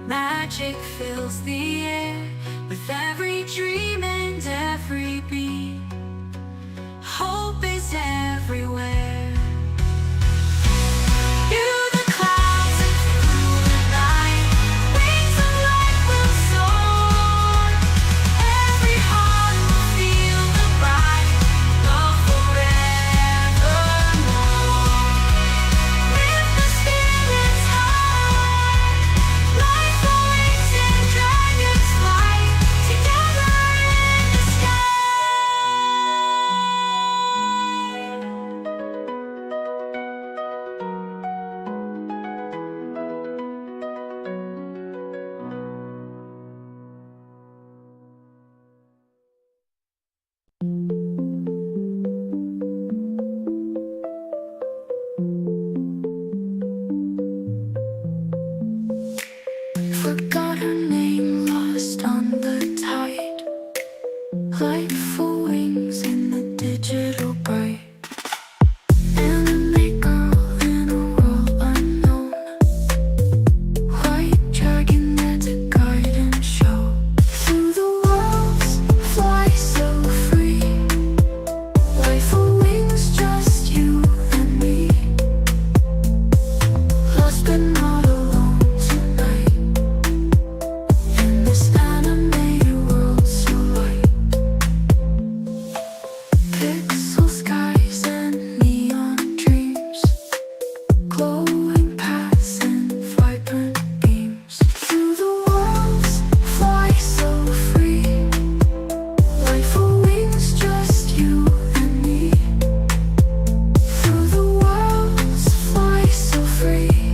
Magic fills the air with every dream and every beat. Hope is everywhere. Through the clouds and through the night, wings of light will soar. Every heart will feel the bright love forevermore. Lift the spirits high, Lightful wings and dragons fly together in the sky. Forgot her name, lost on the tide. Lightful wings in the digital bright. Anime girl in a world unknown. White dragon there to guide and show. Through the worlds, fly so free. Lightful wings, just you and me. Lost but not alone tonight. In this animated world so light. Pixel skies and neon dreams, glowing paths and vibrant beams. Through the worlds, fly so free. Lightful wings, just you and me. Through the worlds, fly so free.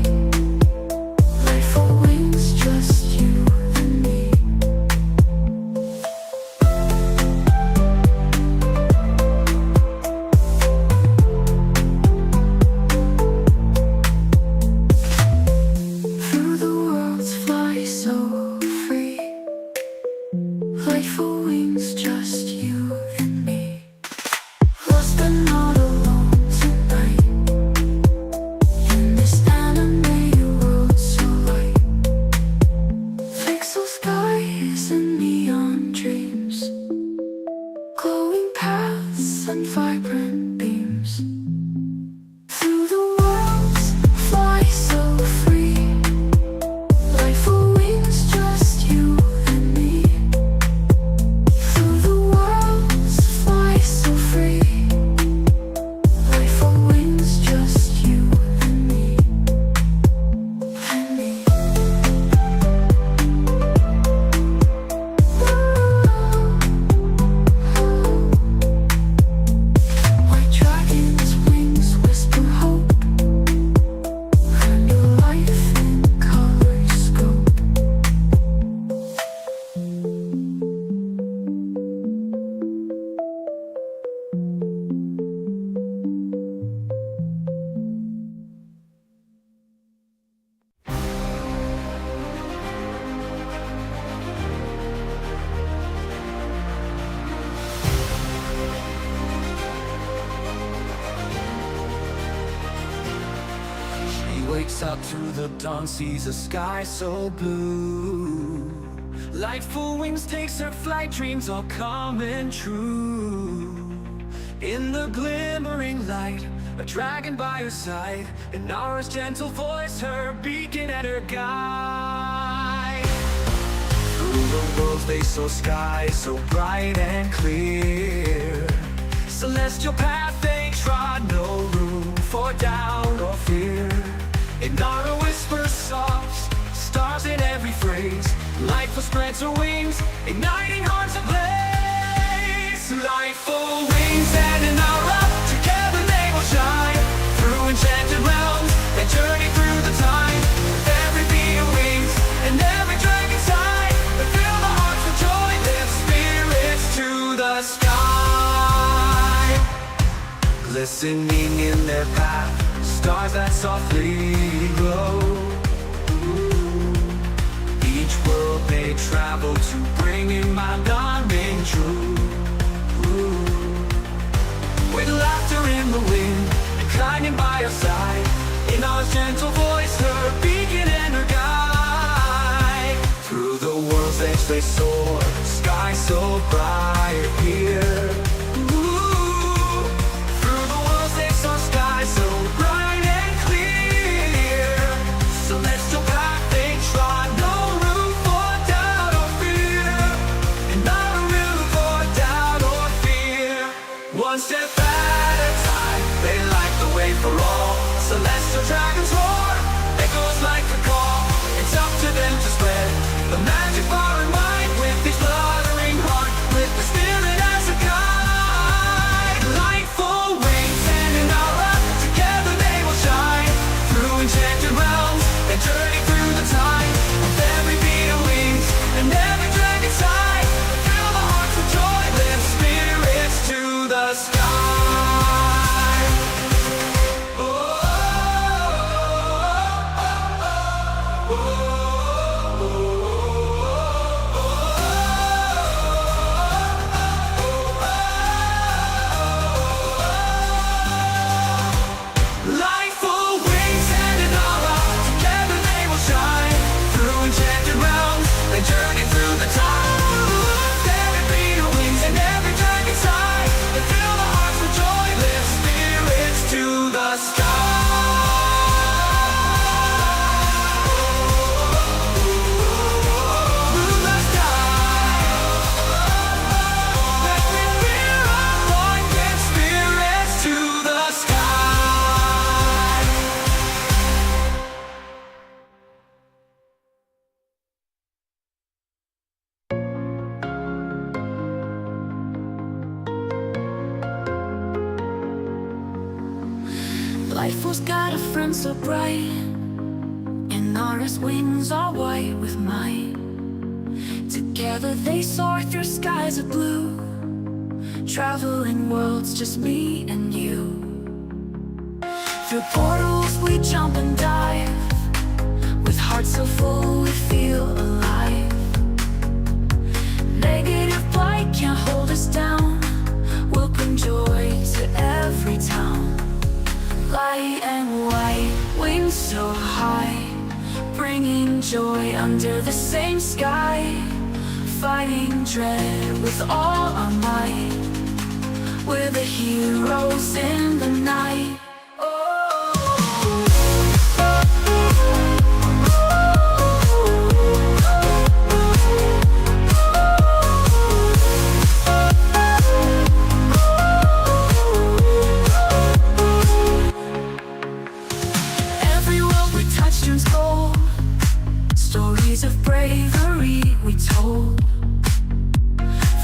Lightful wings, just you and me. Through the worlds, fly so free. Lightful wings, just you and me. Lost but not alone tonight. In this animated world so light. Pixel skies and neon dreams, glowing paths and vibrant beams. Through the worlds, fly so free. Lightful wings, just you and me. Through the worlds, fly so free. Lightful wings, just you and me. And me. White dragon's wings whisper hope. A new life in kaleidoscope. He wakes up to the dawn, sees a sky so blue. Lightful wings takes her flight, dreams all coming true. In the glimmering light, a dragon by her side, and Nara's gentle voice, her beacon and her guide. Through the worlds they saw skies so bright and clear. Celestial path they trod, no room for doubt or fear. And Nara whispers soft, stars in every phrase. Lightful spreads her wings, igniting hearts ablaze. Lightful wings and Nara, together they will shine. Through enchanted realms, they journey through the time. With every beat of wings and every dragon sigh, they fill the hearts with joy, lift spirits to the sky. Glistening in their path, stars that softly glow. Each world they travel to, bringing my longing true. With laughter in the wind and kindness by her side, in our gentle voice, her beacon and her guide. wings they soar, sky so bright here. Ooh, through the walls they saw sky so bright and clear. Celestial path they trod, no room for doubt or fear, and not a room for doubt or fear. One step at a time, they light the way for all. Celestial dragons roar, echoes like a call. It's up to them to spread the magic far and wide, with each fluttering heart, with the spirit as a guide. Lightful wings and an aura, together they will shine through enchanted realms and journey through the time of every beat of wings and every dragon sigh. Fill the hearts with joy, lift spirits to the sky. Oh, oh, oh, oh, Lightful wings and an aura, together they will shine through enchanted realms. They journey through the time. Every beat of wings and every dragon sigh. They fill the hearts with joy, lift spirits to the sky. Through the sky. Let me fear our point, lift spirits to the sky. Lightful's got a friend so bright, and Nara's wings are white with might. Together they soar through skies of blue, traveling worlds, just me and you. Through portals we jump and dive, with hearts so full we feel alive. Negative blight can't hold us down, we'll bring joy to every town. Light and white, wings so high, bringing joy under the same sky. Fighting dread with all our might, we're the heroes in the night. Every world we touch turns gold, stories of bravery we told.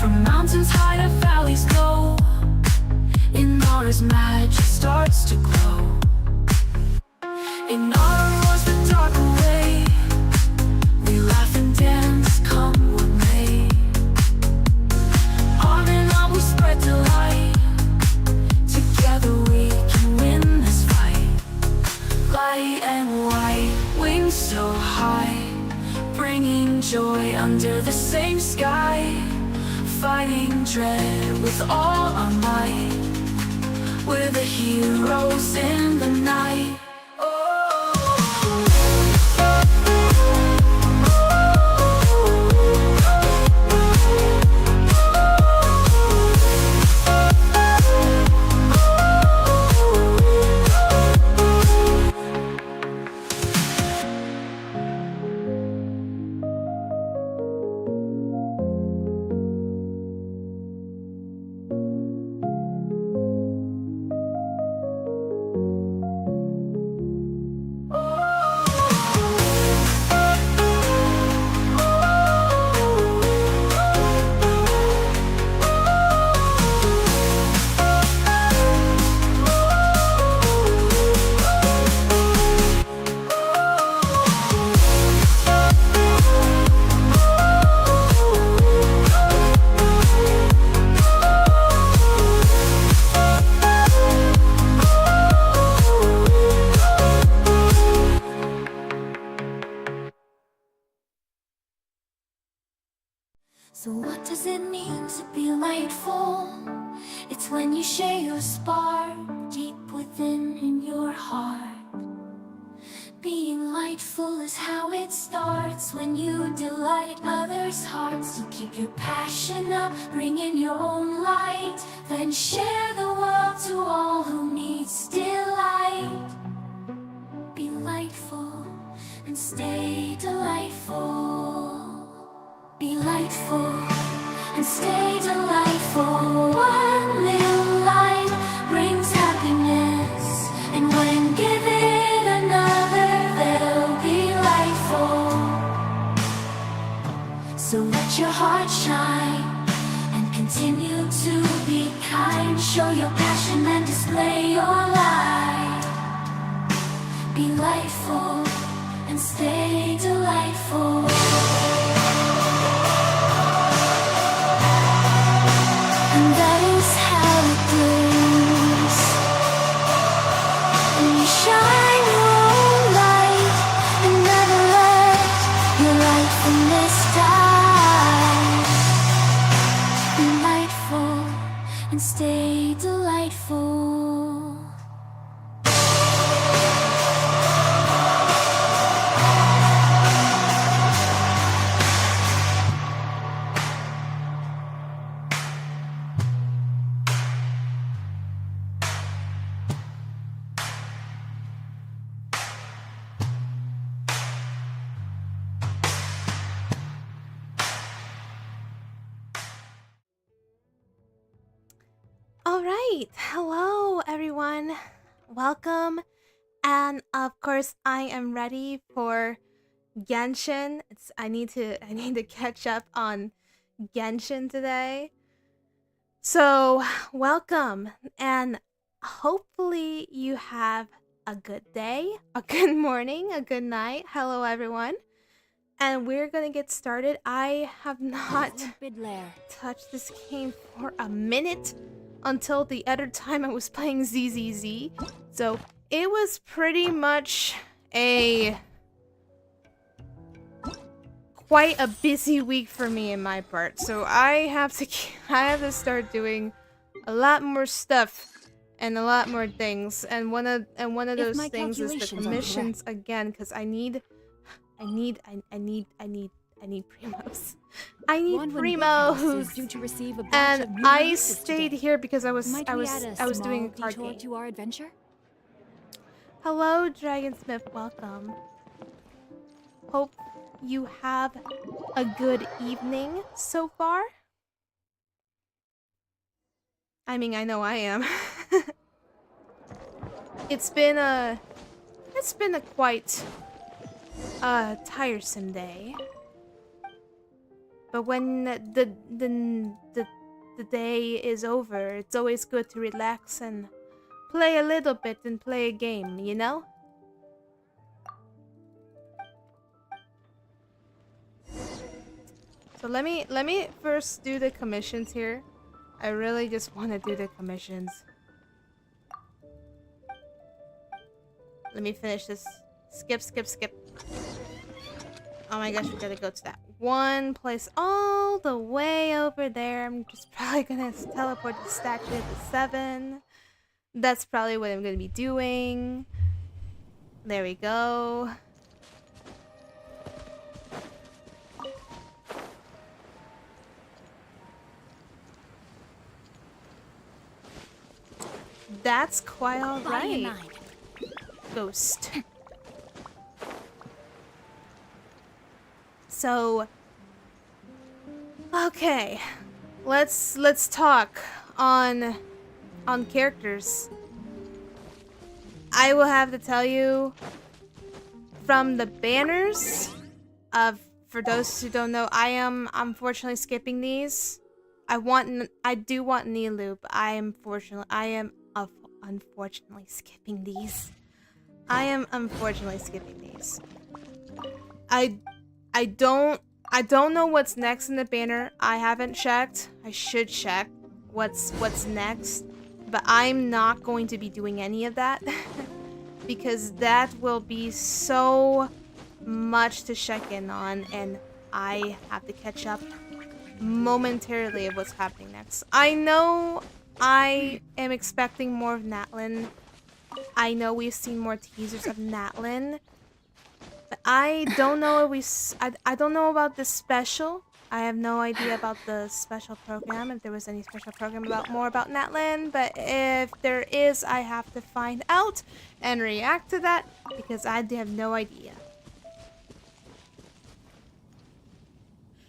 From mountains high to valleys low, in Nara's magic starts to glow. In Nara roars the dark away, we laugh and dance, come what may. Arm in arm we spread delight, together we can win this fight. Light and white, wings so high, bringing joy under the same sky. Fighting dread with all our might, we're the heroes in the night. So what does it mean to be lightful? It's when you share your spark deep within in your heart. Being lightful is how it starts. When you delight others' hearts, you keep your passion up, bring in your own light, then share the world to all who needs delight. Be lightful and stay delightful. Be lightful and stay delightful. One little light brings happiness, and when given another, they'll be lightful. So let your heart shine and continue to be kind. Show your passion and display your light. Be lightful and stay delightful. And that is how it goes. And you shine your own light and never let your lightfulness die. Be lightful and stay delightful. All right, hello everyone, welcome, and of course I am ready for Genshin. I need to catch up on Genshin today. So welcome, and hopefully you have a good day, a good morning, a good night. Hello everyone, and we're gonna get started. I have not touched this game for a minute until the other time I was playing ZZZ. So it was pretty much quite a busy week for me in my part. So I have to start doing a lot more stuff and a lot more things. And one of those things is the commissions again, because I need primos. I need primos. And I stayed here because I was doing a card game. To our adventure? Hello, Dragonsmith. Welcome. Hope you have a good evening so far. I mean, I know I am. It's been a quite tiresome day. But when the day is over, it's always good to relax and play a little bit and play a game, you know? So let me first do the commissions here. I really just want to do the commissions. Let me finish this. Skip. Oh my gosh, we gotta go to that one place all the way over there. I'm just probably gonna teleport the statue to 7. That's probably what I'm gonna be doing. There we go. That's quite alright. Ghost. So, okay, let's talk on characters. I will have to tell you, from the banners for those who don't know, I am unfortunately skipping these. I do want Nilu, but I am unfortunately skipping these. I am unfortunately skipping these. I don't know what's next in the banner. I haven't checked. I should check what's next, but I'm not going to be doing any of that because that will be so much to check in on, and I have to catch up momentarily of what's happening next. I know I am expecting more of Natlin. I know we've seen more teasers of Natlin, I don't know if I don't know about the special. I have no idea about the special program, if there was any special program more about Natlan, but if there is, I have to find out and react to that because I have no idea.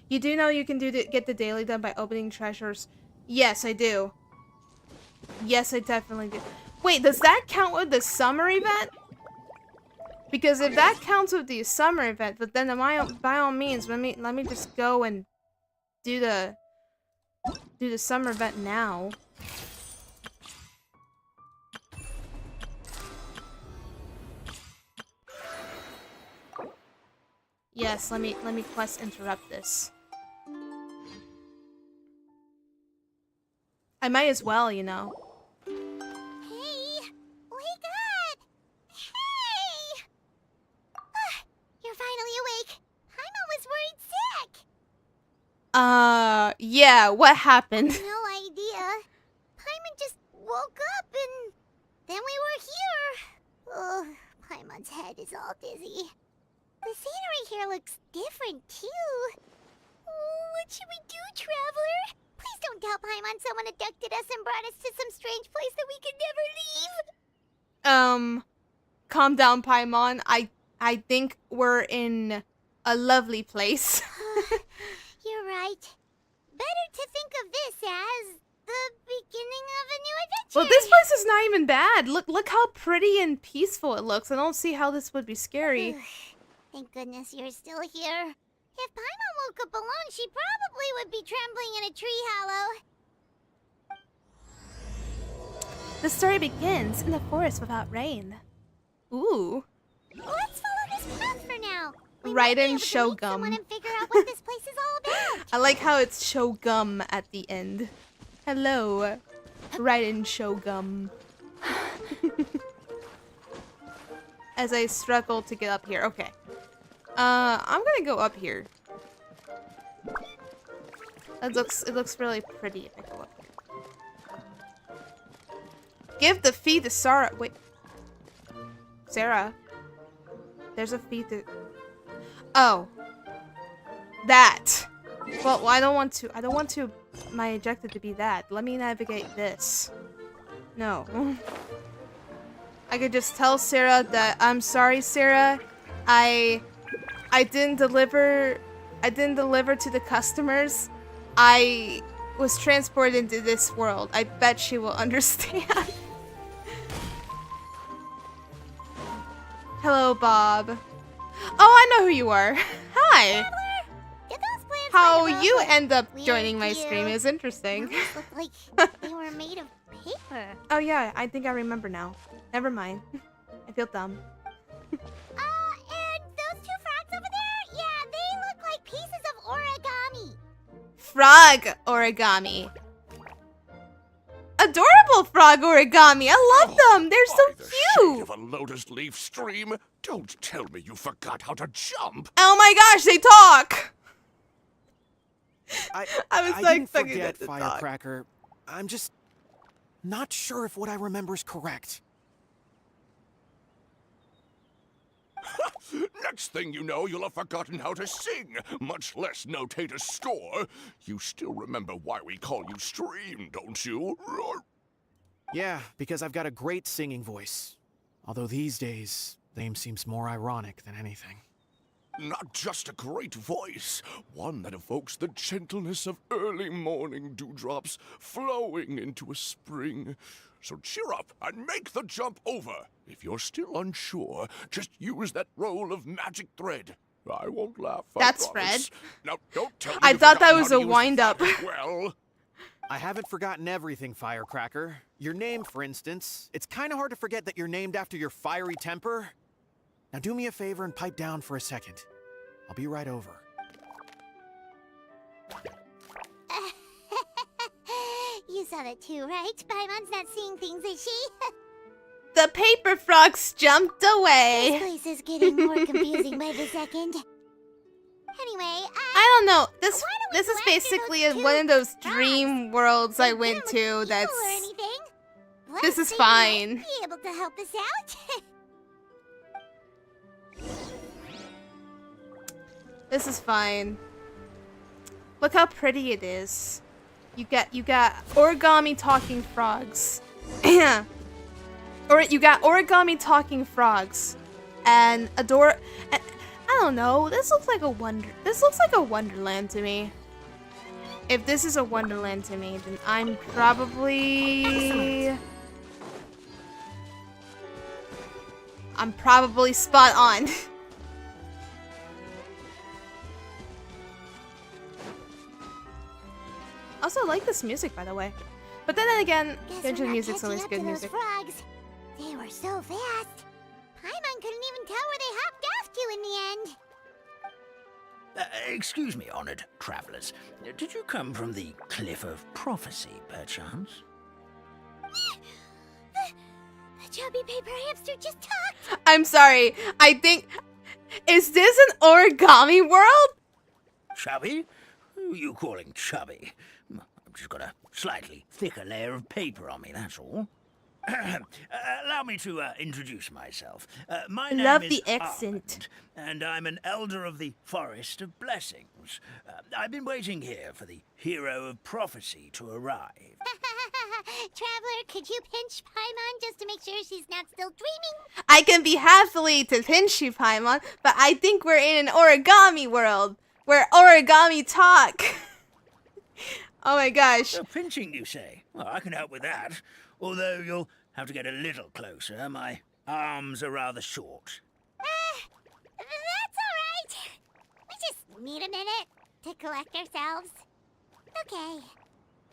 You do know you can get the daily done by opening treasures. Yes, I do. Yes, I definitely do. Wait, does that count with the summer event? Because if that counts with the summer event, but then by all means, let me just go and do the summer event now. Yes, let me quest interrupt this. I might as well, you know. Hey, wake up! Hey! You're finally awake. Paimon was worried sick. Yeah, what happened? No idea. Paimon just woke up and then we were here. Ugh, Paimon's head is all dizzy. The scenery here looks different too. What should we do, Traveler? Please don't tell Paimon someone abducted us and brought us to some strange place that we could never leave. Calm down, Paimon. I think we're in a lovely place. You're right. Better to think of this as the beginning of a new adventure. Well, this place is not even bad. Look how pretty and peaceful it looks. I don't see how this would be scary. Thank goodness you're still here. If Paimon woke up alone, she probably would be trembling in a tree hollow. The story begins in the forest without rain. Ooh. Let's follow this path for now. We Right might be in able to meet Shogun. someone and figure out what this place is all about. I like how it's Shogum at the end. Hello. Right in Shogum. As I struggle to get up here. Okay. I'm gonna go up here. It looks really pretty if I go up here. Give the fee to Sarah. Wait. Sarah. There's a fee to... Oh. That. Well, I don't want to my objective to be that. Let me navigate this. No. I could just tell Sarah that I'm sorry, Sarah. I didn't deliver to the customers. I was transported into this world. I bet she will understand. Hello, Bob. Oh, I know who you are. Hi. Did those plants How light up you like end up weird joining my you? stream is interesting. They almost look like they were made of paper. Oh yeah, I think I remember now. Never mind. I feel dumb. And those two frogs over there? Yeah, they look like pieces of origami. Frog origami. Adorable frog origami. I love them. They're so By the shade cute. of a lotus leaf stream, don't tell me you forgot how to jump. Oh my gosh, they talk. I was I so didn't expecting forget it to talk. Firecracker. I'm just not sure if what I remember is correct. Next thing you know, you'll have forgotten how to sing, much less notate a score. You still remember why we call you Stream, don't you? Yeah, because I've got a great singing voice. Although these days, name seems more ironic than anything. Not just a great voice, one that evokes the gentleness of early morning dewdrops flowing into a spring. So cheer up and make the jump over. If you're still unsure, just use that roll of magic thread. I won't laugh. That's I promise. Fred. Now, don't tell me I you've thought that forgotten was how to a use wind-up. that. Well, I haven't forgotten everything, Firecracker. Your name, for instance. It's kind of hard to forget that you're named after your fiery temper. Now do me a favor and pipe down for a second. I'll be right over. You saw that too, right? Paimon's not seeing things, is she? The paper frogs jumped This away. place is getting more confusing by the second. Anyway, I don't know. This Why don't we is blast through basically those two one of those frogs? dream worlds I They went didn't to. look That's evil or anything. Plus, this is they fine. might be able to help us out. This is fine. Look how pretty it is. You got origami talking frogs. Or you got origami talking frogs. And I don't know. This looks like a wonderland to me. If this is a wonderland to me, then I'm probably spot on. Also, I like this music, by the way. But then again, Genshin music's always good music. Frogs. They were so fast. Paimon couldn't even tell where they hopped off to in the end. Excuse me, honored travelers. Did you come from the Cliff of Prophecy, perchance? The chubby paper hamster just talked. I'm sorry. I think... Is this an origami world? Chubby? Who are you calling chubby? I've just got a slightly thicker layer of paper on me, that's all. Allow me to introduce myself. My name Love is the accent. Armand, and I'm an elder of the Forest of Blessings. I've been waiting here for the hero of prophecy to arrive. Traveler, could you pinch Paimon just to make sure she's not still dreaming? I can be happily to pinch you, Paimon, but I think we're in an origami world where origami talk. Oh my gosh. Oh, pinching, you say? Well, I can help with that. Although you'll have to get a little closer. My arms are rather short. That's alright. We just need a minute to collect ourselves. Okay.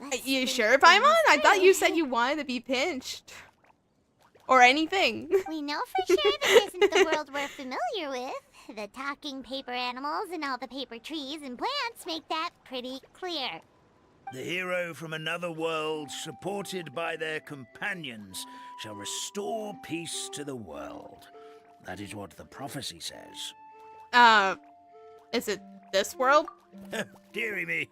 Let's You think sure, things Paimon? I thought you through. said you wanted to be pinched. Or anything. We know for sure this isn't the world we're familiar with. The talking paper animals and all the paper trees and plants make that pretty clear. The hero from another world, supported by their companions, shall restore peace to the world. That is what the prophecy says. Is it this world? Dearie me,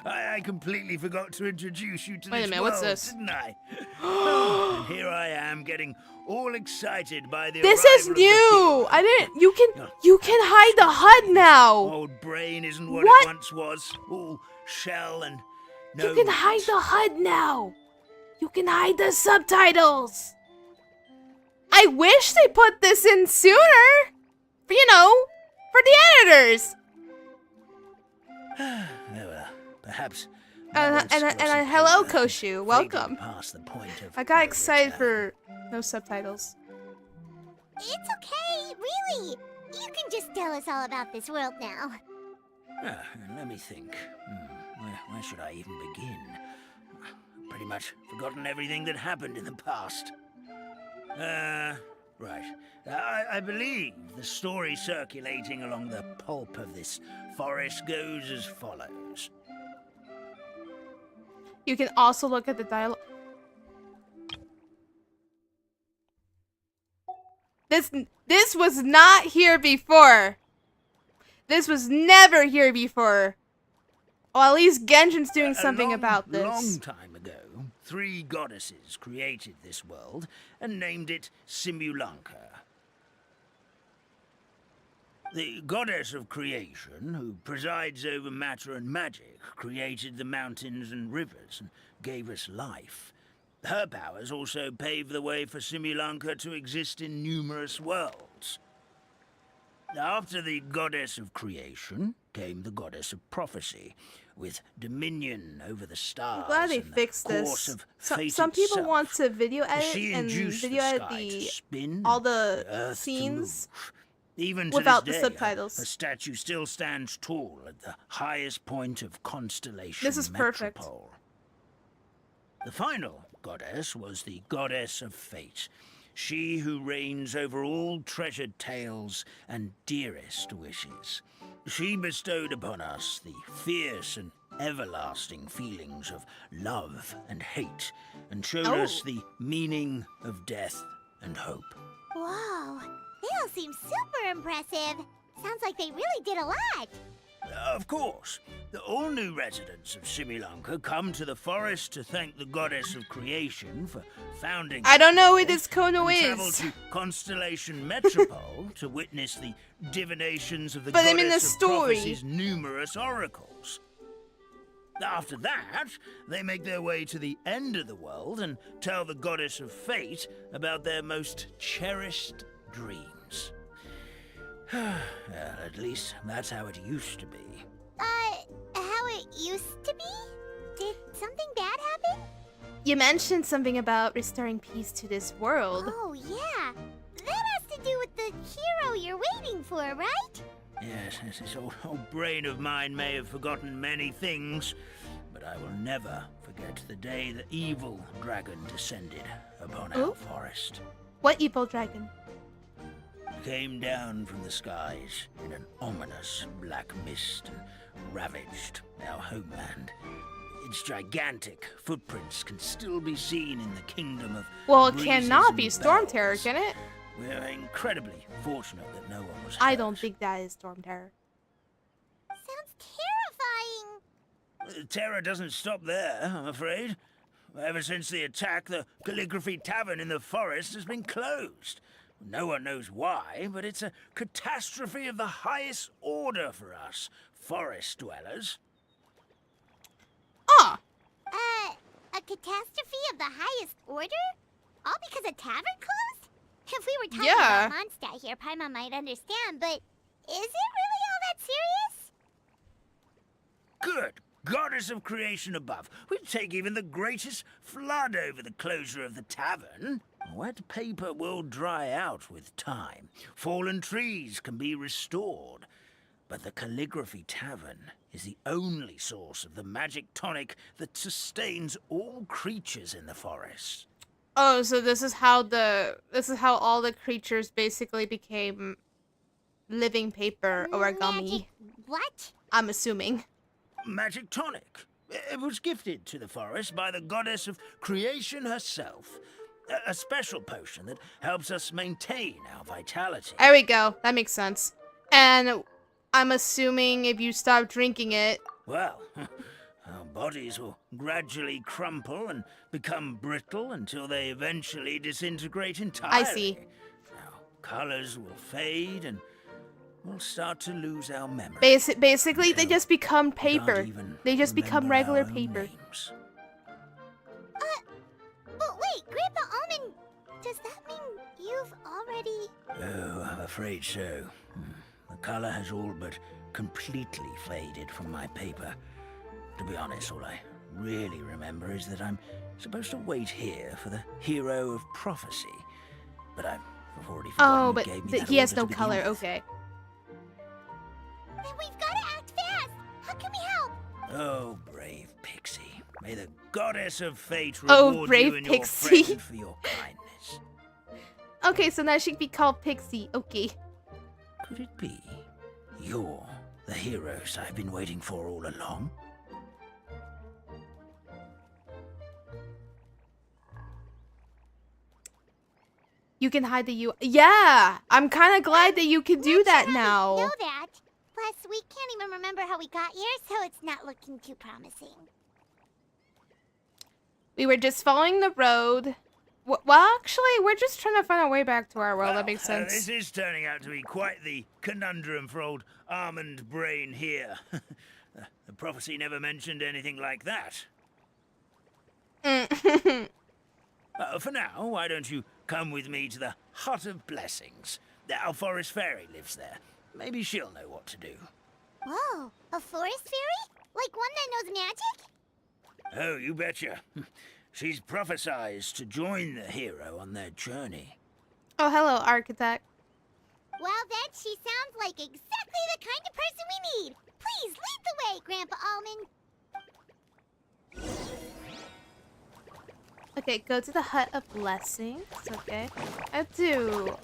I completely forgot to introduce you to Wait a this minute, world, what's this? didn't I? And here I am, getting all excited by the This is arrival of the new! I hero. didn't- you can hide the HUD now! Old brain isn't what What? it once was, all shell and no You can hide meat. the HUD now! You can hide the subtitles! I wish they put this in sooner! For, you know, for the editors! Oh, well, perhaps. And hello, Koshu. Welcome. Past the point of I got no excited return. for no subtitles. It's okay, really. You can just tell us all about this world now. Let me think. Where should I even begin? Pretty much forgotten everything that happened in the past. Right. I believe the story circulating along the pulp of this forest goes as follows. You can also look at the dialogue. This was not here before. This was never here before. Well, at least Genshin's doing something about this. A long time ago, 3 goddesses created this world and named it Simulanka. The goddess of creation, who presides over matter and magic, created the mountains and rivers and gave us life. Her powers also paved the way for Simulanka to exist in numerous worlds. After the goddess of creation came the goddess of prophecy, with dominion over the stars. I'm glad they and the fixed course this. of fate Some people itself. want to video edit She and induced video the edit sky to spin all and the earth to scenes move. Even to without this the day, subtitles. Her statue still stands tall at the highest point of Constellation This is perfect. Metropole. The final goddess was the goddess of fate, she who reigns over all treasured tales and dearest wishes. She bestowed upon us the fierce and everlasting feelings of love and hate, and showed us the meaning of death and hope. Whoa, they all seem super impressive. Sounds like they really did a lot. Of course. All new residents of Similanka come to the forest to thank the goddess of creation for founding. I don't know who this Kono and travel is. to Constellation Metropole to witness the divinations of the But goddess I'm in the of story. prophecy's numerous oracles. After that, they make their way to the end of the world and tell the goddess of fate about their most cherished dreams. Well, at least that's how it used to be. How it used to be? Did something bad happen? You mentioned something about restoring peace to this world. Oh, yeah. That has to do with the hero you're waiting for, right? Yes, this old brain of mine may have forgotten many things, but I will never forget the day the evil dragon descended upon Ooh. our forest. What evil dragon? Came down from the skies in an ominous black mist and ravaged our homeland. Its gigantic footprints can still be seen in the kingdom of Well, it breezes cannot and be Storm Terror, bells. can it? We're incredibly fortunate that no one was I hurt. don't think that is Storm Terror. Sounds terrifying. Terror doesn't stop there, I'm afraid. Ever since the attack, the Calligraphy Tavern in the forest has been closed. No one knows why, but it's a catastrophe of the highest order for us, forest dwellers. Ah! A catastrophe of the highest order? All because a tavern closed? If we were talking Yeah. about Mondstadt here, Paimon might understand, but is it really all that serious? Good. Goddess of creation above. We'd take even the greatest flood over the closure of the tavern. Wet paper will dry out with time. Fallen trees can be restored. But the Calligraphy Tavern is the only source of the magic tonic that sustains all creatures in the forest. Oh, so this is how all the creatures basically became living paper origami. Magic what? I'm assuming. Magic tonic. It was gifted to the forest by the goddess of creation herself. A special potion that helps us maintain our vitality. There we go. That makes sense. And I'm assuming if you stop drinking it, Well, our bodies will gradually crumple and become brittle until they eventually disintegrate entirely. I see. Our colors will fade and we'll start to lose our memory. basically they just become We can't paper. even They just become remember regular our own paper. names. But wait, Grandpa Almond, does that mean you've already... Oh, I'm afraid so. The color has all but completely faded from my paper. To be honest, all I really remember is that I'm supposed to wait here for the hero of prophecy. But I've already forgotten Oh, who but gave me that he has order no to begin color. with. Okay. Then we've got to act fast! How can we help? Oh, brave Pixie. May the goddess of fate Oh, reward brave you and Pixie. your friend for your kindness. Okay, so now she'd be called Pixie. Okay. Could it be you're the heroes I've been waiting for all along? You can hide the U. Yeah, I'm kind of glad that you can do that Know now. that. Plus, we can't even remember how we got here, so it's not looking too promising. We were just following the road. Well, actually, we're just trying to find our way back to our world. That makes sense. This is turning out to be quite the conundrum for old Almond Brain here. The prophecy never mentioned anything like that. For now, why don't you come with me to the Hut of Blessings? Our forest fairy lives there. Maybe she'll know what to do. Whoa, a forest fairy? Like one that knows magic? Oh, you betcha. She's prophesied to join the hero on their journey. Oh, hello, architect. Well, then she sounds like exactly the kind of person we need. Please lead the way, Grandpa Almond. Okay, go to the Hut of Blessings. Okay. I have to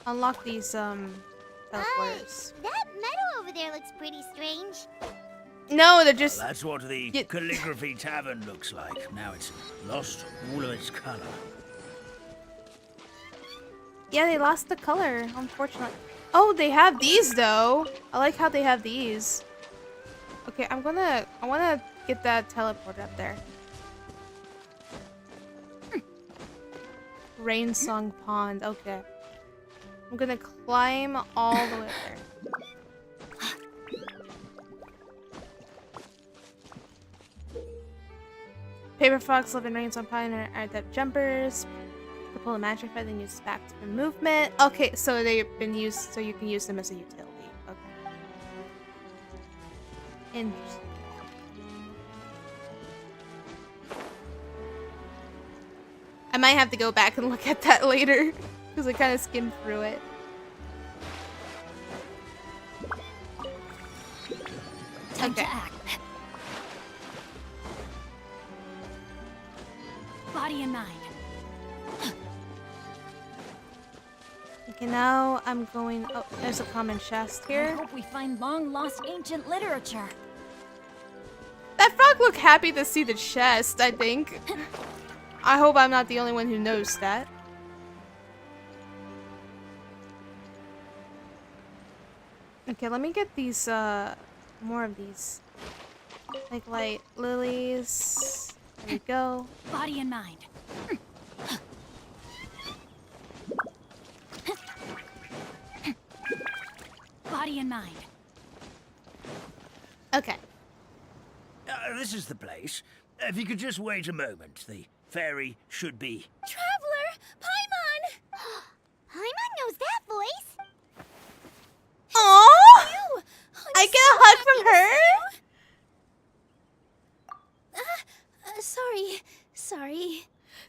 unlock these, teleporters. That meadow over there looks pretty strange. No, they're just... That's what the Yeah. Calligraphy Tavern looks like. Now it's lost all of its color. Yeah, they lost the color, unfortunately. Oh, they have these, though. I like how they have these. Okay, I wanna get that teleport up there. Rain Song Pond, okay. I'm gonna climb all the way up there. Paper frogs live in Rain Song Pond and are adept jumpers. To pull a magic fight, then use back to movement. Okay, so they've been used, so you can use them as a utility. Okay. Interesting. I might have to go back and look at that later, because I kind of skimmed through it. Time to act. Body and mind. Okay, now I'm going... Oh, there's a common chest I here. hope we find long-lost ancient literature. That frog looked happy to see the chest, I think. I hope I'm not the only one who knows that. Okay, let me get these, more of these. Like light lilies. There we go. Body and mind. Body and mind. Okay. This is the place. If you could just wait a moment, the fairy should be... Traveler! Paimon! Paimon knows that voice! Aww! You! I get a hug from her? Sorry.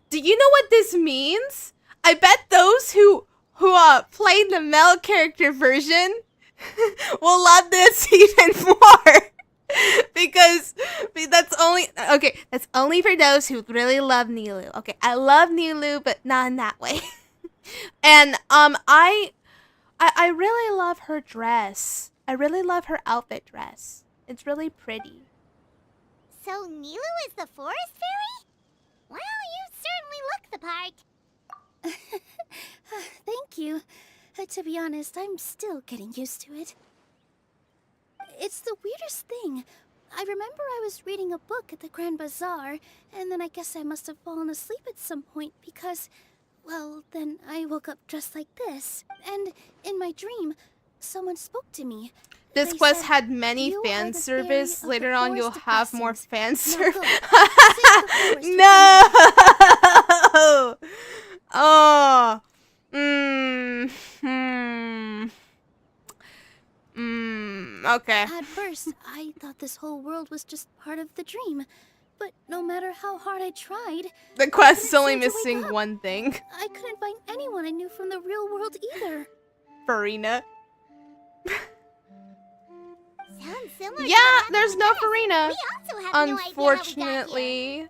Do you know what this means? I bet those who played the male character version will love this even more. because that's only for those who really love Nilu. Okay, I love Nilu, but not in that way. And I really love her dress. I really love her outfit dress. It's really pretty. So Nilu is the forest fairy? Well, you certainly look the part. Thank you. To be honest, I'm still getting used to it. It's the weirdest thing. I remember I was reading a book at the Grand Bazaar, and then I guess I must have fallen asleep at some point because, well, then I woke up dressed like this. And in my dream, someone spoke to me. This They quest said, had many "You are fan the service. fairy of Later the on, you'll forest of have more blessings. fan Now service. go, save the forest with No! Oh. Okay. At first, I thought this whole world was just part of the dream. But no matter how hard I tried, The quest is couldn't only seem to wake missing up. one thing. I couldn't find anyone I knew from the real world either. Farina. Sounds similar. Yeah, there's no Farina. We also have no idea how we got here. Unfortunately,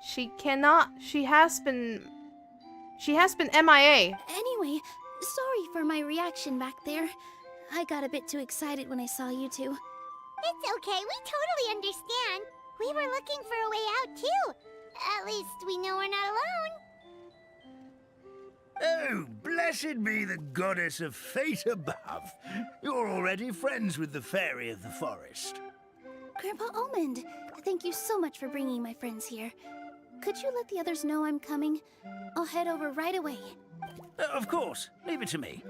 she cannot. She has been MIA. Anyway, sorry for my reaction back there. I got a bit too excited when I saw you two. It's okay, we totally understand. We were looking for a way out too. At least we know we're not alone. Oh, blessed be the goddess of fate above. You're already friends with the fairy of the forest. Grandpa Almond, thank you so much for bringing my friends here. Could you let the others know I'm coming? I'll head over right away. Of course, leave it to me.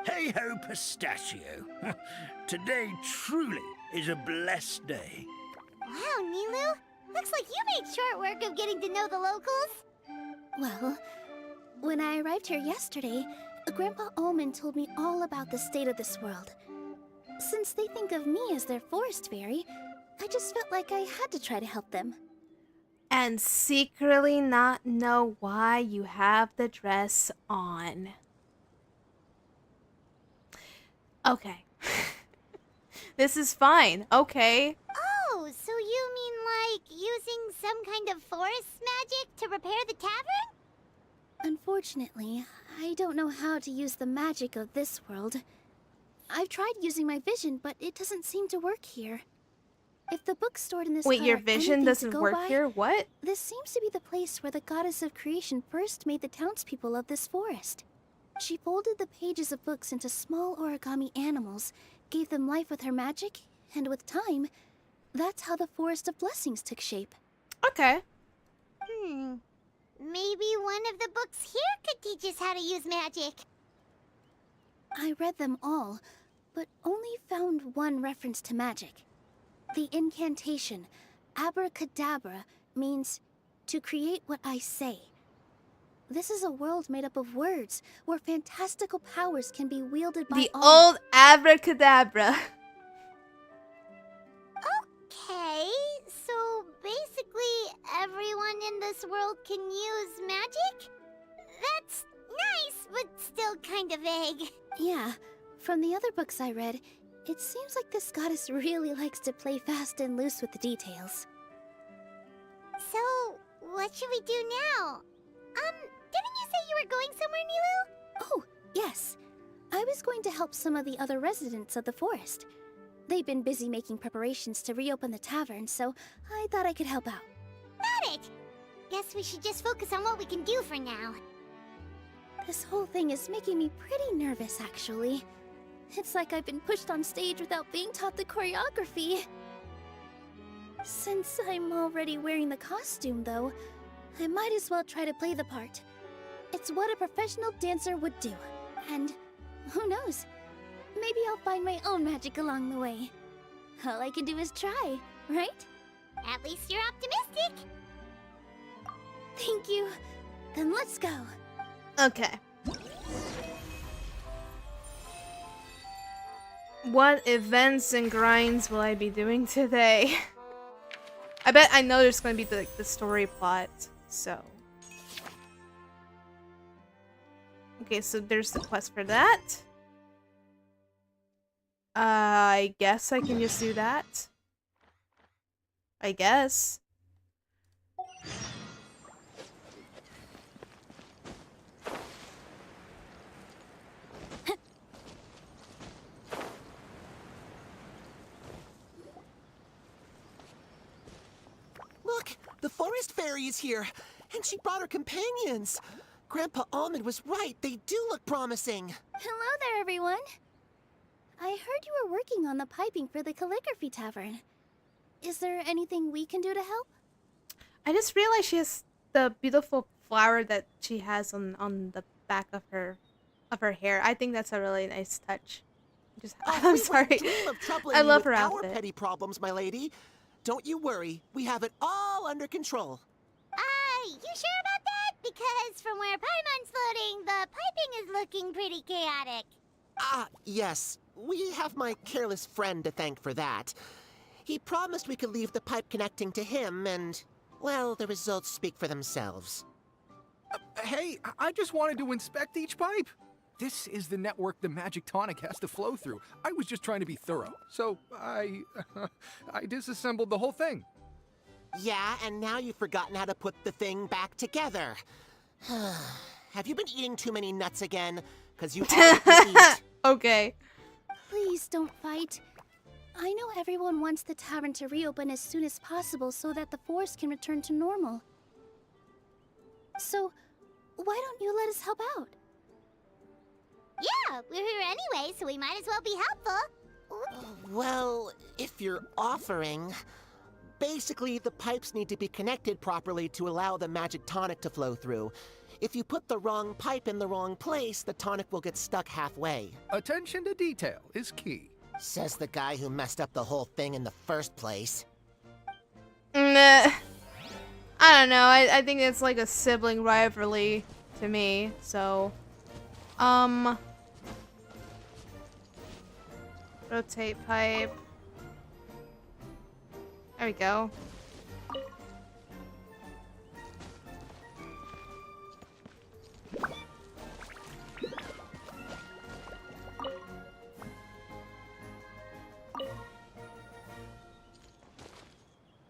Hey ho, pistachio. Today truly is a blessed day. Wow, Nilu! Looks like you made short work of getting to know the locals. Well, when I arrived here yesterday, Grandpa Almond told me all about the state of this world. Since they think of me as their forest fairy, I just felt like I had to try to help them. And secretly not know why you have the dress on. Okay. This is fine. Okay. Oh, so you mean like using some kind of forest magic to repair the tavern? Unfortunately, I don't know how to use the magic of this world. I've tried using my vision, but it doesn't seem to work here. If the book stored in this Wait, hut your are vision anything to doesn't go work by, here? What? this seems to be the place where the goddess of creation first made the townspeople of this forest. She folded the pages of books into small origami animals, gave them life with her magic, and with time, that's how the Forest of Blessings took shape. Okay. Maybe one of the books here could teach us how to use magic. I read them all, but only found one reference to magic. The incantation, abracadabra, means to create what I say. This is a world made up of words, where fantastical powers can be wielded by The all. old abracadabra. Okay, so basically everyone in this world can use magic? That's nice, but still kind of vague. Yeah, from the other books I read, it seems like this goddess really likes to play fast and loose with the details. So, what should we do now? Didn't you say you were going somewhere, Nilu? Oh, yes. I was going to help some of the other residents of the forest. They've been busy making preparations to reopen the tavern, so I thought I could help out. Got it! Guess we should just focus on what we can do for now. This whole thing is making me pretty nervous, actually. It's like I've been pushed on stage without being taught the choreography. Since I'm already wearing the costume, though, I might as well try to play the part. It's what a professional dancer would do. And who knows? Maybe I'll find my own magic along the way. All I can do is try, right? At least you're optimistic. Thank you. Then let's go. Okay. What events and grinds will I be doing today? I bet I know there's going to be the story plot, so. Okay, so there's the quest for that. I guess I can just do that. I guess. Look, the forest fairy is here, and she brought her companions. Grandpa Almond was right. They do look promising. Hello there, everyone. I heard you were working on the piping for the calligraphy tavern. Is there anything we can do to help? I just realized she has the beautiful flower that she has on the back of her hair. I think that's a really nice touch. Just I'm sorry. Dream of troubling I you love with her our outfit. petty problems, my lady. Don't you worry. We have it all under control. You sure about that? Because from where Paimon's floating, the piping is looking pretty chaotic. Ah, yes. We have my careless friend to thank for that. He promised we could leave the pipe connecting to him, and, well, the results speak for themselves. Hey, I just wanted to inspect each pipe. This is the network the magic tonic has to flow through. I was just trying to be thorough, so I disassembled the whole thing. Yeah, and now you've forgotten how to put the thing back together. Have you been eating too many nuts again? Because you already eat. Okay. Please don't fight. I know everyone wants the tavern to reopen as soon as possible so that the forest can return to normal. So, why don't you let us help out? Yeah, we're here anyway, so we might as well be helpful. Well, if you're offering... Basically, the pipes need to be connected properly to allow the magic tonic to flow through. If you put the wrong pipe in the wrong place, the tonic will get stuck halfway. Attention to detail is key. Says the guy who messed up the whole thing in the first place. Nah. I don't know. I think it's like a sibling rivalry to me. So, rotate pipe. There we go.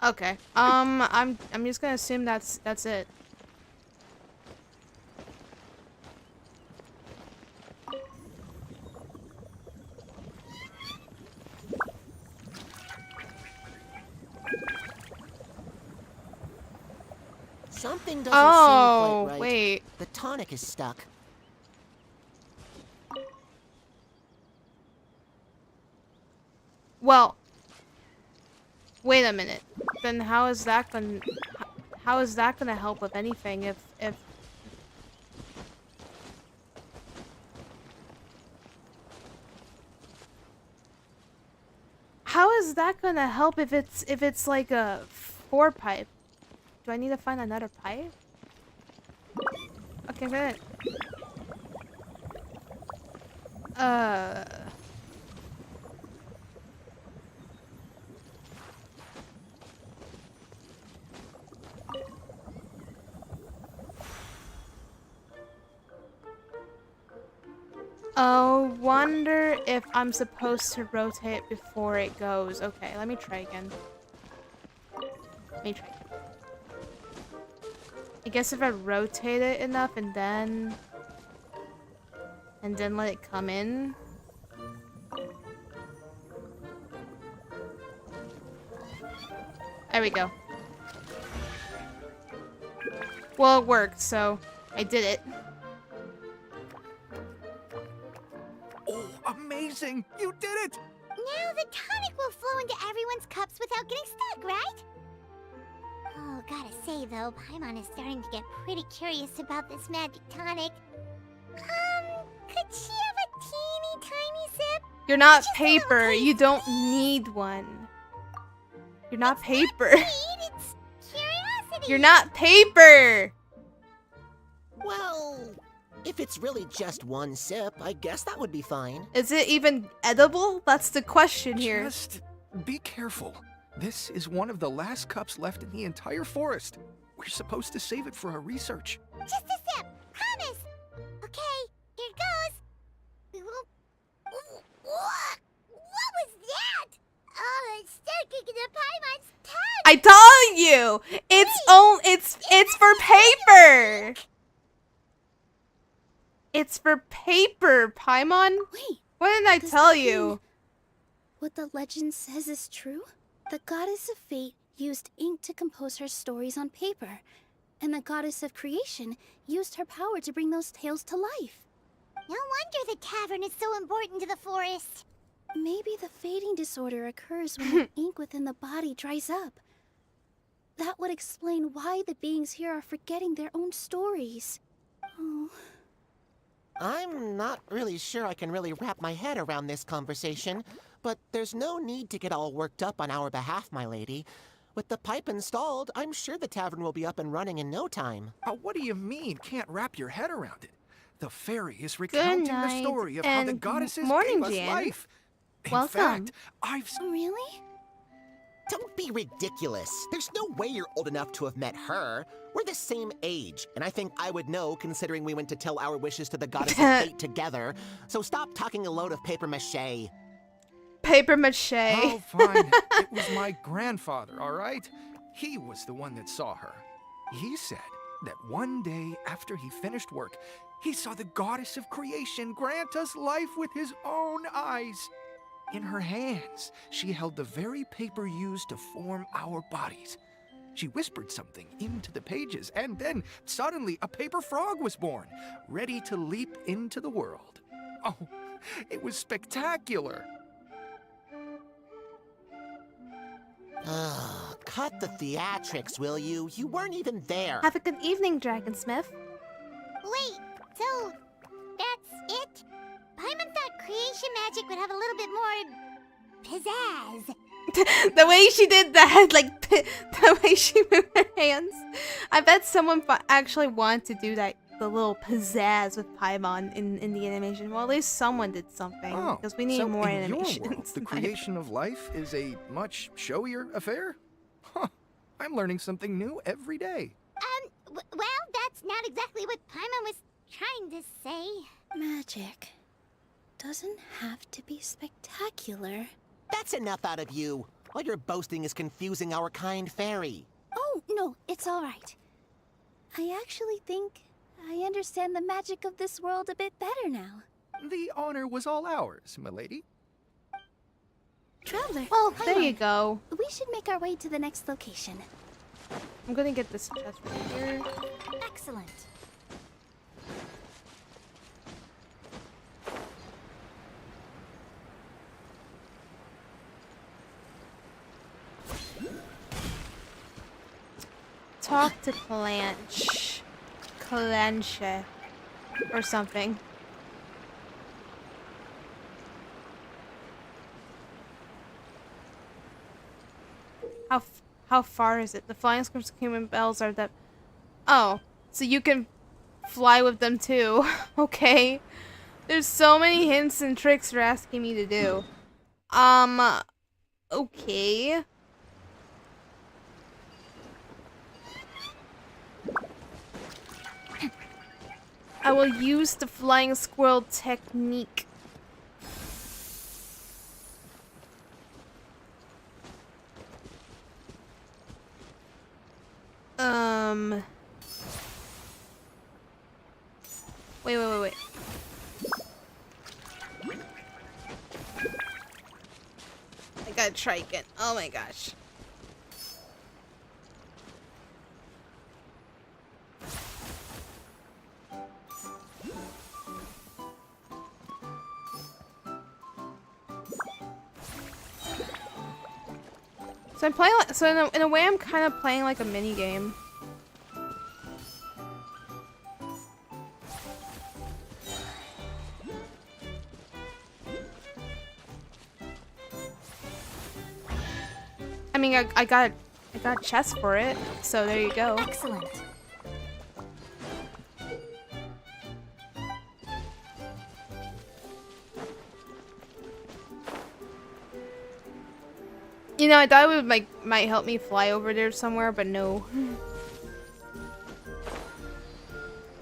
Okay. I'm just gonna assume that's it. Something doesn't seem Oh, quite right. wait. The tonic is stuck. Well, wait a minute. Then how is that gonna help with anything if how is that gonna help if it's like a 4 pipe? Do I need to find another pipe? Okay, good. Oh, wonder if I'm supposed to rotate before it goes. Okay, let me try again. Let me try. I guess if I rotate it enough and then let it come in. There we go. Well, it worked, so I did it. Oh, amazing! You did it! Now the tonic will flow into everyone's cups without getting stuck, right? Oh, gotta say though, Paimon is starting to get pretty curious about this magic tonic. Could she have a teeny tiny sip? You're not paper. You don't need one. You're not paper. It's curiosity. You're not paper. Well, if it's really just one sip, I guess that would be fine. Is it even edible? That's the question here. Just be careful. This is one of the last cups left in the entire forest. We're supposed to save it for our research. Just a sip. Promise. Okay, here it goes. What was that? Oh, it's sticking to Paimon's tongue. I told you. It's for paper. It's for paper, Paimon. Wait. What did I does tell that you? mean what the legend says is true? The goddess of fate used ink to compose her stories on paper, and the goddess of creation used her power to bring those tales to life. No wonder the tavern is so important to the forest. Maybe the fading disorder occurs when the ink within the body dries up. That would explain why the beings here are forgetting their own stories. Oh. I'm not really sure I can really wrap my head around this conversation, but there's no need to get all worked up on our behalf, my lady. With the pipe installed, I'm sure the tavern will be up and running in no time. What do you mean, can't wrap your head around it? The fairy is recounting the story of how the and goddesses morning, gave us Jan. life. In Welcome. fact, I've... Really? Don't be ridiculous. There's no way you're old enough to have met her. We're the same age, and I think I would know considering we went to tell our wishes to the goddess of fate together. So stop talking a load of paper mache. Paper mache. Oh, fine. It was my grandfather, all right? He was the one that saw her. He said that one day after he finished work, he saw the goddess of creation grant us life with his own eyes. In her hands, she held the very paper used to form our bodies. She whispered something into the pages, and then suddenly a paper frog was born, ready to leap into the world. Oh, it was spectacular. Cut the theatrics, will you? You weren't even there. Have a good evening, Dragonsmith. Wait, so that's it? Paimon thought creation magic would have a little bit more pizzazz. The way she did that, like the way she moved her hands. I bet someone actually wanted to do that, the little pizzazz with Paimon in the animation. Well, at least someone did something, because we need so more in your animations. world, the creation of life is a much showier affair? Huh, I'm learning something new every day. Well, that's not exactly what Paimon was trying to say. Magic doesn't have to be spectacular. That's enough out of you. All your boasting is confusing our kind fairy. Oh, no, it's all right. I actually think I understand the magic of this world a bit better now. The honor was all ours, milady. Traveler, Oh, hi, there you Mom. go. We should make our way to the next location. I'm gonna get this chest right here. Excellent. talk to Clanch. Clanche. Or something. How far is it? The flying squirts human bells are the... Oh, so you can fly with them too. Okay. There's so many hints and tricks you're asking me to do. Okay. I will use the flying squirrel technique. Wait. I gotta try again. Oh my gosh. So I'm playing like, so in a way I'm kind of playing like a mini game. I mean, I got chest for it, so there you go. Excellent. You know, I thought it would might help me fly over there somewhere, but no.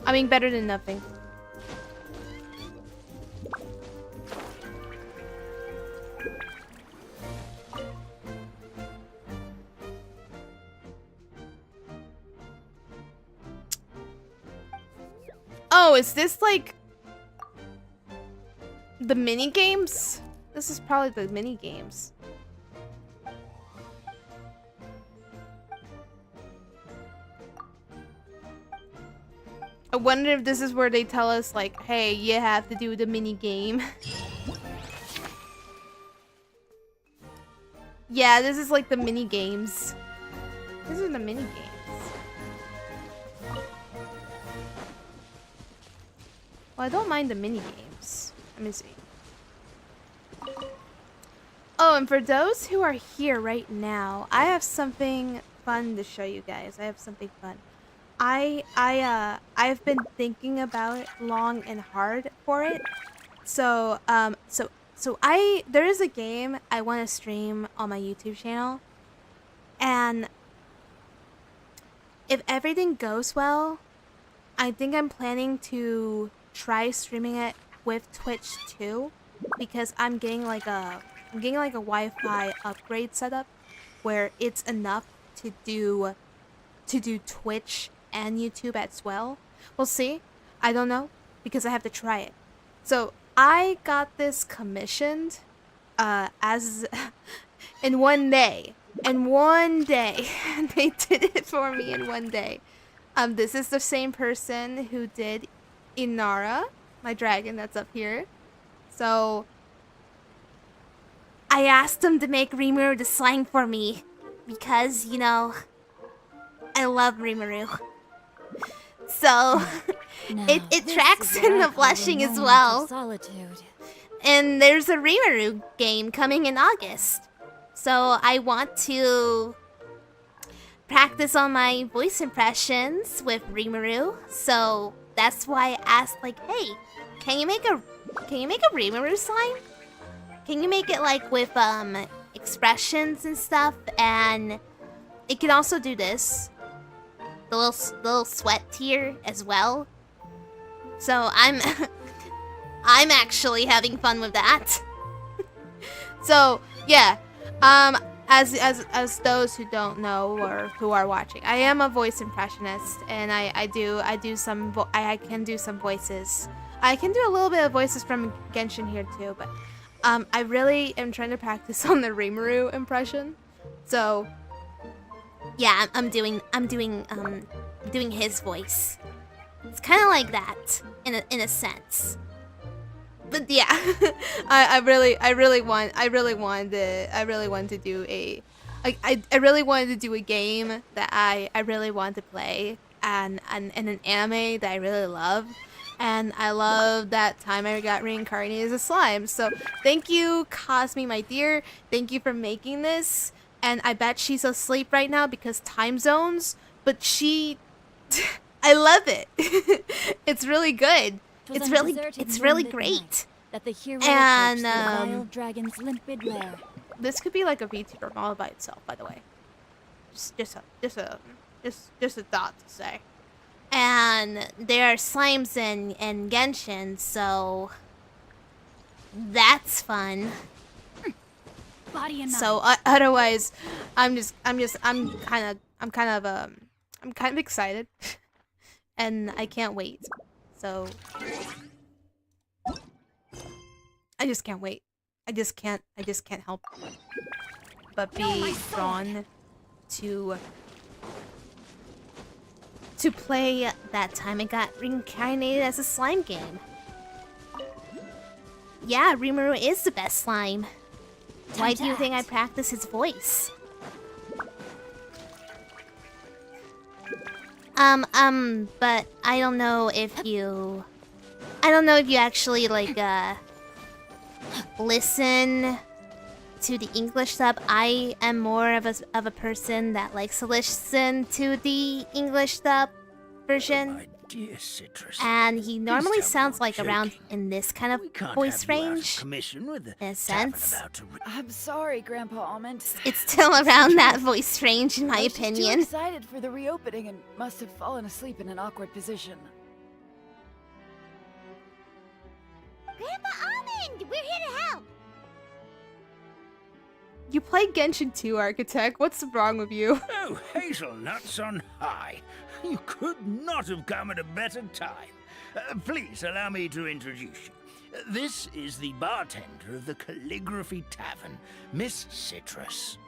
I mean, better than nothing. Oh, is this like the mini games? This is probably the mini games. I wonder if this is where they tell us like, hey, you have to do the mini game. Yeah, this is like the mini games. This is the mini games. Well, I don't mind the mini games. Let me see. Oh, and for those who are here right now, I have something fun to show you guys. I have something fun. I've been thinking about it long and hard for it. So there is a game I want to stream on my YouTube channel, and if everything goes well, I think I'm planning to try streaming it with Twitch too, because I'm getting like a Wi-Fi upgrade setup where it's enough to do Twitch and YouTube as well. We'll see. I don't know, because I have to try it. So I got this commissioned as in one day. In one day. They did it for me in one day. This is the same person who did Inara, my dragon that's up here. So I asked him to make Rimuru the slang for me because, you know, I love Rimuru. So it tracks in the blushing as well. And there's a Rimuru game coming in August. So I want to practice on my voice impressions with Rimuru. So that's why I asked, like, hey, can you make a Rimuru slime? Can you make it like with expressions and stuff? And it can also do this. The little sweat tear as well. So I'm actually having fun with that. So yeah, as those who don't know or who are watching, I am a voice impressionist, and I can do some voices. I can do a little bit of voices from Genshin here too, but I really am trying to practice on the Rimuru impression. So yeah, I'm doing his voice. It's kind of like that in a sense. But yeah, I really want to do I really wanted to do a game that I really wanted to play, and an anime that I really love. And I love that time I got reincarnated as a slime. So thank you, Cosme, my dear. Thank you for making this. And I bet she's asleep right now because time zones. But she, I love it. It's really good. It's really great. That the hero And the vile dragon's limpid lair. this could be like a VTuber model by itself, by the way. Just a thought to say. And there are slimes in Genshin, so that's fun. Body and So otherwise, I'm kind of excited, and I can't wait. So I just can't wait. I just can't help but be drawn to play that time I got reincarnated as a slime game. Yeah, Rimuru is the best slime. Why do you think I practice his voice? But I don't know if you actually like listen to the English sub. I am more of a person that likes to listen to the English sub version. My dear Citrus. And he normally tell me sounds you're like around joking. in this kind of We can't voice have you out of range. commission with the In a tavern sense. about to I'm sorry, Grandpa Almond. It's still around that voice range, in my I was just too opinion. excited for the reopening and must have fallen asleep in an awkward position. Grandpa Almond, we're here to help. You play Genshin 2, Architect. What's wrong with you? Oh, hazelnuts on high. You could not have come at a better time. Please allow me to introduce you. This is the bartender of the Calligraphy Tavern, Miss Citrus.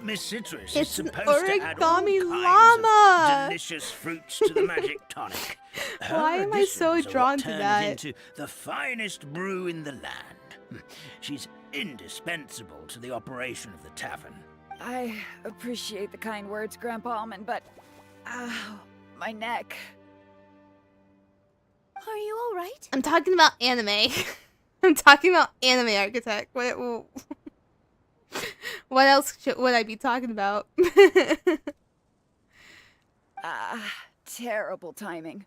Miss Citrus It's is an supposed to add all origami kinds llama! of delicious fruits to the magic tonic. Her Why am I so additions are drawn what to turn it that? into the finest brew in the land. She's indispensable to the operation of the tavern. I appreciate the kind words, Grandpa Almond, but... my neck. Are you alright? I'm talking about anime. I'm talking about anime, Architect. What else would I be talking about? Terrible timing.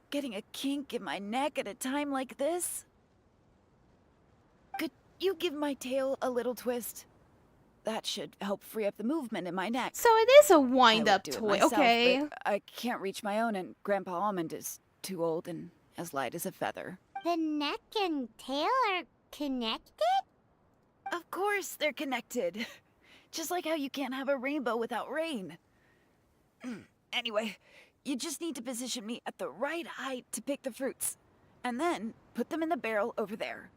Getting a kink in my neck at a time like this? Could you give my tail a little twist? That should help free up the movement in my neck. So it is a I would wind-up do it toy, myself, okay. but I can't reach my own, and Grandpa Almond is too old and as light as a feather. The neck and tail are connected? Of course they're connected. Just like how you can't have a rainbow without rain. Anyway, you just need to position me at the right height to pick the fruits. And then put them in the barrel over there.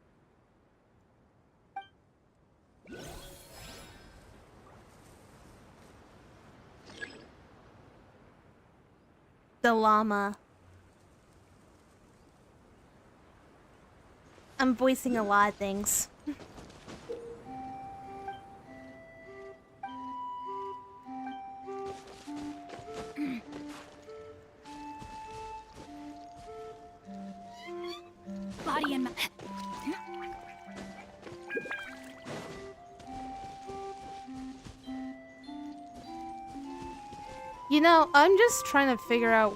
The llama. I'm voicing a lot of things. Body and You know, I'm just trying to figure out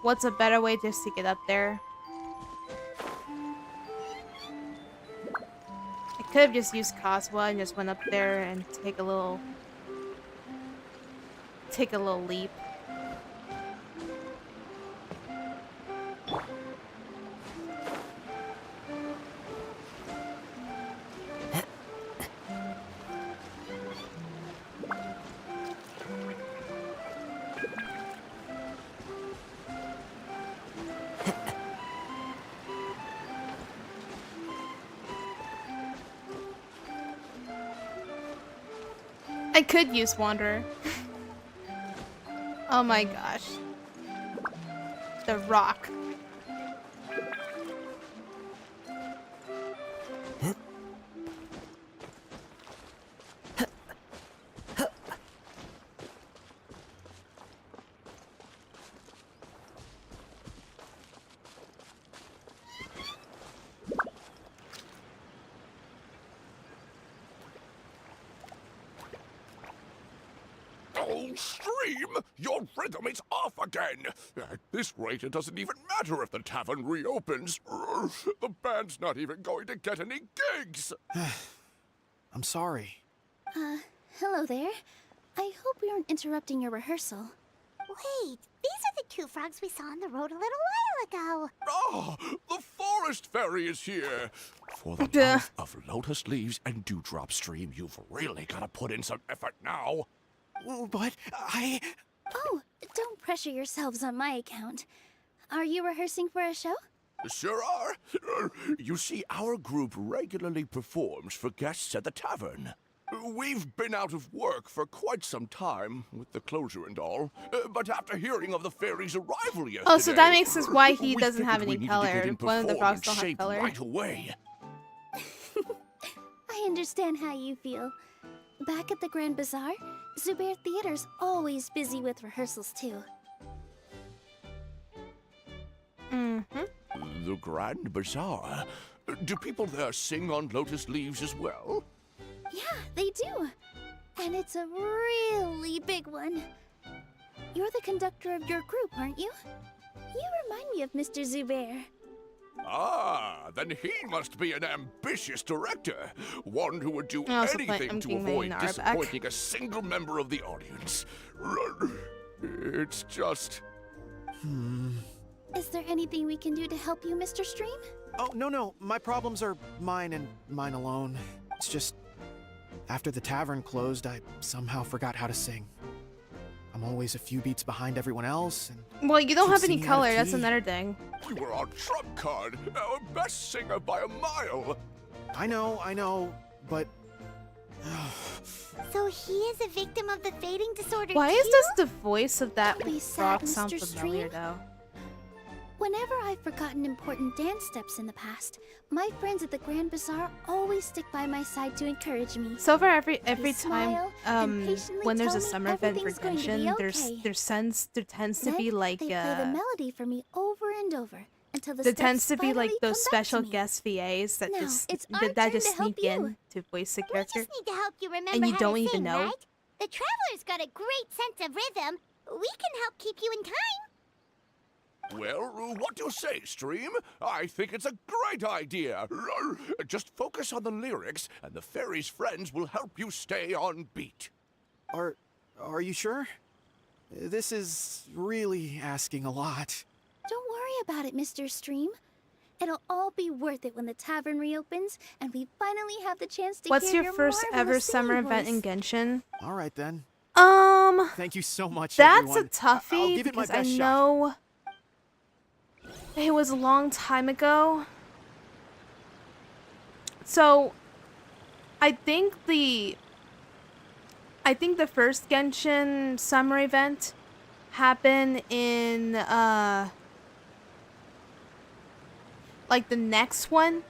what's a better way just to get up there. I could have just used Coswa and just went up there and take a little leap. I could use Wanderer. Oh my gosh. The rock. Stream, your rhythm is off again. At this rate, it doesn't even matter if the tavern reopens. The band's not even going to get any gigs. I'm sorry. Hello there. I hope we aren't interrupting your rehearsal. Wait, these are the two frogs we saw on the road a little while ago. Oh, the forest fairy is here. For the Duh. love of lotus leaves and dewdrop stream, you've really got to put in some effort now. But I... Oh, don't pressure yourselves on my account. Are you rehearsing for a show? Sure are. You see, our group regularly performs for guests at the tavern. We've been out of work for quite some time, with the closure and all. But after hearing of the fairy's arrival yesterday... Oh, so that makes sense why he we doesn't have figured any we color. needed to get in One of the frogs don't have shape color. right away. I understand how you feel. Back at the Grand Bazaar, Zubair Theater's always busy with rehearsals too. Mm-hmm. The Grand Bazaar? Do people there sing on lotus leaves as well? Yeah, they do. And it's a really big one. You're the conductor of your group, aren't you? You remind me of Mr. Zubair. Ah, then he must be an ambitious director. One who would do Oh, so I'm anything to getting my avoid Nara back. disappointing a single member of the audience. It's just... Is there anything we can do to help you, Mr. Stream? Oh, no. My problems are mine and mine alone. It's just... After the tavern closed, I somehow forgot how to sing. I'm always a few beats behind everyone else, and... Well, you don't keep have any singing out of color. That's key. another thing. You were our trump card, our best singer by a mile. I know, but... So he is a victim of the fading disorder Why too? is this the voice of that Don't be sad, frog sound Mr. familiar, Stream. though? Whenever I've forgotten important dance steps in the past, my friends at the Grand Bazaar always stick by my side to encourage me. So far, every They time, smile and patiently when there's tell a me summer event for everything's going to be Genshin, okay. there tends to Then be like they play the melody for me over and over until the there steps tends to be like finally those come back to special me. guest VAs that Now, just it's our that turn just to help sneak in you. to voice the We character. just need to help you remember And you how don't to even sing, know? right? The Traveler's got a great sense of rhythm. We can help keep you in time. Well, what do you say, Stream? I think it's a great idea. Just focus on the lyrics, and the fairy's friends will help you stay on beat. Are you sure? This is really asking a lot. Don't worry about it, Mr. Stream. It'll all be worth it when the tavern reopens and we finally have the chance to What's hear your first ever marvelous summer singing event in voice. Genshin? All right, then. Thank you so much, That's everyone. a toughie I'll give it my because I best shot. know it was a long time ago. So I think the first Genshin summer event happened in like the next one,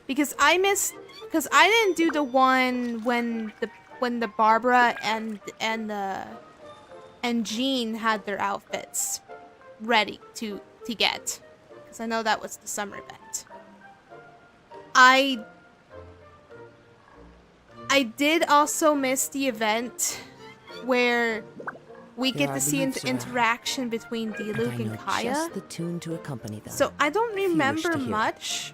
because I didn't do the one when the Barbara and Jean had their outfits ready to get, because I know that was the summer event. I did also miss the event where we get to see the interaction between Diluc and Kaya. Just the tune to accompany them. So I don't if you wish remember to hear it. much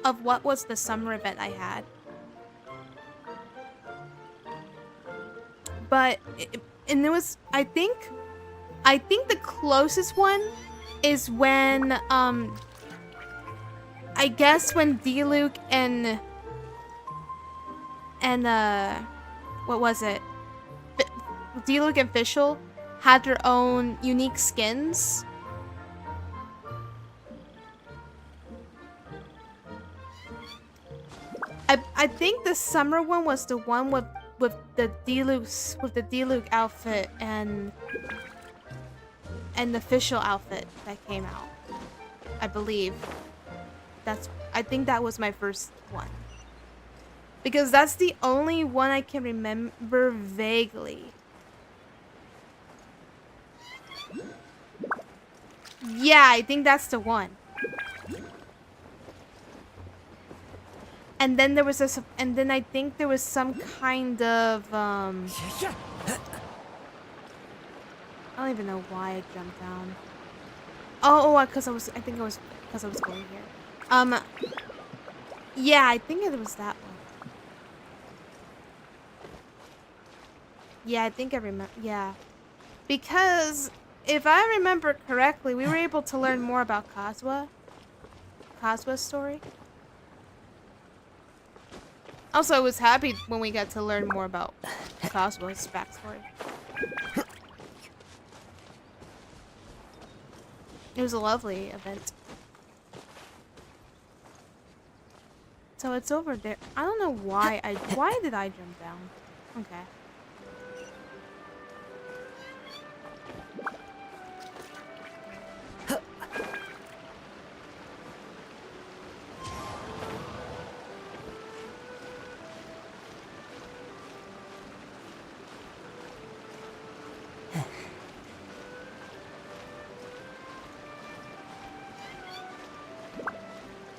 of what was the summer event I had. But and it was I think the closest one is when I guess when Diluc and what was it? Diluc and Fischl had their own unique skins. I think the summer one was the one with the Diluc outfit and the Fischl outfit that came out. I believe. I think that was my first one. Because that's the only one I can remember vaguely. Yeah, I think that's the one. And then there was and then I think there was some kind of even know why I jumped down. Oh, because I think it was because I was going here. Yeah, I think it was that one. Yeah, I think I remember. Yeah, because if I remember correctly, we were able to learn more about Kazua's story. Also, I was happy when we got to learn more about Kazua's backstory. It was a lovely event. So it's over there. I don't know why why did I jump down? Okay.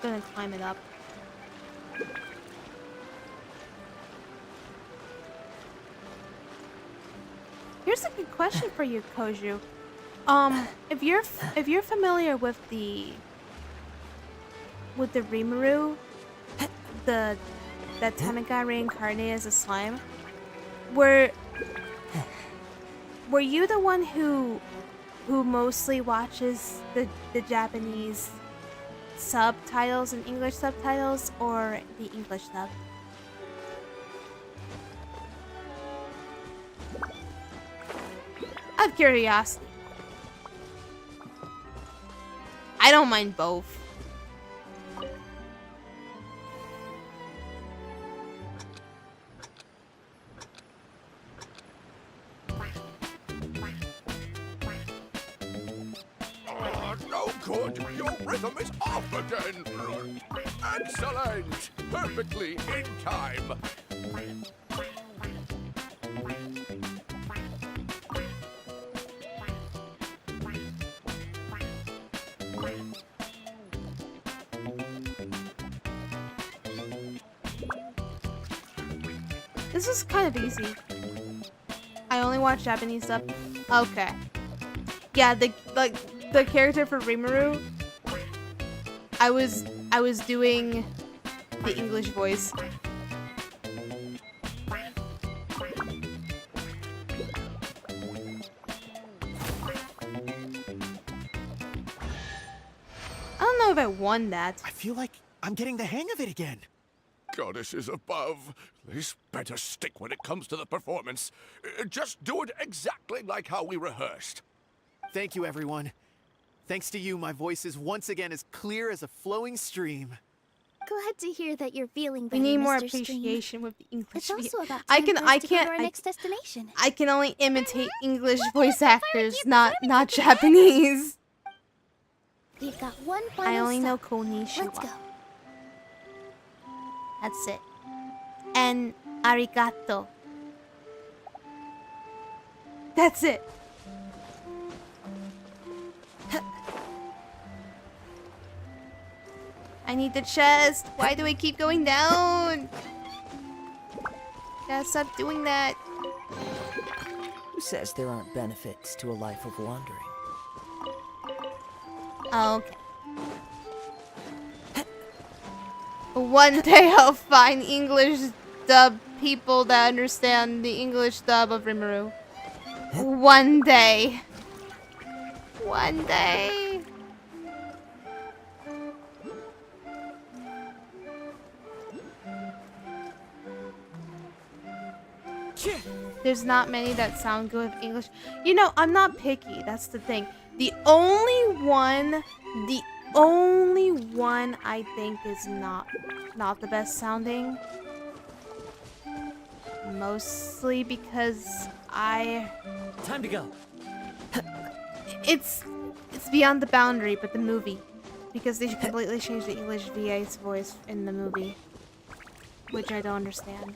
Gonna climb it up. Here's a good question for you, Koju. If you're familiar with the Rimuru, that Tanaka reincarnated as a slime, were you the one who mostly watches the Japanese subtitles and English subtitles, or the English sub? Out of curiosity. I don't mind both. No good! Your rhythm is off again! Excellent! Perfectly in time! This is kind of easy. I only watch Japanese stuff. Okay. Yeah, the character for Rimuru, I was doing the English voice. I don't know if I won that. I feel like I'm getting the hang of it again. Goddesses above, this better stick when it comes to the performance. Just do it exactly like how we rehearsed. Thank you, everyone. Thanks to you, my voice is once again as clear as a flowing stream. Glad to hear that you're feeling We better, need more Mr. Stream. appreciation with the English. It's also about I time can for us to go to our I next destination. I can only imitate English voice actors, not Japanese. We've got one final I only know stop. Konnichiwa. Let's go. That's it. And arigato. That's it. I need the chest. Why do I keep going down? Gotta stop doing that. Who says there aren't benefits to a life of wandering? Okay. One day I'll find English dub people that understand the English dub of Rimuru. One day. One day. There's not many that sound good with English. You know, I'm not picky. That's the thing. The only one I think is not the best sounding. Mostly because Time to go. It's Beyond the Boundary, but the movie. Because they completely changed the English VA's voice in the movie. Which I don't understand.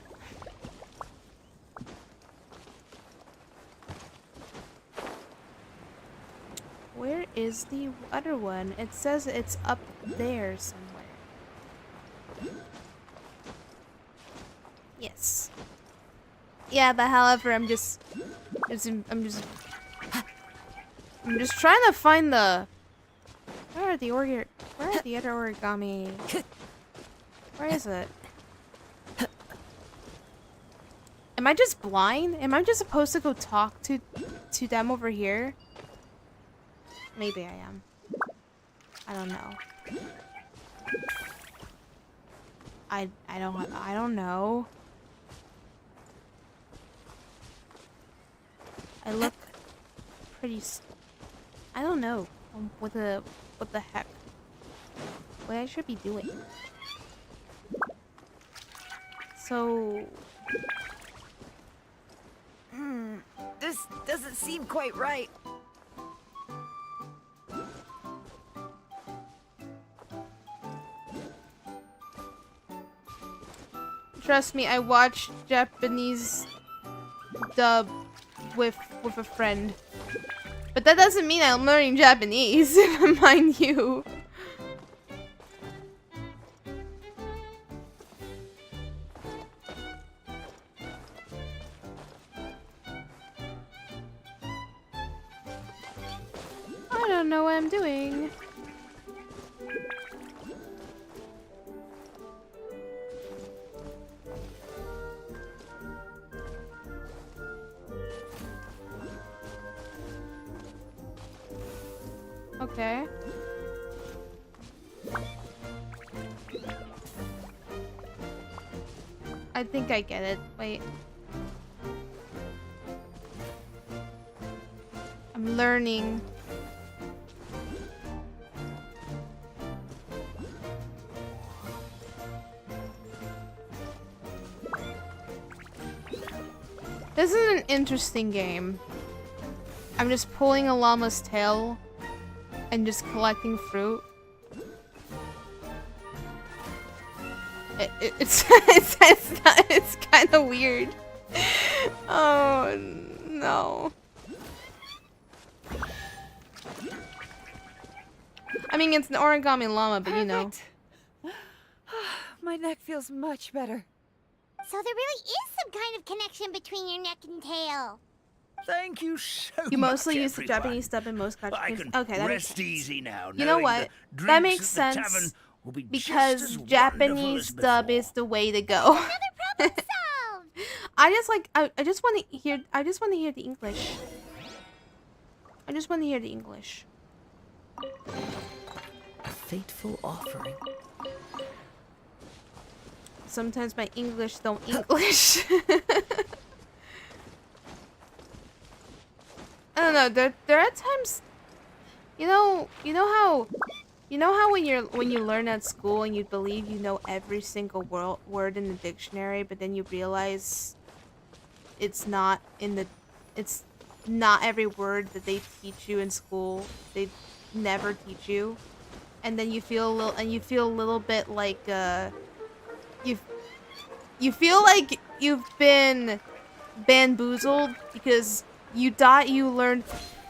Where is the other one? It says it's up there somewhere. Yes. Yeah, but however, I'm just I'm just trying to find the... Where are the other origami? Where is it? Am I just blind? Am I just supposed to go talk to them over here? Maybe I am. I don't know. I don't know. I look pretty I don't know what the heck what I should be doing. So This doesn't seem quite right. trust me, I watched Japanese dub with a friend. But that doesn't mean I'm learning Japanese, mind you. I don't know what I'm doing. Okay. I think I get it. Wait. I'm learning. This is an interesting game. I'm just pulling a llama's tail and just collecting fruit. It's kind of weird. Oh no. I mean, it's an origami llama, but you know. My neck feels much better. So there really is some kind of connection between your neck and tail. Thank you so much. You mostly use the everyone. Japanese dub in most I countries. can Okay, that makes rest sense. easy now. You know knowing what? the That drinks makes at the sense tavern will be just because as Japanese wonderful as dub before. is the way to go. I just want to hear the English. I just want to hear the English. A fateful offering. Sometimes my English don't English. I don't know. There are times, you know how when you learn at school and you believe you know every single word in the dictionary, but then you realize it's not every word that they teach you in school. They never teach you, and then you feel a little bit like you feel like you've been bamboozled because you thought you learned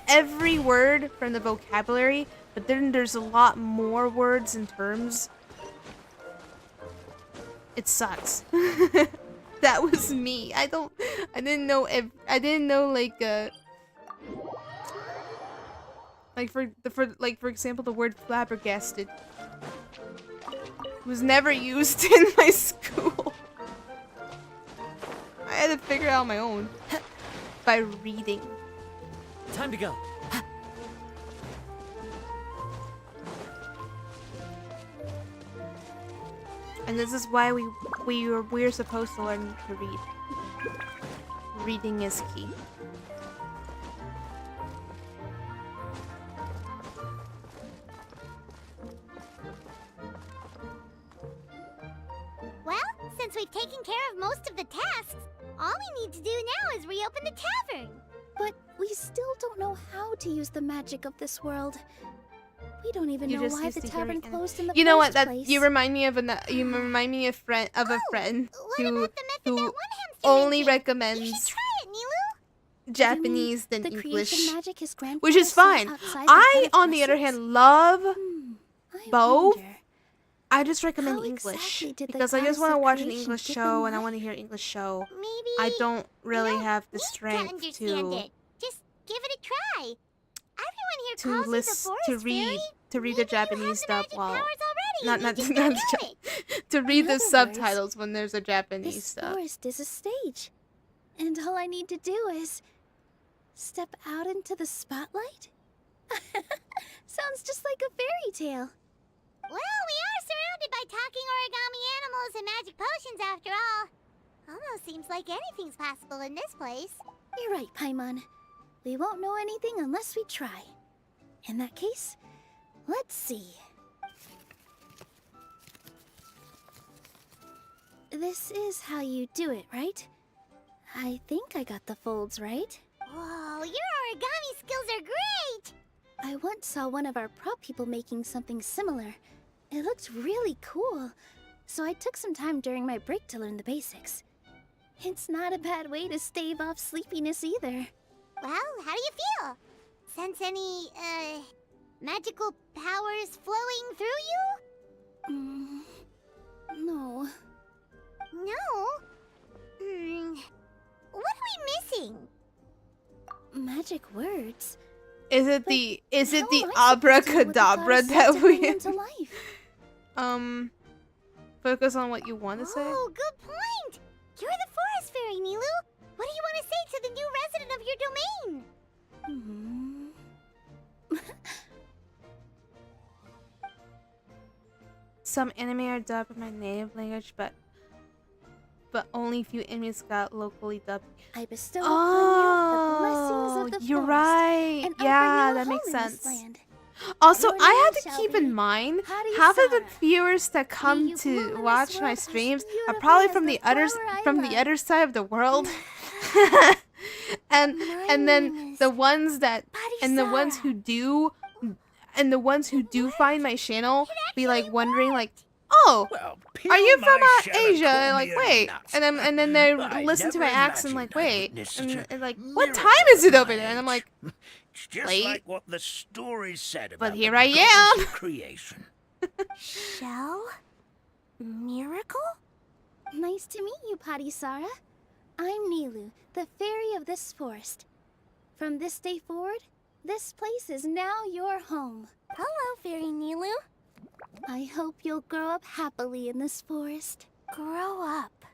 every word from the vocabulary, but then there's a lot more words and terms. It sucks. That was me. I didn't know for example the word flabbergasted was never used in my school. I had to figure it out on my own by reading. Time to go. And this is why we're supposed to learn to read. Reading is key. Well, since we've taken care of most of the tasks, all we need to do now is reopen the tavern. But we still don't know how to use the magic of this world. We don't even know why the tavern closed in the You know what? first That place. you remind me of a friend who only recommends Japanese than the English, creation magic his grandfather which is saw fine. outside I, the on the other hand, love both. I just recommend English exactly did the because I just goddess want to of watch an creation English give show them and I want to hear an English show. I don't really have the strength understand to. it. Just give it a try. to calls you the list forest to fairy, read the maybe you have Japanese the dub magic while powers already not and not you just not don't the know it. to read In the other words, subtitles when there's a Japanese This stuff. forest is a stage. And all I need to do is step out into the spotlight? Sounds just like a fairy tale. Well, we are surrounded by talking origami animals and magic potions after all. Almost seems like anything's possible in this place. You're right, Paimon. We won't know anything unless we try. In that case, let's see. This is how you do it, right? I think I got the folds right. Whoa, your origami skills are great! I once saw one of our prop people making something similar. It looked really cool, so I took some time during my break to learn the basics. It's not a bad way to stave off sleepiness either. Well, how do you feel? Sense any, magical powers flowing through you? No. No? What are we missing? Magic words. Is it the how am I supposed to know what the abracadabra goddess that said to bring we into life? focus on what you want to say? Oh, good point! You're the forest fairy, Nilu! What do you want to say to the new resident of your domain? Some anime are dubbed in my native language, but only few animes got locally dubbed. I bestow upon you the blessings of the you're forest, right. and Yeah, offer you a that makes home in this sense. land. Also, Your I name have to shall keep be in mind Hadi half of the Sara. viewers that May come you to bloom in watch this my world as streams are beautifully probably as from the the other flower I from the love. other side of the world. and My and name then is the ones that Hadi and the ones Sara. who do and the ones who do find my channel be like wondering like, "Oh, Well, are you peel from my shell and Asia?" call And me like, a wait, nut. and then they I listen to never my accent like, imagined I'd wait, witness such a and like, what miracle time is it at over my there? And I'm age. like, It's just late. like what the stories said about here the I goddess am. of creation. Shell? Miracle? Nice to meet you, Hadi Sara. I'm Nilu, the fairy of this forest. From this day forward, this place is now your home. Hello, Fairy Nilu. I hope you'll grow up happily in this forest. Grow up.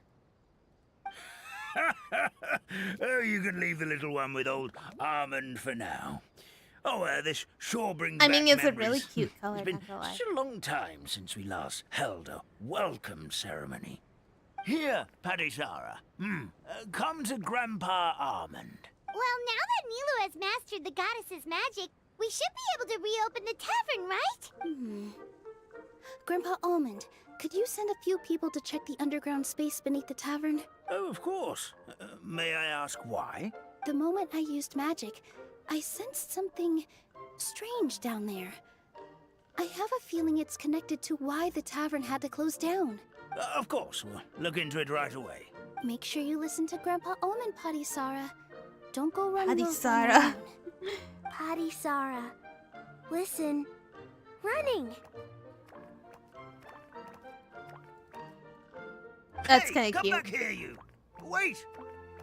Oh, you can leave the little one with old Almond for now. Oh, this sure brings I mean, back it's a really memories. cute color, It's been not gonna lie. such a long time since we last held a welcome ceremony. Here, Padisara. Come to Grandpa Almond. Well, now that Nilu has mastered the goddess's magic, we should be able to reopen the tavern, right? Grandpa Almond, could you send a few people to check the underground space beneath the tavern? Oh, of course. May I ask why? The moment I used magic, I sensed something strange down there. I have a feeling it's connected to why the tavern had to close down. Of course. We'll look into it right away. Make sure you listen to Grandpa Almond, Padisara. Don't go running off on Padisara. your own. Padisara. Listen. Running. That's Hey, kind of come cute. back here, you. Wait.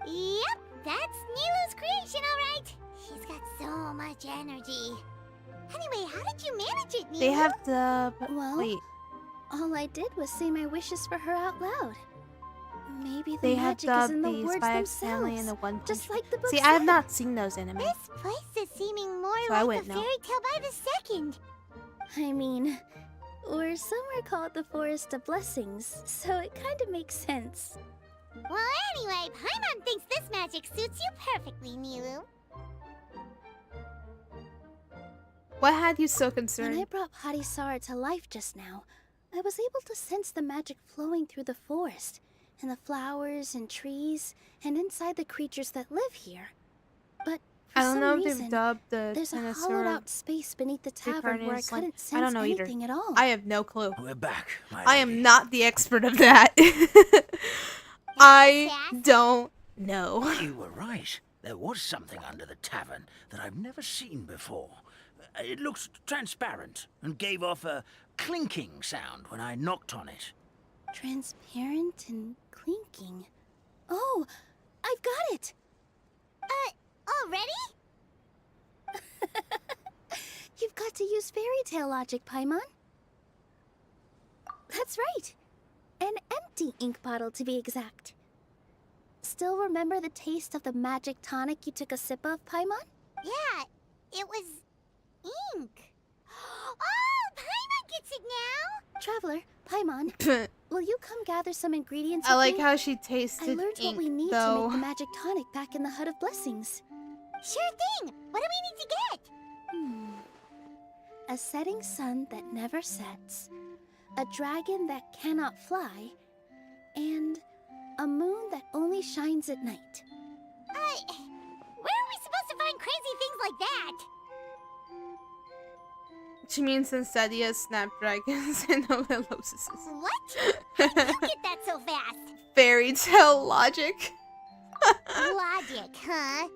Yep, that's Nilu's creation, all right. She's got so much energy. Anyway, how did you manage it, Nilu? They have the Well, wait. all I did was say my wishes for her out loud. Maybe the They have magic is in dubbed the the words Spy X themselves, Family and the One Punch just Man. like the book See, I have said. not seen those anime. This place is seeming more So I like a wouldn't know. fairy tale by the second. I mean, or some would call it the Forest of Blessings, so it kind of makes sense. Well, anyway, Paimon thinks this magic suits you perfectly, Nilu. What had you so When I concerned? brought Padisara to life just now, I was able to sense the magic flowing through the forest, and the flowers and trees, and inside the creatures that live here. But for I don't some know if reason, they've dubbed the there's a Tennis hollowed out space beneath the tavern where I Reincarnates, like, couldn't sense I don't know either. anything at all. I have no clue. We're back, my I lady. am not the expert of that. I don't know. You were right. There was something under the tavern that I've never seen before. It looked transparent and gave off a clinking sound when I knocked on it. Transparent and clinking. Oh, I've got it! Already? You've got to use fairy tale logic, Paimon. That's right. An empty ink bottle, to be exact. Still remember the taste of the magic tonic you took a sip of, Paimon? Yeah, it was ink. Oh, Paimon gets it now! Traveler, Paimon, will you come gather some ingredients I with like me? how she tasted I learned ink, what we need to though. make the magic tonic back in the Hut of Blessings. Sure thing! What do we need to get? A setting sun that never sets, a dragon that cannot fly, and a moon that only shines at night. Where are we supposed to find crazy things like that? She means Sensedia, snapdragons, and Oveloses. What? How did you get that so fast? Fairy tale logic. Logic, huh?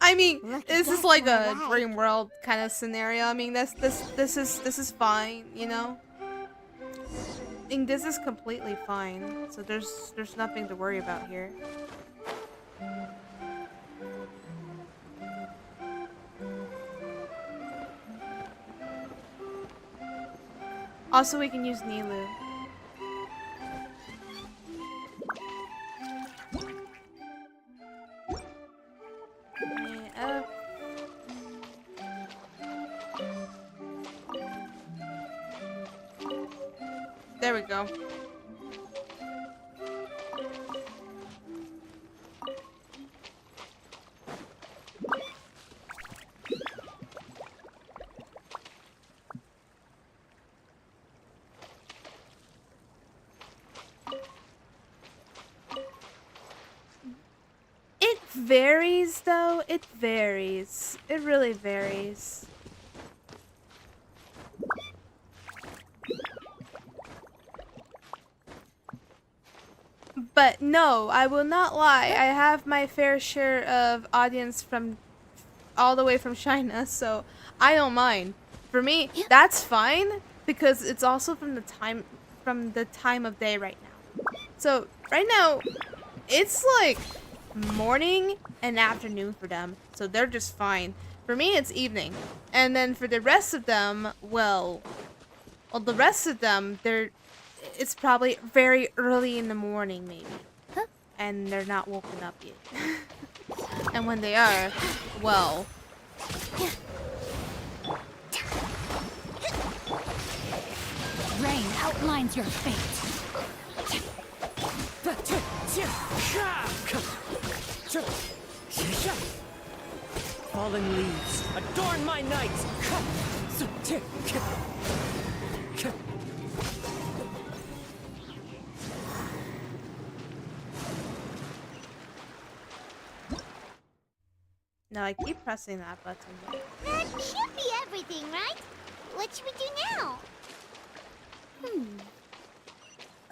I mean, Look at this is that like one a right. dream world kind of scenario. I mean, this is fine, you know. I think this is completely fine. So there's nothing to worry about here. Also, we can use Nilu. Yeah. There we go. It varies, though. It varies. It really varies. But no, I will not lie. I have my fair share of audience from all the way from China, so I don't mind. For me, that's fine because it's also from the time of day right now. So right now, it's like morning and afternoon for them, so they're just fine. For me, it's evening, and then for the rest of them, well, the rest of them, it's probably very early in the morning, maybe. And they're not woken up yet. And when they are, well... Rain outlines your fate. Fallen leaves, adorn my night! No, I keep pressing that button. That should be everything, right? What should we do now?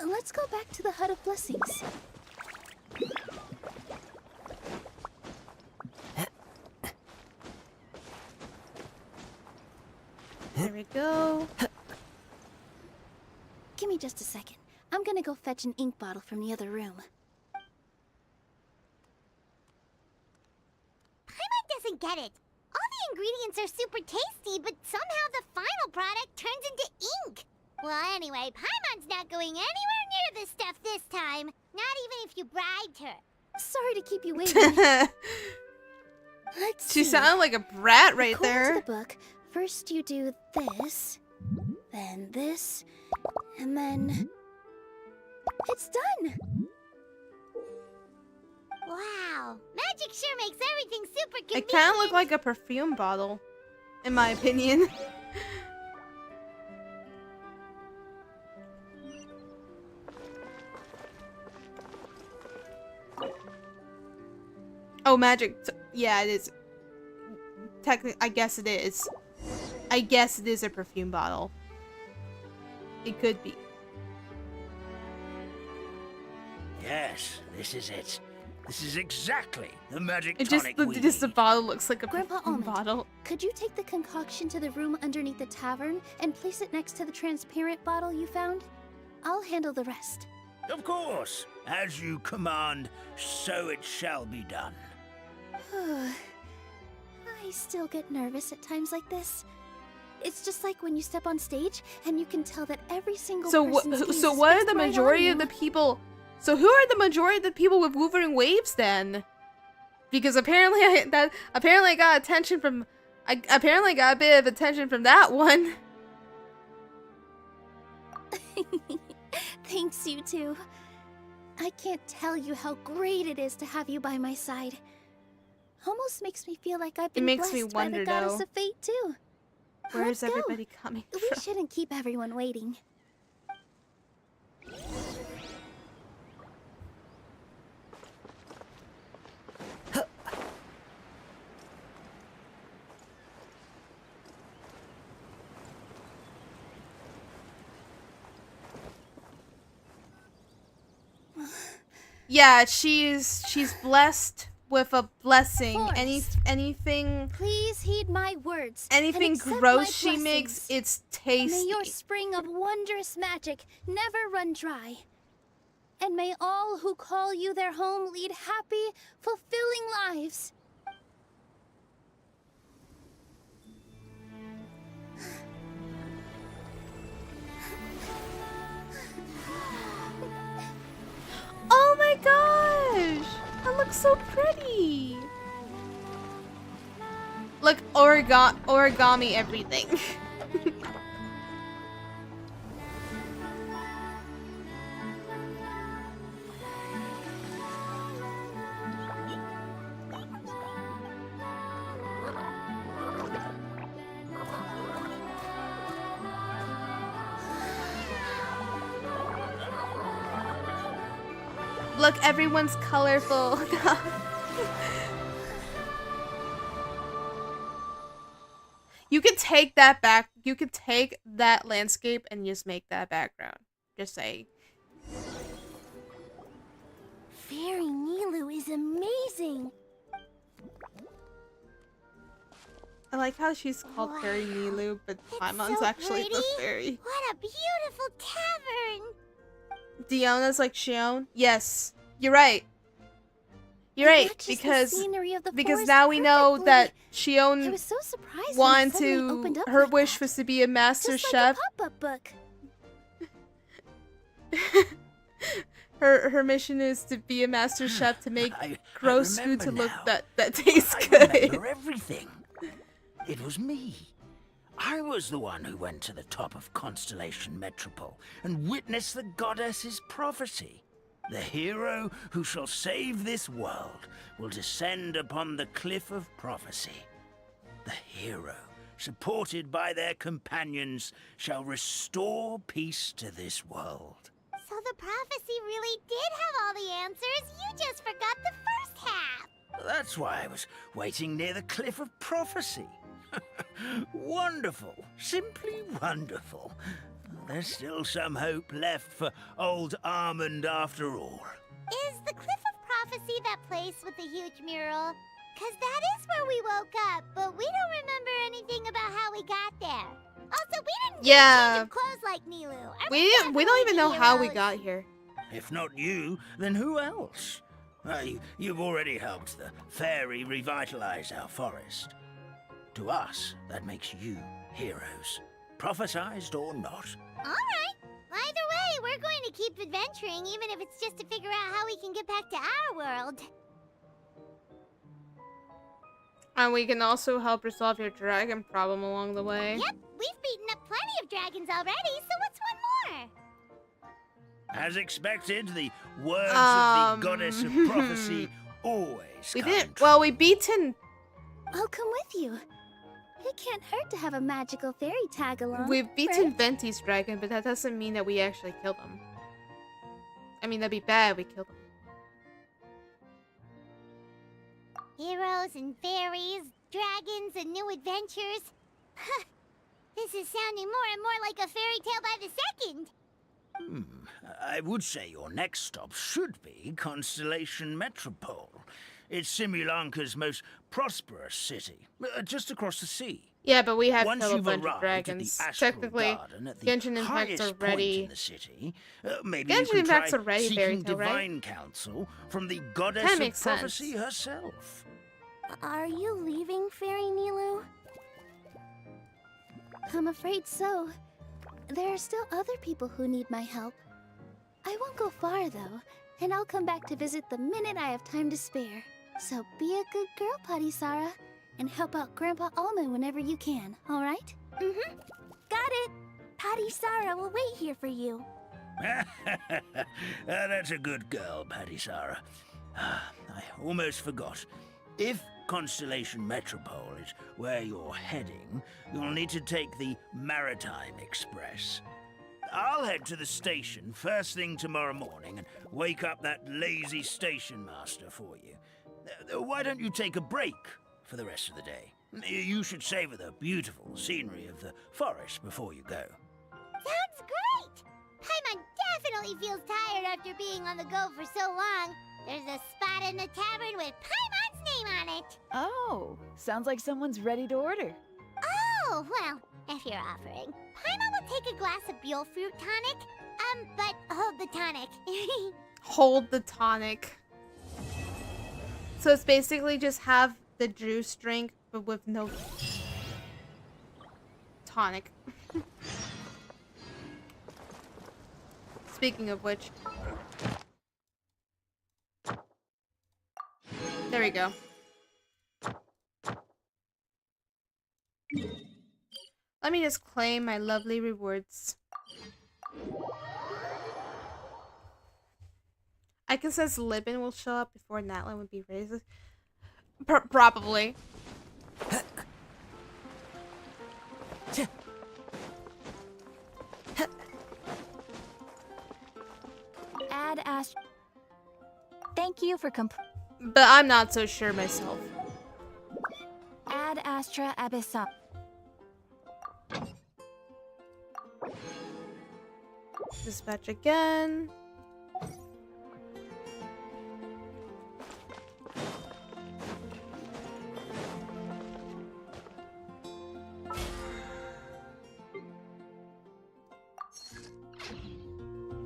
Let's go back to the Hut of Blessings. There we go. Give me just a second. I'm gonna go fetch an ink bottle from the other room. Paimon doesn't get it. All the ingredients are super tasty, but somehow the final product turns into ink. Well, anyway, Paimon's not going anywhere near this stuff this time. Not even if you bribed her. Sorry to keep you waiting. Let's She see. sounded like a brat right According there. to the book, first you do this, then this, and then... It's done! Wow, magic sure makes everything super It convenient. kind of looked like a perfume bottle, in my opinion. Oh, magic. Yeah, it is. Technically, I guess it is. I guess it is a perfume bottle. It could be. Yes, this is it. This is exactly the magic It just tonic we the need. bottle looks like a Grandpa perfume Almond, bottle. could you take the concoction to the room underneath the tavern and place it next to the transparent bottle you found? I'll handle the rest. Of course. As you command, so it shall be done. I still get nervous at times like this. It's just like when you step on stage and you can tell that every single So person's gaze so is what are fixed the right on majority of you. the people? So who are the majority of the people with Wuthering Waves then? Because apparently I got attention from I apparently got a bit of attention from that one. Thanks, you two. I can't tell you how great it is to have you by my side. Almost makes me feel like I've been makes me blessed by wonder, the goddess though. of fate too. Where's Let's go. everybody coming We from? shouldn't keep everyone waiting. Yeah, she's blessed with a blessing. Anything Please heed my words. anything and accept gross my she makes, blessings. it's May tasty. your spring of wondrous magic never run dry. And may all who call you their home lead happy, fulfilling lives. Oh my gosh! That looks so pretty! Look, origami everything. Look, everyone's colorful. You could take that back. You could take that landscape and just make that background. Just say. Fairy Nilu is amazing. I like how she's called Fairy Nilu, but Paimon's so actually the pretty. fairy. What a beautiful tavern. Diona's like Shion. Yes, you're right. You're right, matches the because scenery of the forest now we know that I Shion was so surprised when it wanted suddenly opened to. up Her like wish that. was to be a master Just chef. like a pop-up book. Her mission is to be a master chef to make I gross food remember to look now. that tastes I good. remember everything. It was me. I was the one who went to the top of Constellation Metropole and witnessed the goddess's prophecy. The hero who shall save this world will descend upon the cliff of prophecy. The hero, supported by their companions, shall restore peace to this world. So the prophecy really did have all the answers. You just forgot the first half. That's why I was waiting near the cliff of prophecy. Wonderful. Simply wonderful. There's still some hope left for old Armand after all. Is the Cliff of Prophecy that place with the huge mural? 'Cause that is where we woke up, but we don't remember anything about how we got there. Also, we didn't get a change of clothes like Nilu. Are We don't even know how we heroes? got here. If not you, then who else? You've already helped the fairy revitalize our forest. To us, that makes you heroes. Prophesized or not. Alright. Either way, we're going to keep adventuring, even if it's just to figure out how we can get back to our world. And we can also help resolve your dragon problem along the way. Yep, we've beaten up plenty of dragons already, so what's one more? As expected, the words of the goddess of prophecy always We come didn't. true. Well, we beaten. I'll come with you. It can't hurt to have a magical fairy tag along. We've beaten right? Venti's dragon, but that doesn't mean that we actually killed him. I mean, that'd be bad if we killed him. Heroes and fairies, dragons and new adventures. This is sounding more and more like a fairy tale by the second. I would say your next stop should be Constellation Metropole. It's Simulanka's most prosperous city, just across the sea. Yeah, but we have Once killed a you've bunch of arrived dragons. at the Astral Technically, Garden at the Genshin Impact's highest point already. in the city, maybe Genshin you can Impact's try already fairy seeking tale, right? divine counsel from the goddess Kinda of makes sense. prophecy herself. Are you leaving, Fairy Nilu? I'm afraid so. There are still other people who need my help. I won't go far, though, and I'll come back to visit the minute I have time to spare. So be a good girl, Patisara, and help out Grandpa Almond whenever you can, alright? Mm-hmm. Got it. Patisara will wait here for you. That's a good girl, Patisara. I almost forgot. If Constellation Metropole is where you're heading, you'll need to take the Maritime Express. I'll head to the station first thing tomorrow morning and wake up that lazy station master for you. Why don't you take a break for the rest of the day? You should savor the beautiful scenery of the forest before you go. Sounds great! Paimon definitely feels tired after being on the go for so long. There's a spot in the tavern with Paimon's name on it. Oh, sounds like someone's ready to order. Oh, well, if you're offering, Paimon will take a glass of Buell fruit tonic. But hold the tonic. Hold the tonic. So it's basically just have the juice drink, but with no tonic. Speaking of which. There we go. Let me just claim my lovely rewards. I can sense Libin will show up before Natlan would be raised. Probably. Ad Astra. Thank you for But I'm not so sure myself. Ad Astra Abyssal. Dispatch again.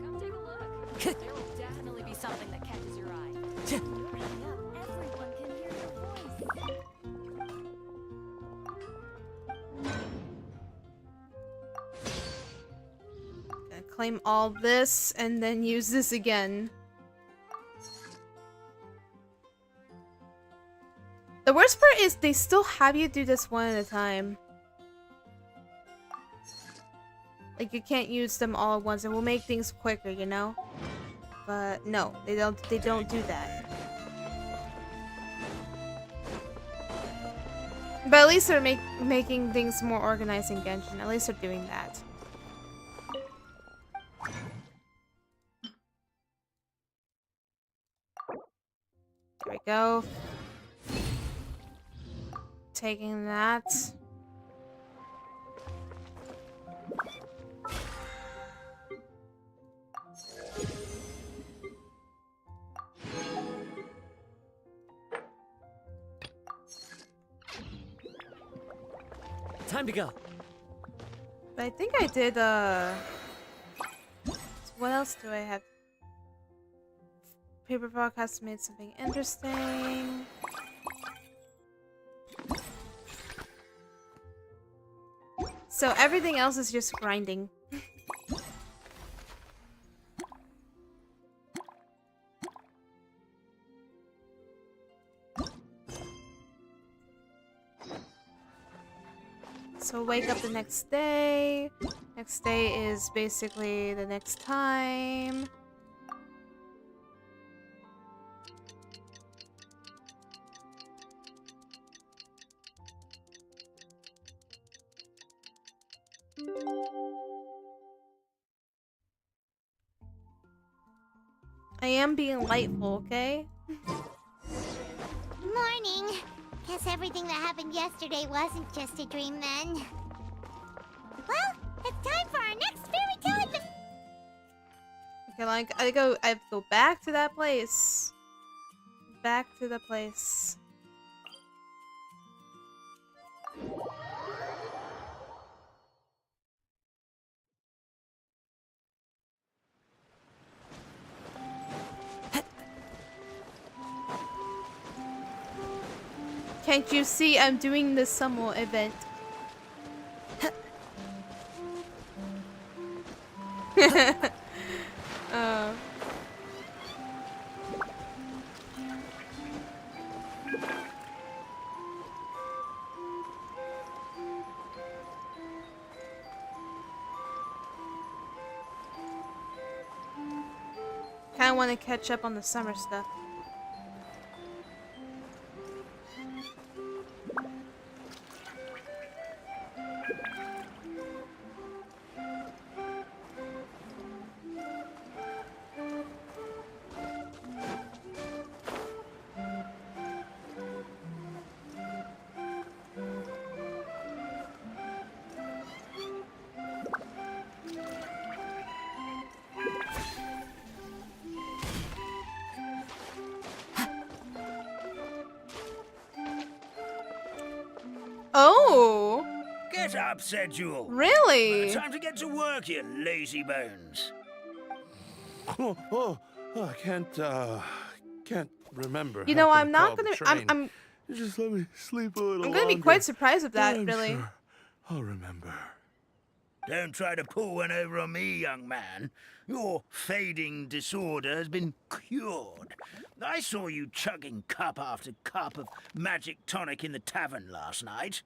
Come take a look. There will definitely be something that catches your eye. Hurry up, everyone can hear your voice. Gonna claim all this and then use this again. The worst part is they still have you do this one at a time. Like you can't use them all at once. It will make things quicker, you know? But no, they don't do that. But at least they're making things more organized in Genshin. At least they're doing that. There we go. Taking that. Time to go. But I think I did, what else do I have? Paper Podcast made something interesting. So everything else is just grinding. So wake up the next day. Next day is basically the next time. I am being lightful, okay? Morning. Guess everything that happened yesterday wasn't just a dream then. Well, it's time for our next fairy tale adventure. Okay, like I have to go back to that place. Back to the place. Can't you see I'm doing the Summon event? uh, kind of want to catch up on the summer stuff. Oh, Get up, Sedule. really? Time to get to work, you lazy bones. I can't remember. You know, how to I'm not call the gonna. train. I'm Just let me sleep a little I'm gonna be longer. quite surprised with that. I'm Really. sure I'll remember. Don't try to pull one over on me, young man. Your fading disorder has been cured. I saw you chugging cup after cup of magic tonic in the tavern last night.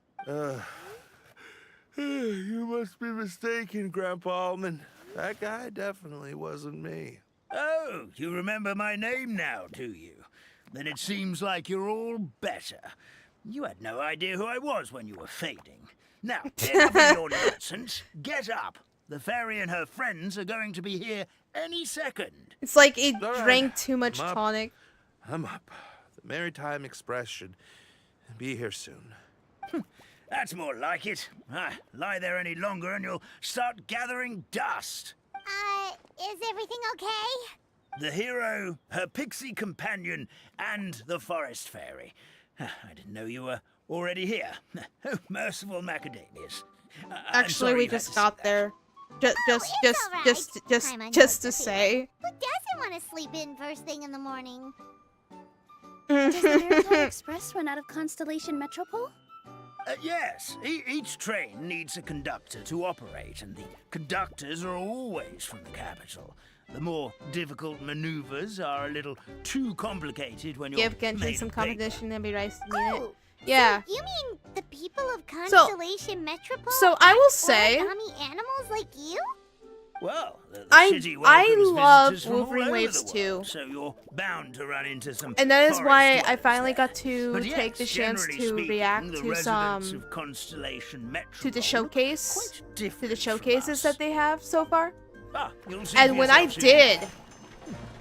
You must be mistaken, Grandpa Allman. That guy definitely wasn't me. Oh, you remember my name now, do you? Then it seems like you're all better. You had no idea who I was when you were fading. Now, enough of your nonsense. Get up. The fairy and her friends are going to be here any second. It's like it All right, drank too much I'm up. tonic. I'm up. The Maritime Express should be here soon. That's more like it. Lie there any longer and you'll start gathering dust. Is everything okay? The hero, her pixie companion, and the forest fairy. I didn't know you were already here. Oh, merciful macadamias. I'm Actually, sorry we you had just to got see that. there. It's all right. Just to say. Who doesn't want to sleep in first thing in the morning? Does the Maritime Express run out of Constellation Metropole? Yes, each train needs a conductor to operate, and the conductors are always from the capital. The more difficult maneuvers are a little too complicated when you're Give Genshin made some of paper. competition and be nice to meet it. Oh, Yeah. So you mean the people of Constellation Metropole? So I will aren't say, origami animals like you? Well, the I city welcomes love visitors from all Wolverine over Waves the too. world, so you're bound to run into some And that is why forest I finally dwellers got to there. But take the yes, chance generally to speaking, react the to residents some of Constellation to Metropole the showcase, quite to the different from showcases us. that they have so far. You'll see And for when I yourself soon. did,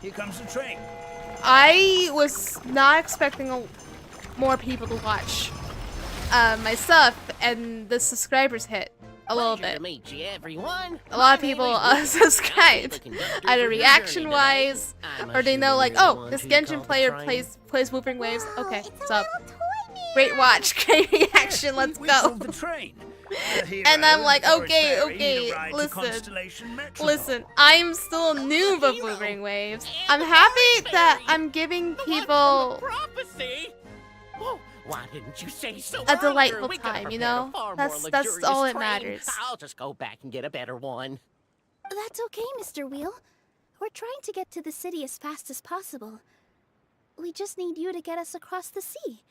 Here comes the train. I was not expecting more people to watch my stuff, and the subscribers hit a little Pleasure bit. to meet you, everyone. A lot of My name people is Will. subscribed, I'll be the conductor either for your reaction journey wise, today. I'm or they know assuming like, you're the oh, one this who Genshin called the player train. plays Wolverine Waves. Whoa, Okay, it's what's a up? little toy man. Great watch, great reaction. Let's We go. called the train. The hero And I'm like, and the forest okay, fairy need okay, a ride to listen. Constellation Metropole. Listen, I'm still a noob of Wolverine Waves. I'm happy that I'm giving people Prophecy? Oh, why didn't you say so a earlier? delightful We could've time, you prepared know? a far That's more all luxurious that train. matters. I'll just go back and get a better one. That's okay, Mr. Wheel. We're trying to get to the city as fast as possible. We just need you to get us across the sea.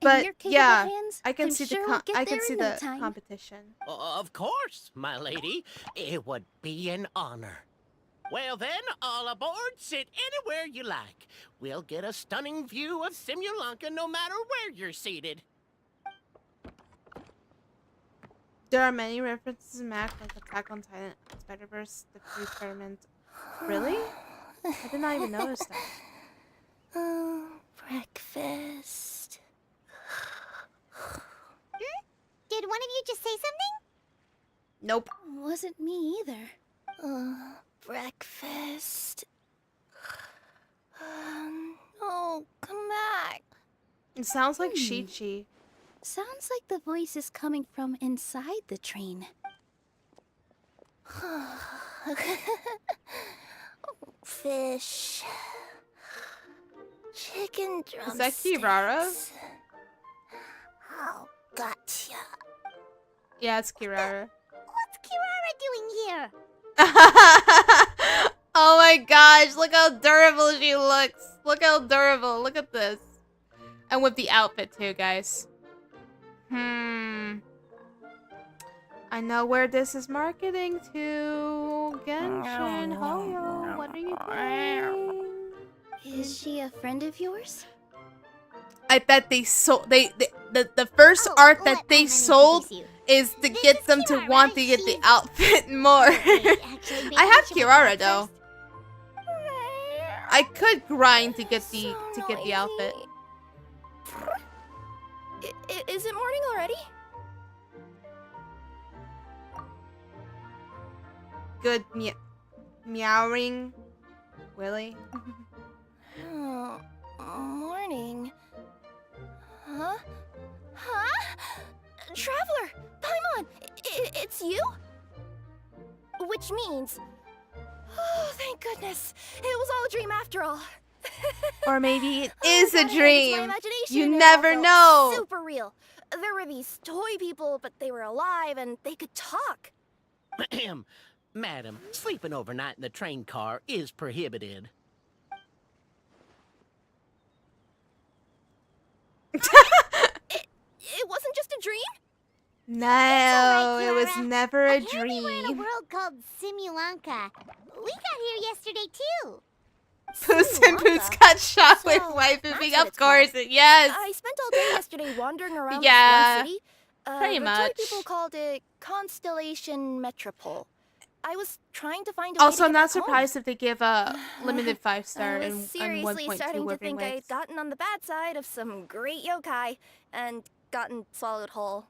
In But your capable yeah, hands, I can I'm see sure the we'll get I can there see in no the time. competition. Of course, my lady. It would be an honor. Well then, all aboard, sit anywhere you like. We'll get a stunning view of Simulanka no matter where you're seated. There are many references in Mac, like Attack on Titan, Spider-Verse, the Free Experiment. Really? I did not even notice that. Oh, breakfast. Did one of you just say something? Nope. Wasn't me either. Breakfast. Oh, come back. It sounds like Shichi. Sounds like the voice is coming from inside the train. Fish. Chicken drumsticks. Is that Kirara? Oh, gotcha. Yeah, it's Kirara. What's Kirara doing here? Oh my gosh, look how durable she looks. Look how durable. Look at this. And with the outfit too, guys. I know where this is marketing to. Genshin, Hoyo, what are you doing? Is she a friend of yours? I bet they sold the first art that they sold is to get them to want to get the outfit more. I have Kirara though. I could grind to get the outfit. Is it morning already? Good meowing, Willy. Oh, morning. Huh? Huh? Traveler! Paimon! It's you? Which means... Oh, thank goodness. It was all a dream after all. Or maybe it is a dream. You and it never all felt know. Super real. There were these toy people, but they were alive and they could talk. Madam, sleeping overnight in the train car is prohibited. It wasn't just a dream? No, it was never a Apparently we're in a dream. world called Simulanka. We got here yesterday too. Poos and Boots got shot with So, wife that's moving, what of it's called. course. Yes. I spent all day yesterday wandering around Yeah, this one city. pretty the much. toy people called it Constellation Metropole. I was trying to find a Also, way I'm to not get back home. surprised if they give a limited 5-star I and was seriously 1.2 starting to whipping think rates. I'd gotten on the bad side of some great yokai and gotten swallowed whole.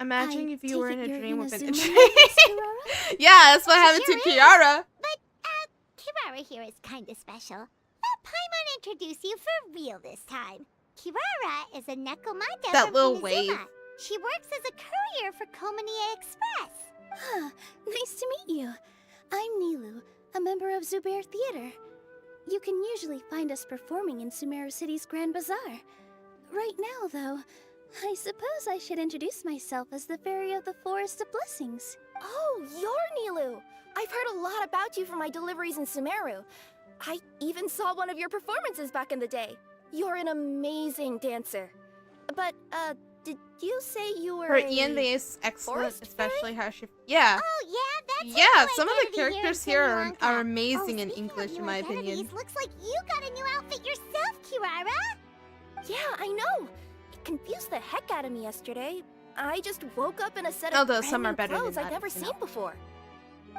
Imagine if you were in take a it dream you're within a Inazuma, dream. Miss Kirara? Yeah, that's what happened to Kiara. But, Kirara here is kind of special. Let Paimon introduce you for real this time. Kirara is a Nekomata That from little Inazuma. wave. She works as a courier for Komanie Express. Nice to meet you. I'm Nilu, a member of Zubair Theater. You can usually find us performing in Sumeru City's Grand Bazaar. Right now, though, I suppose I should introduce myself as the Fairy of the Forest of Blessings. Oh, you're Nilu! I've heard a lot about you from my deliveries in Sumeru. I even saw one of your performances back in the day. You're an amazing dancer. But, did you say you were Her a Ian is excellent, forest especially how she. Yeah. Oh yeah, that's Yeah, her some of the identity characters here here in are Simulanka. amazing in Speaking of English, new in my opinion. identities, looks like you got a new outfit yourself, Kirara. Yeah, I know. It confused the heck out of me yesterday. I just woke up in a set of Although brand some new are better than clothes I'd that, never you seen know. before.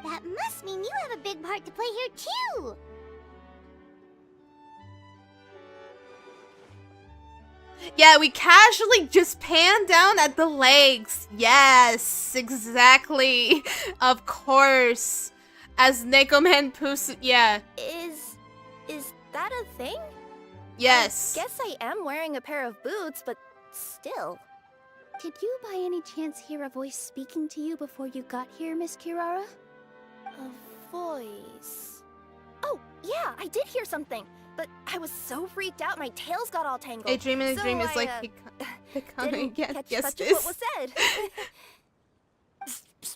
That must mean you have a big part to play here too. Yeah, we casually just pan down at the legs. Yes, exactly. Of course. As Nekoman Pus. Yeah. Is that a thing? Yes. Guess I am wearing a pair of boots, but still. Did you by any chance hear a voice speaking to you before you got here, Miss Kirara? A voice. Oh, yeah, I did hear something. But I was so freaked out, my tails got all tangled. A dream in a so dream is I, like didn't catch yes, much it of what is. was said.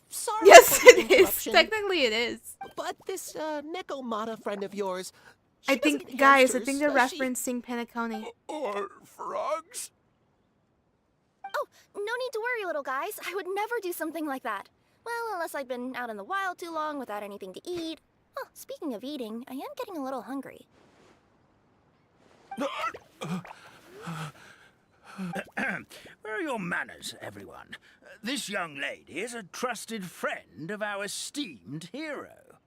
Sorry Yes, for the it is. interruption, Technically, it is. But this Nekomata friend of yours, I she think, doesn't guys, I hamsters, think they're does she? referencing Penacony. Or frogs? Oh, no need to worry, little guys. I would never do something like that. Well, unless I'd been out in the wild too long without anything to eat. Oh, speaking of eating, I am getting a little hungry. Where are your manners, everyone? This young lady is a trusted friend of our esteemed hero.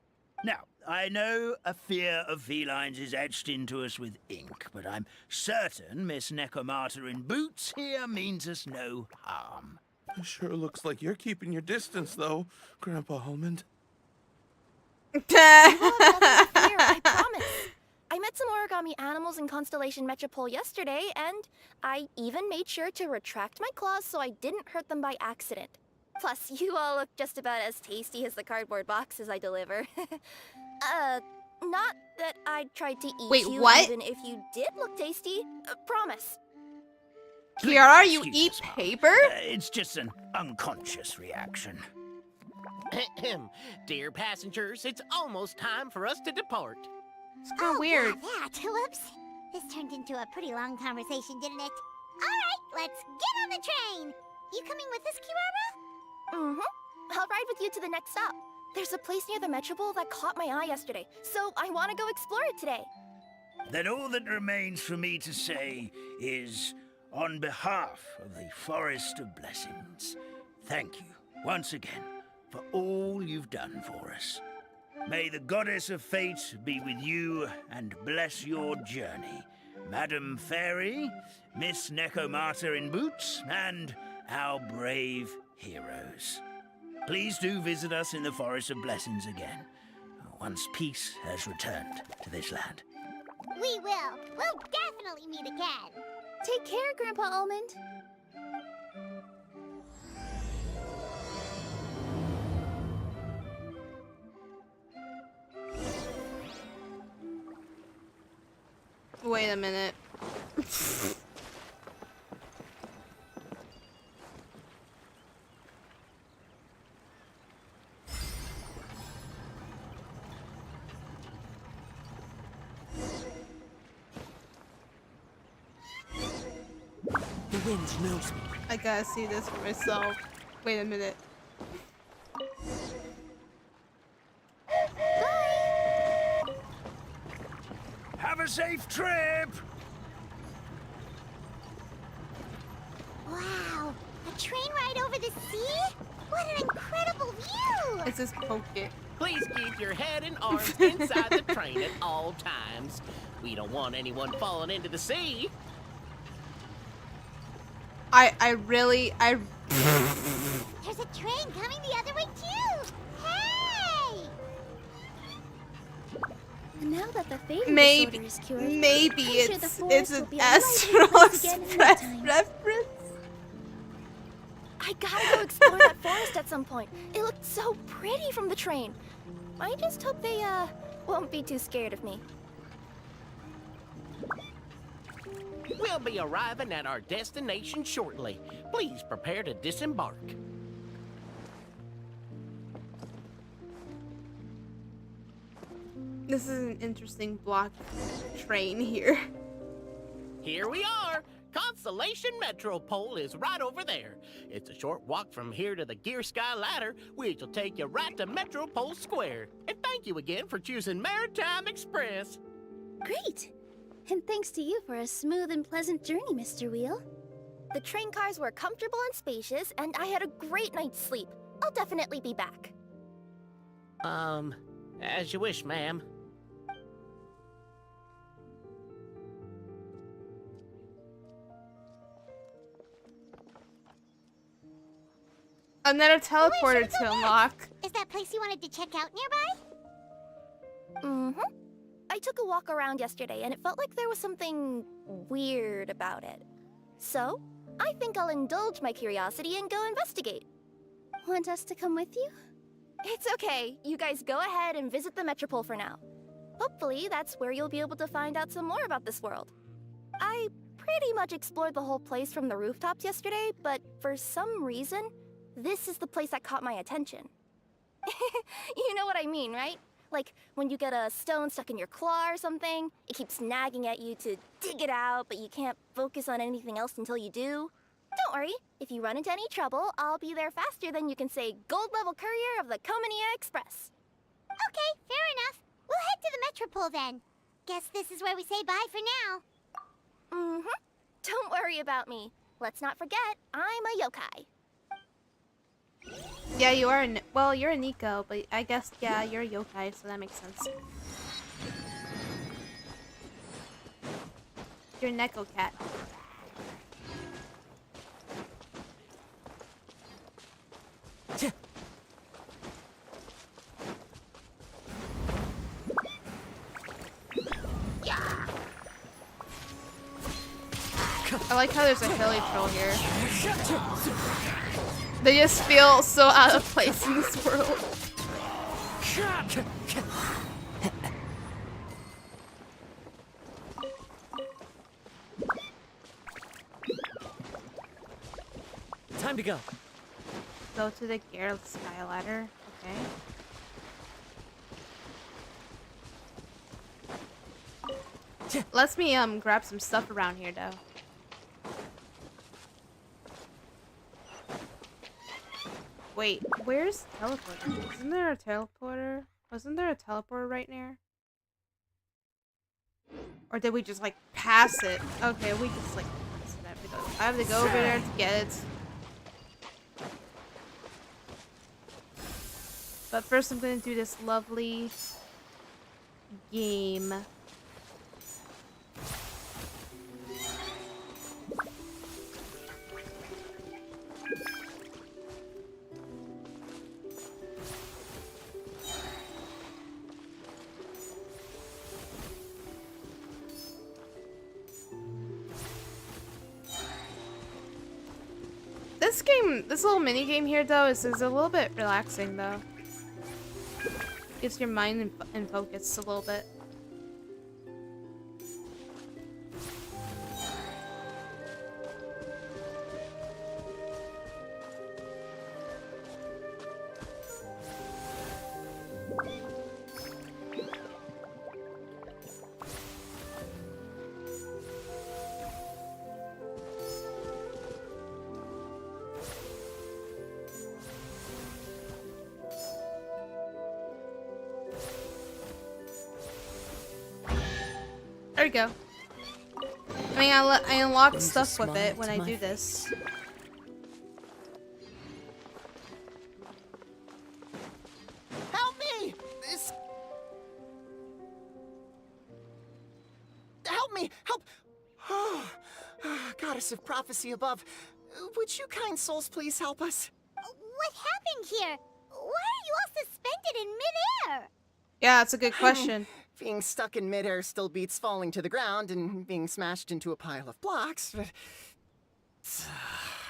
Now, I know a fear of felines is etched into us with ink, but I'm certain Miss Nekomata in boots here means us no harm. Sure looks like you're keeping your distance, though, Grandpa Almond. I promise. I met some origami animals in Constellation Metropole yesterday, and I even made sure to retract my claws so I didn't hurt them by accident. Plus, you all look just about as tasty as the cardboard boxes I deliver. Not that I tried to eat Wait, you, what? even if you did look tasty. Promise. Kiara, you Excuse eat us, Mom. paper? It's just an unconscious reaction. Dear passengers, it's almost time for us to depart. It's kind of weird. Yeah, that. Whoops. This turned into a pretty long conversation, didn't it? Alright, let's get on the train! You coming with us, Kirara? Mm-hmm. I'll ride with you to the next stop. There's a place near the Metropole that caught my eye yesterday, so I want to go explore it today. Then all that remains for me to say is, on behalf of the Forest of Blessings, thank you once again for all you've done for us. May the Goddess of Fate be with you and bless your journey. Madam Fairy, Miss Nekomata in boots, and our brave heroes. Please do visit us in the Forest of Blessings again, once peace has returned to this land. We will. We'll definitely meet again. Take care, Grandpa Almond. Wait a minute. The wind knows me. I gotta see this for myself. Wait a minute. Have a safe trip! Wow, a train ride over the sea? What an incredible view! It's just poke it. Please keep your head and arms inside the train at all times. We don't want anyone falling into the sea. I There's a train coming the other way too! Hey! And now that the favorite maybe disorder is cured, maybe I'm sure the it's forest an will be a Astral lively place again in no Express time. reference. I gotta go explore that forest at some point. It looked so pretty from the train. I just hope they, won't be too scared of me. We'll be arriving at our destination shortly. Please prepare to disembark. This is an interesting block train here. Here we are. Constellation Metropole is right over there. It's a short walk from here to the Gear Sky Ladder, which will take you right to Metropole Square. And thank you again for choosing Maritime Express. Great! And thanks to you for a smooth and pleasant journey, Mr. Wheel. The train cars were comfortable and spacious, and I had a great night's sleep. I'll definitely be back. As you wish, ma'am. Another teleporter Wait, should we to go unlock. next? Is that place you wanted to check out nearby? Mm-hmm. I took a walk around yesterday, and it felt like there was something weird about it. So, I think I'll indulge my curiosity and go investigate. Want us to come with you? It's okay. You guys go ahead and visit the Metropole for now. Hopefully, that's where you'll be able to find out some more about this world. I pretty much explored the whole place from the rooftops yesterday, but for some reason, this is the place that caught my attention. You know what I mean, right? Like, when you get a stone stuck in your claw or something, it keeps nagging at you to dig it out, but you can't focus on anything else until you do. Don't worry, if you run into any trouble, I'll be there faster than you can say gold-level courier of the Komania Express. Okay, fair enough. We'll head to the Metropole then. Guess this is where we say bye for now. Mm-hmm. Don't worry about me. Let's not forget, I'm a yokai. Yeah, you are. Well, you're a Nico, but I guess yeah, you're a yokai, so that makes sense. You're a Neko cat. I like how there's a hilly troll here. They just feel so out of place in this world. Time to go. Go to the Gear Sky Ladder. Okay. Let's me grab some stuff around here though. Wait, where's the teleporter? Isn't there a teleporter? Wasn't there a teleporter right near? Or did we just like pass it? Okay, we just like pass it. I have to go over there to get it. But first I'm gonna do this lovely game. This little mini game here though is a little bit relaxing though. Gets your mind in focus a little bit. There we go. I mean, I unlock stuff with it when I do this. Help me! Help me! Help! Oh, Goddess of Prophecy above, would you kind souls please help us? What happened here? Why are you all suspended in midair? Yeah, that's a good question. Being stuck in midair still beats falling to the ground and being smashed into a pile of blocks, but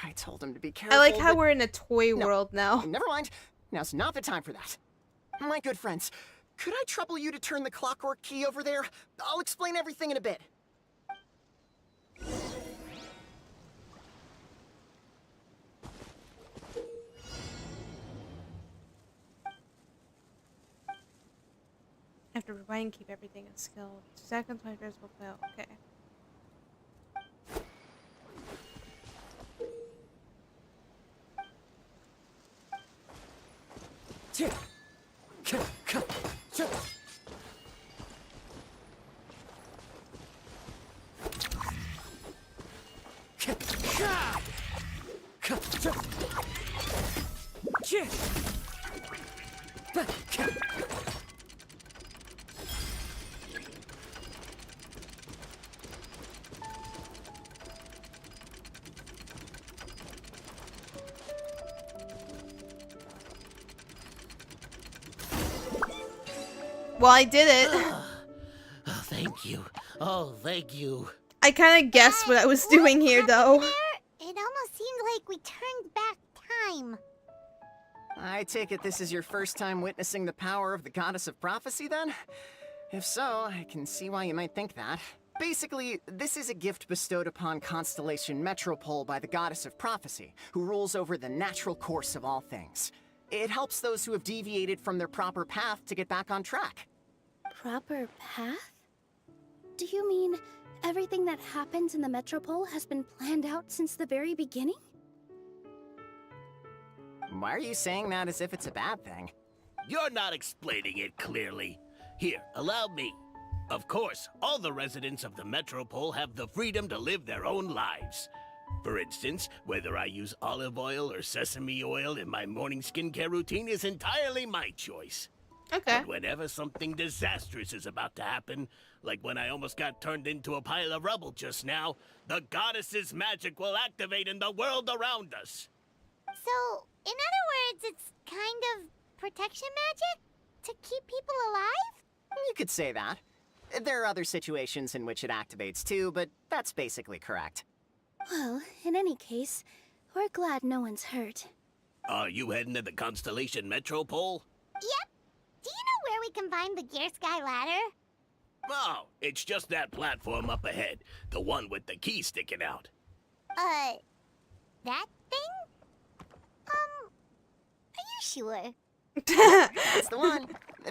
I told him to be careful. I like how we're in a toy world now. Never mind. Now's not the time for that. My good friends, could I trouble you to turn the clockwork key over there? I'll explain everything in a bit. I have to rewind and keep everything in skill. 2 seconds, my first will fail. Okay. Well, I did it. Oh, thank you. Oh, thank you. I kind of guessed what I was doing here, though. It almost seemed like we turned back time. I take it this is your first time witnessing the power of the Goddess of Prophecy, then? If so, I can see why you might think that. Basically, this is a gift bestowed upon Constellation Metropole by the Goddess of Prophecy, who rules over the natural course of all things. It helps those who have deviated from their proper path to get back on track. Proper path? Do you mean everything that happens in the Metropole has been planned out since the very beginning? Why are you saying that as if it's a bad thing? You're not explaining it clearly. Here, allow me. Of course, all the residents of the Metropole have the freedom to live their own lives. For instance, whether I use olive oil or sesame oil in my morning skincare routine is entirely my choice. Okay. But whenever something disastrous is about to happen, like when I almost got turned into a pile of rubble just now, the goddess's magic will activate in the world around us. So, in other words, it's kind of protection magic? To keep people alive? You could say that. There are other situations in which it activates too, but that's basically correct. Well, in any case, we're glad no one's hurt. Are you heading to the Constellation Metropole? Yep. Do you know where we can find the Gear Sky ladder? Oh, it's just that platform up ahead. The one with the key sticking out. That thing? Are you sure? That's the one.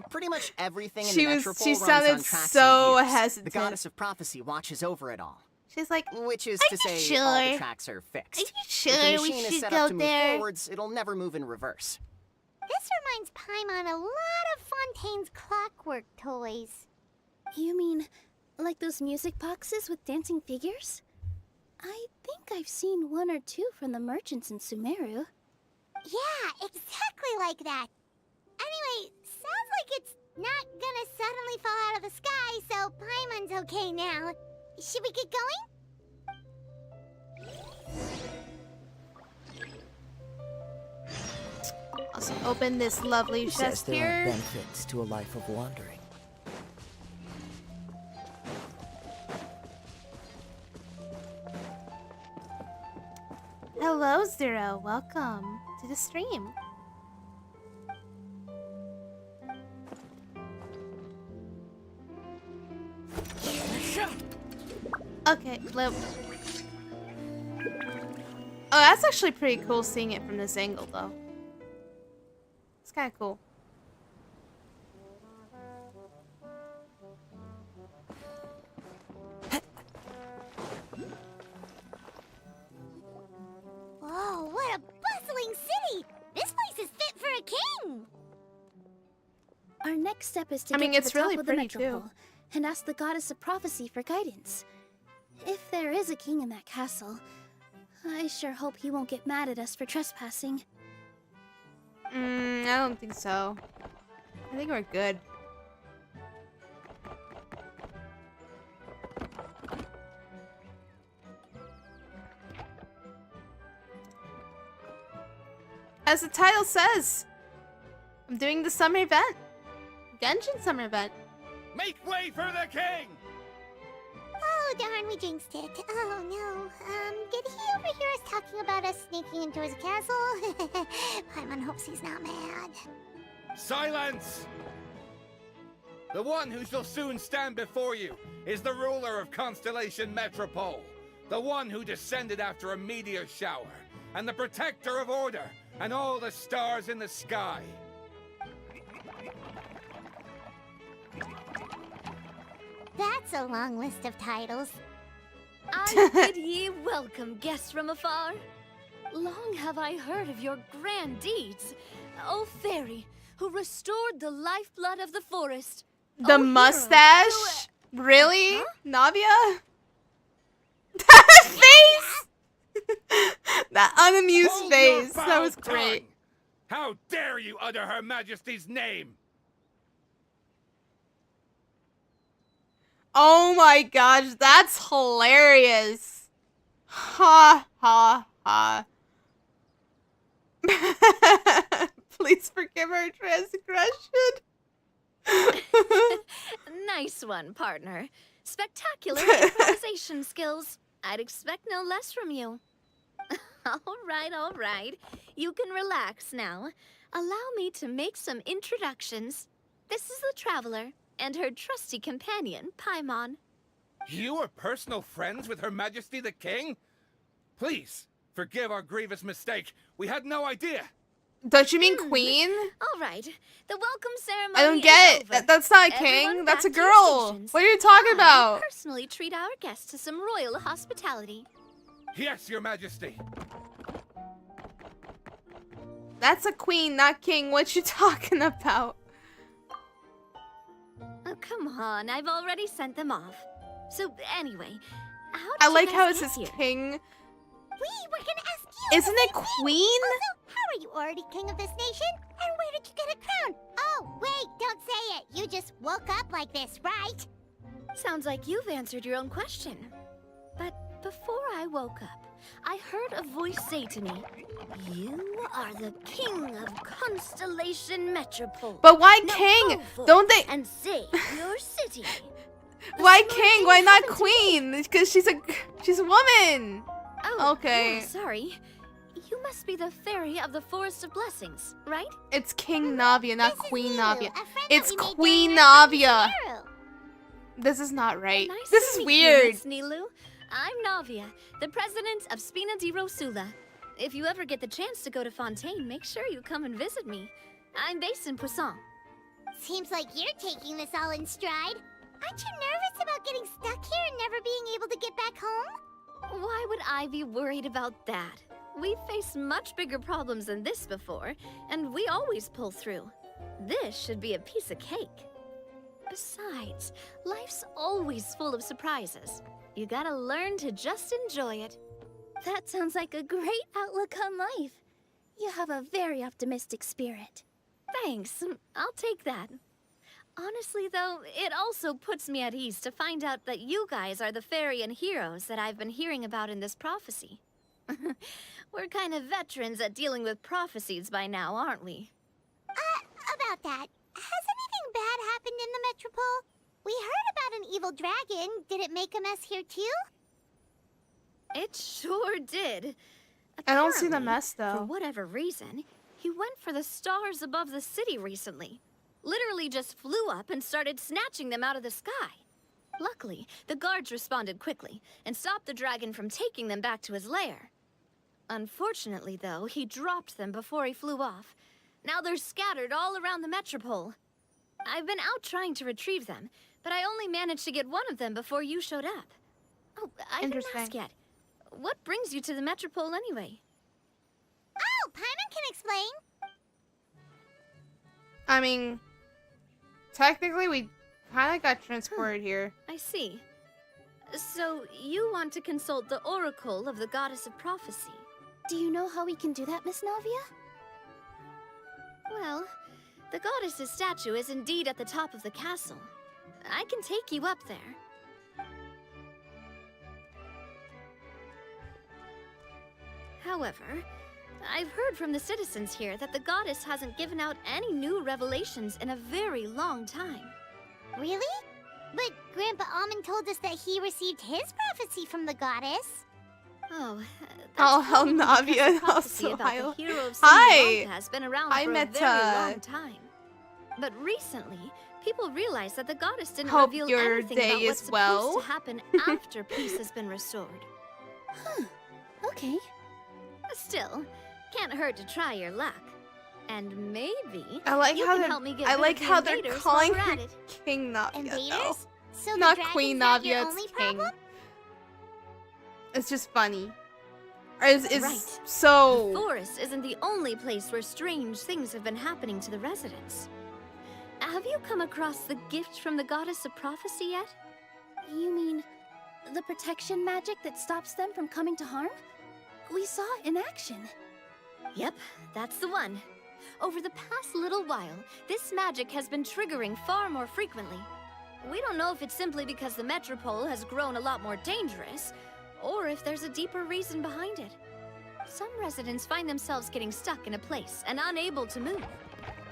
Pretty much everything in the Metropole she runs sounded on tracks so and gears. hesitant. The goddess of prophecy watches over it all. She's like, which is Are to you say, all the sure? tracks are fixed. Are you If the sure we machine is should set go up to move there? forwards, it'll never move in reverse. This reminds Paimon a lot of Fontaine's clockwork toys. You mean like those music boxes with dancing figures? I think I've seen one or two from the merchants in Sumeru. Yeah, exactly like that. Anyway, sounds like it's not gonna suddenly fall out of the sky, so Paimon's okay now. Should we get going? Also, open this lovely Who says chest there aren't here. benefits to a life of wandering? Hello, Zero. Welcome to the stream. Okay, Blip. Oh, that's actually pretty cool seeing it from this angle, though. It's kind of cool. Whoa, what a bustling city! This place is fit for a king! Our next step is to I mean, get to it's the top really of the pretty, too. Metropole and ask the goddess of prophecy for guidance. If there is a king in that castle, I sure hope he won't get mad at us for trespassing. I don't think so. I think we're good. As the title says, I'm doing the summer event. Genshin summer event. Make way for the king! Oh, darn, we jinxed it. Oh, no. Did he overhear us talking about us sneaking into his castle? Paimon hopes he's not mad. Silence! The one who shall soon stand before you is the ruler of Constellation Metropole, the one who descended after a meteor shower, and the protector of order and all the stars in the sky. That's a long list of titles. I bid ye welcome, guests from afar. Long have I heard of your grand deeds, O fairy, who restored the lifeblood of the forest. The O hero mustache? Really? Huh? Navia? That face! That unamused Hold face. your That was foul great. tongue! How dare you utter Her Majesty's name? Oh my gosh, that's hilarious. Ha ha ha. Please forgive our transgression. Nice one, partner. Spectacular improvisation skills. I'd expect no less from you. All right. You can relax now. Allow me to make some introductions. This is the Traveler and her trusty companion, Paimon. You are personal friends with Her Majesty the King? Please, forgive our grievous mistake. We had no idea. Don't you mean queen? All right. The welcome ceremony I don't get is over. it. That's not a Everyone king. That's a back to your girl. stations. What are you talking I about? personally treat our guests to some royal hospitality. Yes, Your Majesty. That's a queen, not king. What you talking about? Oh, come on. I've already sent them off. So, anyway, how did I you like guys how it get says here? king. We were gonna ask you. Isn't it the same thing. queen? Also, how are you already king of this nation? And where did you get a crown? Oh, wait, don't say it. You just woke up like this, right? Sounds like you've answered your own question. But before I woke up, I heard a voice say to me, "You are the king of Constellation Metropole. But why Now king? go forth Don't they? and save your city." Why The king? smart Why thing not happened to me. queen? Because she's a woman. Oh, Okay. yeah, sorry. You must be the fairy of the Forest of Blessings, right? It's King Navia, not This is Queen Lulu, Navia. a friend It's that we made Queen during our time in Navia. Sumeru. This is not right. Nice This to is meet you, weird. Miss Nilu. I'm Navia, the president of Spina di Rosula. If you ever get the chance to go to Fontaine, make sure you come and visit me. I'm based in Poisson. Seems like you're taking this all in stride. Aren't you nervous about getting stuck here and never being able to get back home? Why would I be worried about that? We've faced much bigger problems than this before, and we always pull through. This should be a piece of cake. Besides, life's always full of surprises. You gotta learn to just enjoy it. That sounds like a great outlook on life. You have a very optimistic spirit. Thanks, I'll take that. Honestly, though, it also puts me at ease to find out that you guys are the fairy and heroes that I've been hearing about in this prophecy. We're kind of veterans at dealing with prophecies by now, aren't we? About that, has anything bad happened in the Metropole? We heard about an evil dragon. Did it make a mess here too? It sure did. I don't see the Apparently, mess, though. For whatever reason, he went for the stars above the city recently. Literally just flew up and started snatching them out of the sky. Luckily, the guards responded quickly and stopped the dragon from taking them back to his lair. Unfortunately, though, he dropped them before he flew off. Now they're scattered all around the Metropole. I've been out trying to retrieve them, but I only managed to get one of them before you showed up. Oh, I didn't ask yet. What brings you to the Metropole anyway? Oh, Paimon can explain. I mean, technically we kind of got transported here. I see. So, you want to consult the oracle of the goddess of prophecy. Do you know how we can do that, Miss Navia? Well, the goddess's statue is indeed at the top of the castle. I can take you up there. However, I've heard from the citizens here that the goddess hasn't given out any new revelations in a very long time. Really? But Grandpa Almond told us that he received his prophecy from the goddess. Oh, Oh, hell, Navia. Also, about the hero of hi. has been around I for met, a very long time. But recently, people realized that the goddess didn't Hope reveal your anything day about what's is well. supposed to happen after peace has been restored. Huh. Okay. Still, can't hurt to try your luck. And maybe I like you how can they're, help me get I rid like of the how they're invaders calling while we're her at it. King Navia, though. Invaders? So Not the Queen dragon's not your Navia, only it's King. problem? It's just funny. Is Right. so... The forest isn't the only place where strange things have been happening to the residents. Have you come across the gift from the goddess of prophecy yet? You mean the protection magic that stops them from coming to harm? We saw it in action. Yep, that's the one. Over the past little while, this magic has been triggering far more frequently. We don't know if it's simply because the Metropole has grown a lot more dangerous, or if there's a deeper reason behind it. Some residents find themselves getting stuck in a place and unable to move.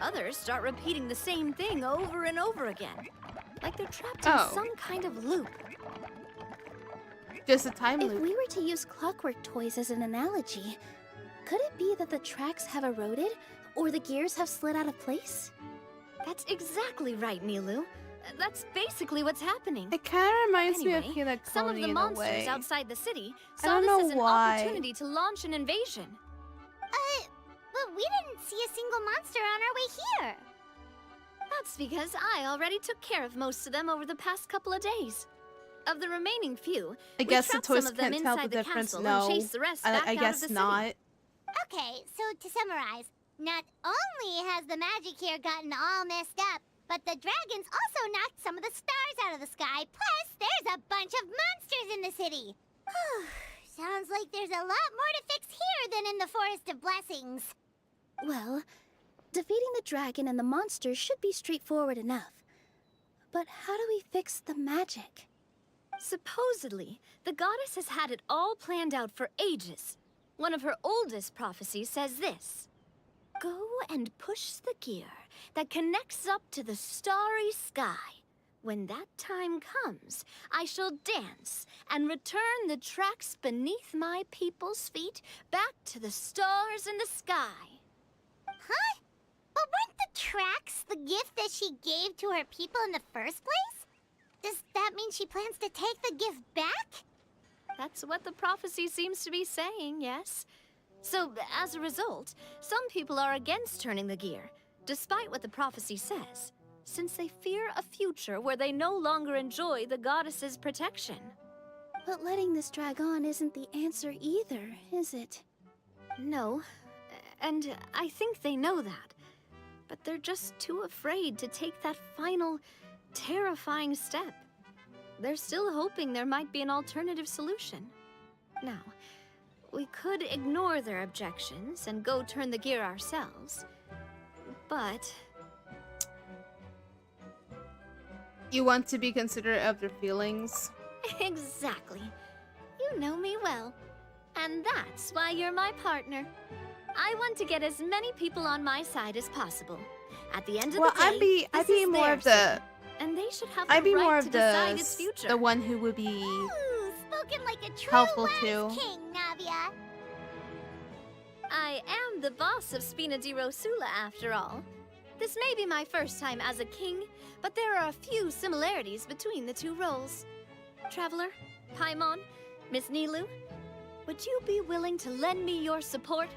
Others start repeating the same thing over and over again, like they're trapped in some kind of loop. Just a time If loop. we were to use clockwork toys as an analogy, could it be that the tracks have eroded, or the gears have slid out of place? That's exactly right, Nilu. That's basically what's happening. It kind of reminds me of Anyway, Hinakoni some of the in a monsters way. outside the city I saw don't this know as an why. opportunity to launch an invasion. But we didn't see a single monster on our way here. That's because I already took care of most of them over the past couple of days. Of the remaining few, I guess the we trapped toys some of them can't tell the inside the difference. castle No, and chased the rest back I out of guess the city. not. Okay, so to summarize, not only has the magic here gotten all messed up, but the dragons also knocked some of the stars out of the sky, plus there's a bunch of monsters in the city. Sounds like there's a lot more to fix here than in the Forest of Blessings. Well, defeating the dragon and the monsters should be straightforward enough. But how do we fix the magic? Supposedly, the goddess has had it all planned out for ages. One of her oldest prophecies says this: "Go and push the gear that connects up to the starry sky. When that time comes, I shall dance and return the tracks beneath my people's feet back to the stars in the sky." Huh? But weren't the tracks the gift that she gave to her people in the first place? Does that mean she plans to take the gift back? That's what the prophecy seems to be saying, yes. So, as a result, some people are against turning the gear, despite what the prophecy says, since they fear a future where they no longer enjoy the goddess's protection. But letting this drag on isn't the answer either, is it? No, and I think they know that. But they're just too afraid to take that final, terrifying step. They're still hoping there might be an alternative solution. Now, we could ignore their objections and go turn the gear ourselves, but... You want to be considerate of their feelings? Exactly. You know me well. And that's why you're my partner. I want to get as many people on my side as possible. At the end of the day, I'd be more of the... And they should have I'd the be right more to of decide its future. the one who would be Ooh, spoken like a true helpful wise too. king, Navia. I am the boss of Spina di Rosula, after all. This may be my first time as a king, but there are a few similarities between the two roles. Traveler, Paimon, Miss Nilu, would you be willing to lend me your support?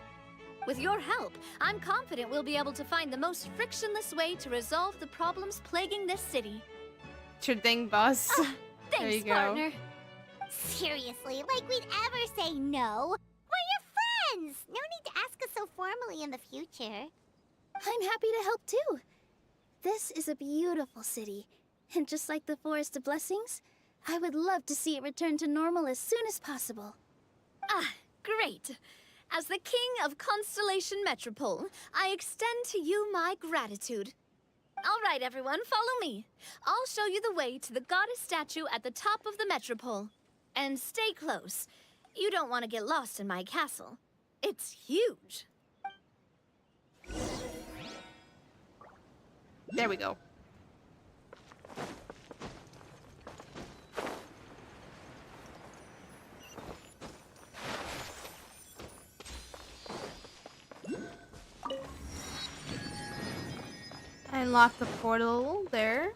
With your help, I'm confident we'll be able to find the most frictionless way to resolve the problems plaguing this city. Sure thing, boss. There you Thanks, go. partner. Seriously, like we'd ever say no. We're your friends. No need to ask us so formally in the future. I'm happy to help too. This is a beautiful city, and just like the Forest of Blessings, I would love to see it return to normal as soon as possible. Ah, great. As the king of Constellation Metropole, I extend to you my gratitude. All right, everyone, follow me. I'll show you the way to the goddess statue at the top of the Metropole. And stay close. You don't want to get lost in my castle. It's huge. There we go. I unlocked the portal there.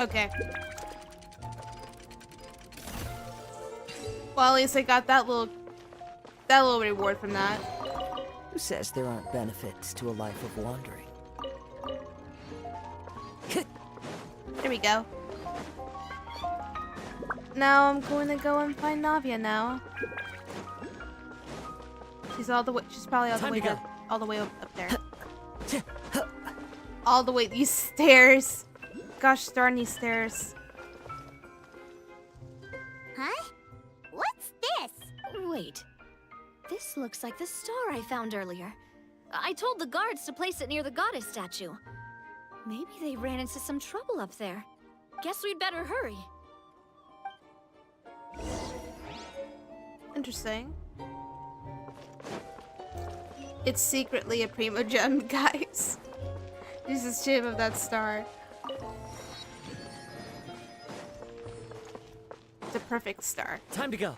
Okay. Well, at least I got that little reward from that. Who says there aren't benefits to a life of wandering? There we go. Now I'm going to go and find Navia now. She's all the way. She's probably all the way up, all the way up there. All the way these stairs. Gosh darn these stairs. Huh? What's this? Wait. This looks like the star I found earlier. I told the guards to place it near the goddess statue. Maybe they ran into some trouble up there. Guess we'd better hurry. Interesting. It's secretly a primo gem, guys. This is shape of that star. The perfect star. Time to go.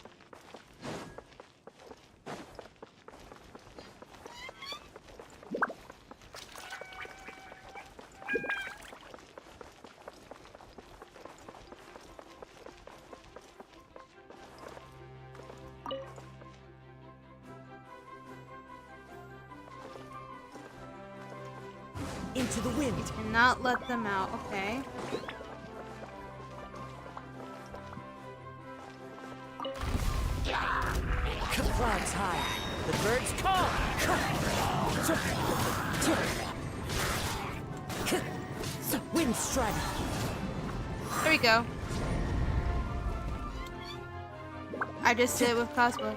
Into the wind. And not let them out, okay. Clouds high. The birds call. Wind strike. There we go. I just did it with Cosmo.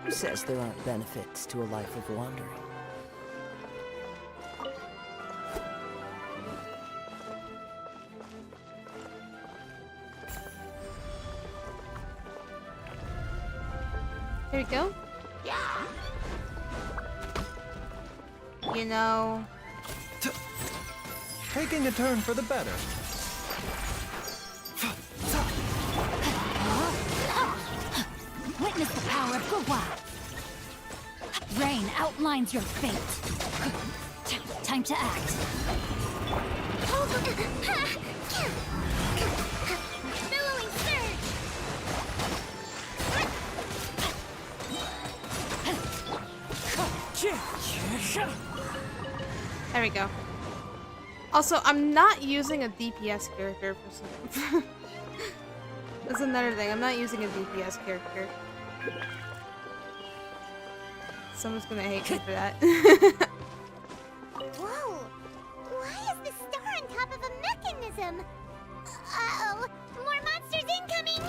Who says there aren't benefits to a life of wandering? There we go. You know... Taking a turn for the better. Witness the power of Gugwa. Rain outlines your fate. Time to act. Billowing surge! There we go. Also, I'm not using a DPS character for some... That's another thing. I'm not using a DPS character. Someone's gonna hate me for that. Whoa! Why is the star on top of a mechanism? Uh-oh! More monsters incoming!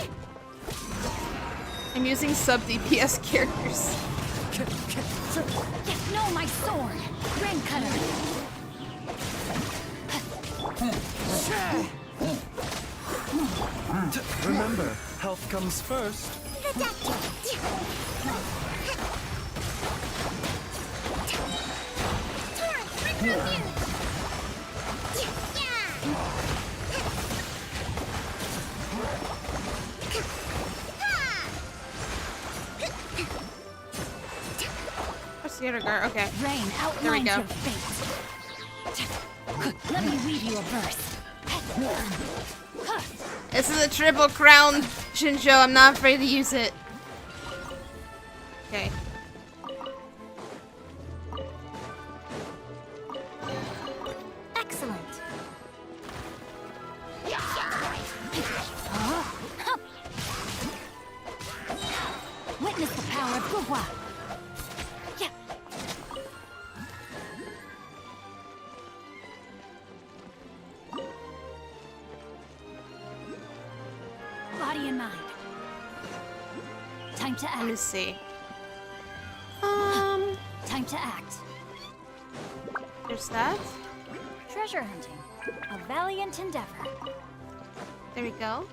I'm using sub DPS characters. Know my sword! Rain cutter! Remember, health comes first. The doctor! Torrent, run Where's the other guard? Okay. Rain There we outlines go. your fate. Let me weave you a verse. This is a triple crown, Shinjo. I'm not afraid to use it. Okay. Excellent. Witness the power of Gugwa. Body and mind. Time to act. Let me see. Time to act. There's that. Treasure hunting. A valiant endeavor. There we go.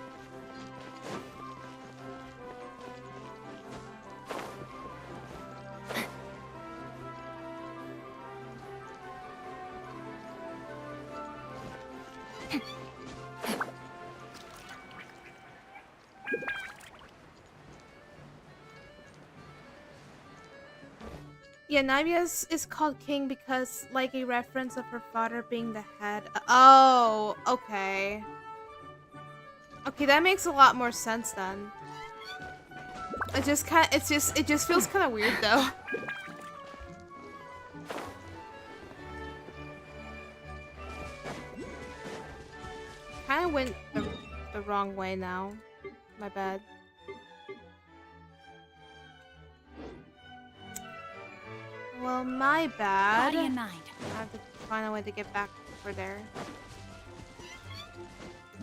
Yeah, Navia is called king because, like, a reference of her father being the head. Oh, okay. Okay, that makes a lot more sense then. It just feels kind of weird though. Kind of went the wrong way now. My bad. Well, my bad. Body and mind. I have to find a way to get back over there.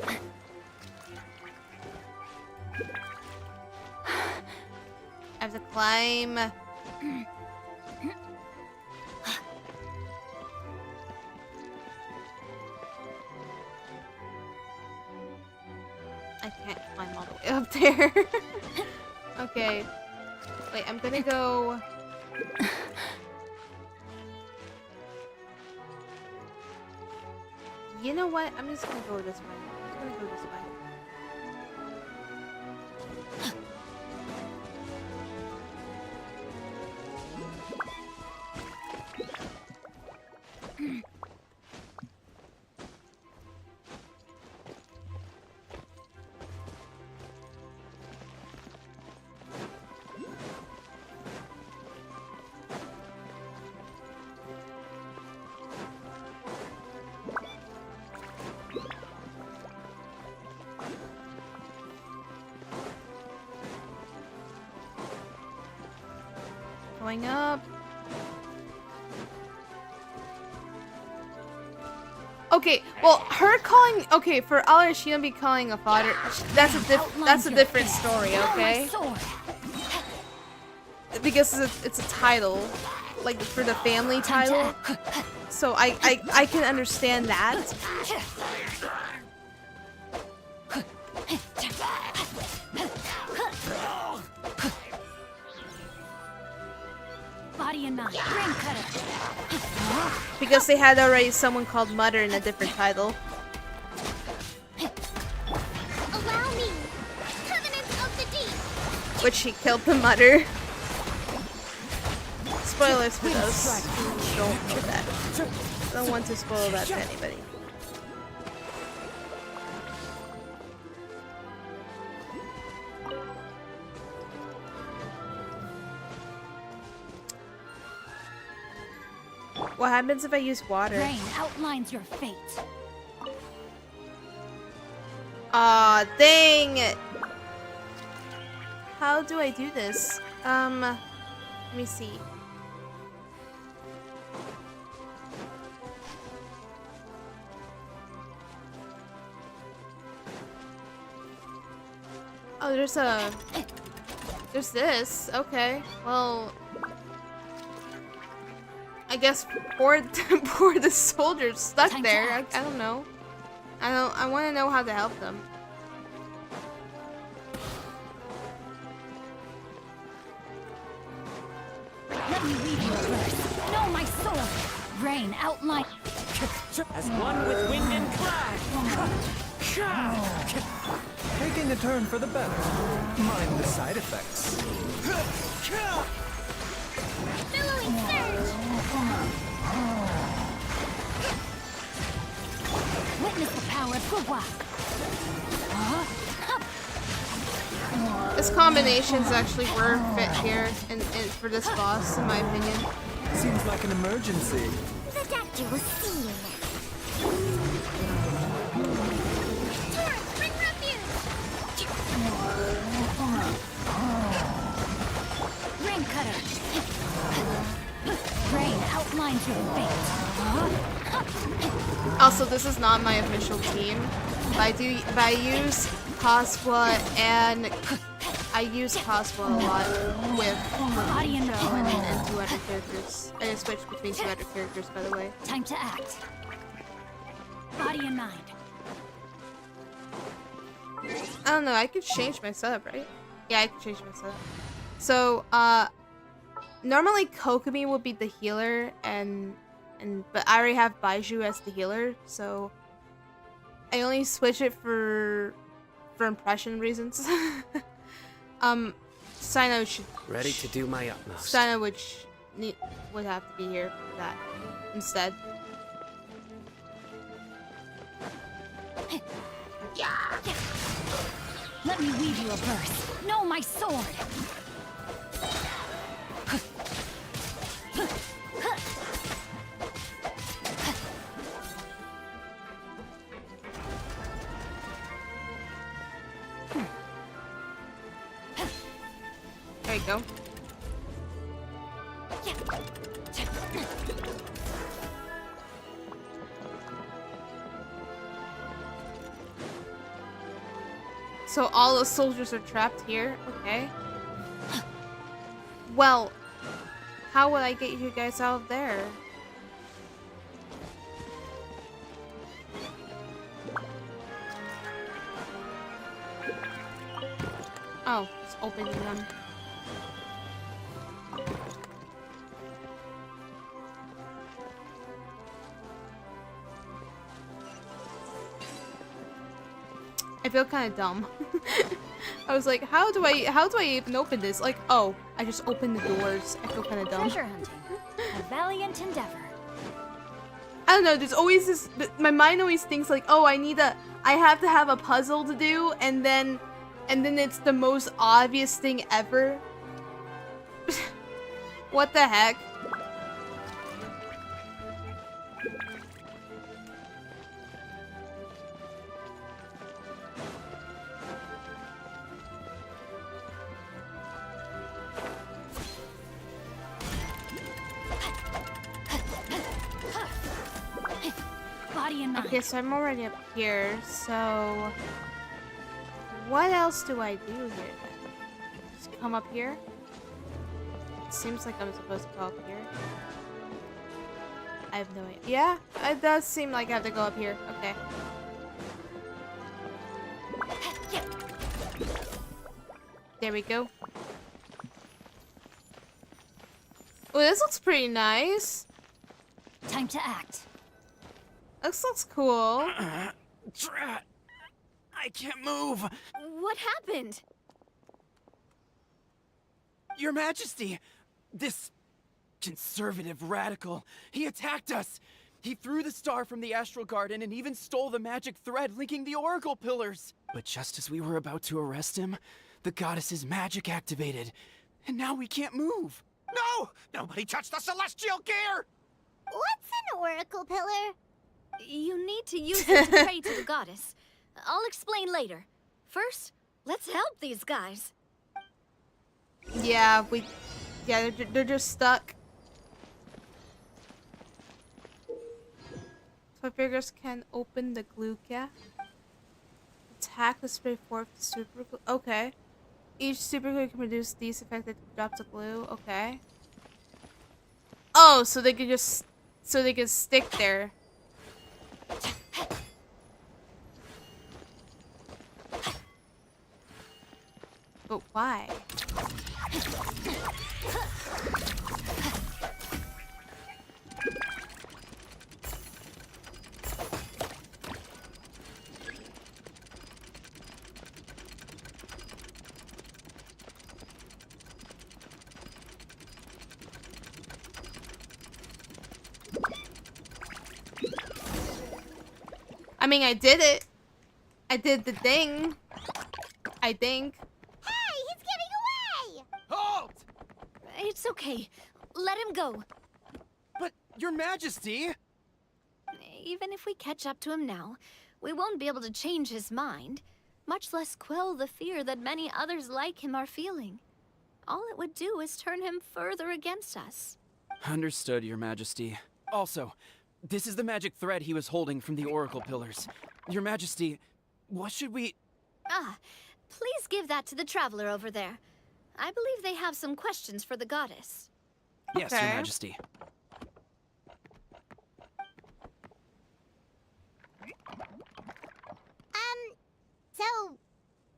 I have to climb. I can't climb all the way up there. Okay. Wait, I'm gonna go... You know what? I'm just gonna go this way. I'm just gonna go this way. Going up. Okay, well, her calling. Okay, for Alashina be calling a father. That's a different story. Okay. Because it's a title, like for the family title. So I can understand that. and 9. Ring cutter. Because they had already someone called Mother in a different title. Allow me. Covenant of the Deep. Which he killed the Mother. Spoilers for those who don't know that. I don't want to spoil that to anybody. What happens if I use water? Rain outlines your fate. Aw, dang it! How do I do this? Let me see. Oh, there's this. Okay, well, I guess pour the soldiers stuck there. I don't know. I want to know how to help them. Let me read your verse. Know my sword. Rain outline. As one with wind and cloud. Taking a turn for the better. Mind the side effects. Billowing surge. Witness the power of Gugwa. This combination's actually worth it here and for this boss, in my opinion. Seems like an emergency. The doctor will see you now. Torrent, bring refuge. Ring cutter. Rain outlines your fate. Also, this is not my official team, but I use Coswa and I use Coswa a lot with Show and 2 other characters. I just switched between 2 other characters, by the way. Time to act. Body and mind. I don't know, I could change my setup, right? Yeah, I could change my setup. So, normally Kokomi would be the healer, but I already have Baiju as the healer, so I only switch it for impression reasons. Sino should ready to do my utmost. Sino would have to be here for that instead. Let me weave you a verse. Know my sword. There you go. So all the soldiers are trapped here? Okay. Well, how would I get you guys out of there? Oh, it's opening them. I feel kind of dumb. I was like, how do I even open this? Like, oh, I just opened the doors. I feel kind of dumb. Treasure hunting. A valiant endeavor. I don't know, there's always this, my mind always thinks like, oh, I have to have a puzzle to do, and then it's the most obvious thing ever. What the heck? Okay, so I'm already up here, so what else do I do here then? Just come up here? It seems like I'm supposed to go up here. I have no idea. Yeah, it does seem like I have to go up here. Okay. There we go. Oh, this looks pretty nice. Time to act. This looks cool. Drat! I can't move! What happened? Your Majesty! This conservative radical, he attacked us! He threw the star from the Astral Garden and even stole the magic thread linking the Oracle Pillars! But just as we were about to arrest him, the goddess's magic activated, and now we can't move! No! Nobody touched the celestial gear! What's an oracle pillar? You need to use it to pray to the goddess. I'll explain later. First, let's help these guys. Yeah, they're just stuck. So figures can open the glue gap. Attack the spray forth the super glue. Okay. Each super glue can produce these effective drops of glue. Okay. Oh, so they can just stick there. But why? I mean, I did it. I did the thing. I think. Hey, he's getting away! Halt! It's okay. Let him go. But, Your Majesty! Even if we catch up to him now, we won't be able to change his mind, much less quell the fear that many others like him are feeling. All it would do is turn him further against us. Understood, Your Majesty. Also, this is the magic thread he was holding from the Oracle Pillars. Your Majesty, what should we... Ah, please give that to the traveler over there. I believe they have some questions for the goddess. Yes, Your Majesty. So,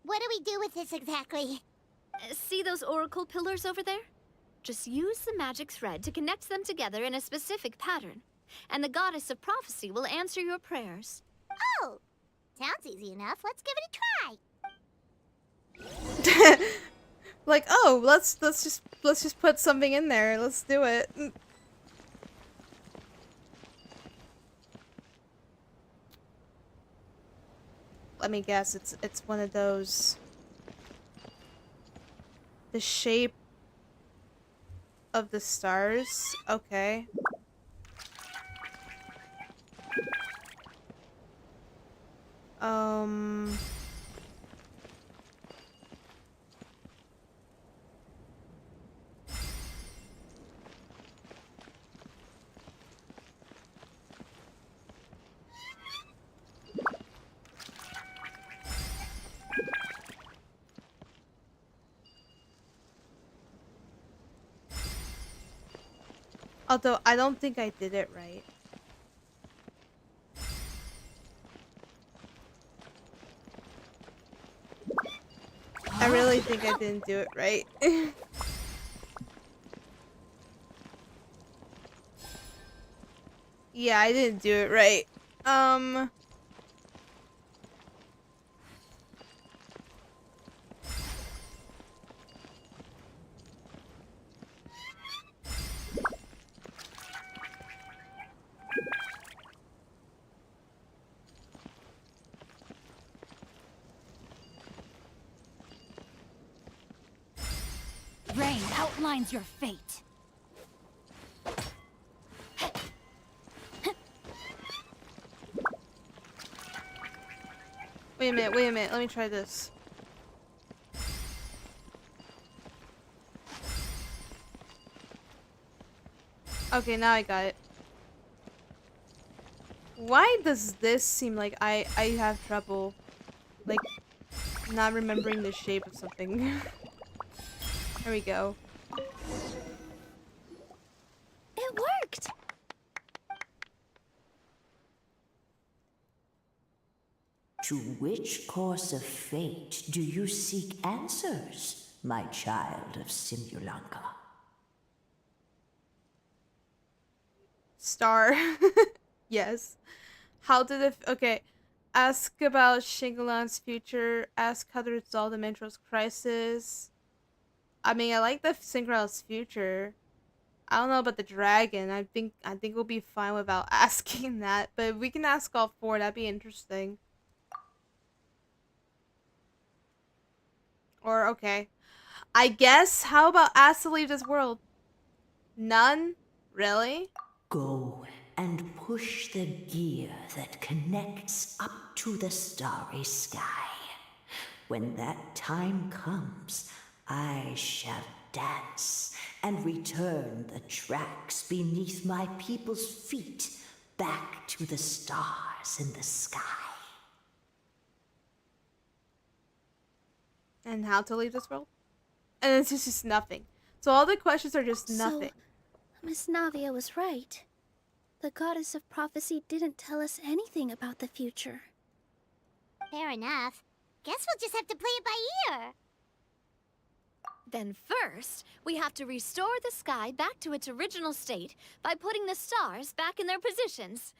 what do we do with this exactly? See those oracle pillars over there? Just use the magic thread to connect them together in a specific pattern, and the goddess of prophecy will answer your prayers. Oh, sounds easy enough. Let's give it a try. Like, oh, let's just put something in there. Let's do it. Let me guess, it's one of those. The shape of the stars. Okay. Although I don't think I did it right. I really think I didn't do it right. Yeah, I didn't do it right. Rain outlines your fate. Wait a minute, let me try this. Okay, now I got it. Why does this seem like I have trouble, like, not remembering the shape of something? There we go. It worked! To which course of fate do you seek answers, my child of Simulanka? Star. Yes. How did it... Okay. Ask about Shingalan's future. Ask how to resolve the Metro's crisis. I mean, I like the Shingalan's future. I don't know about the dragon. I think we'll be fine without asking that. But if we can ask all four, that'd be interesting. Or, okay. I guess, how about ask to leave this world? None? Really? Go and push the gear that connects up to the starry sky. When that time comes, I shall dance and return the tracks beneath my people's feet back to the stars in the sky. And how to leave this world? And it's just nothing. So all the questions are just nothing. So, Miss Navia was right. The goddess of prophecy didn't tell us anything about the future. Fair enough. Guess we'll just have to play it by ear. Then first, we have to restore the sky back to its original state by putting the stars back in their positions.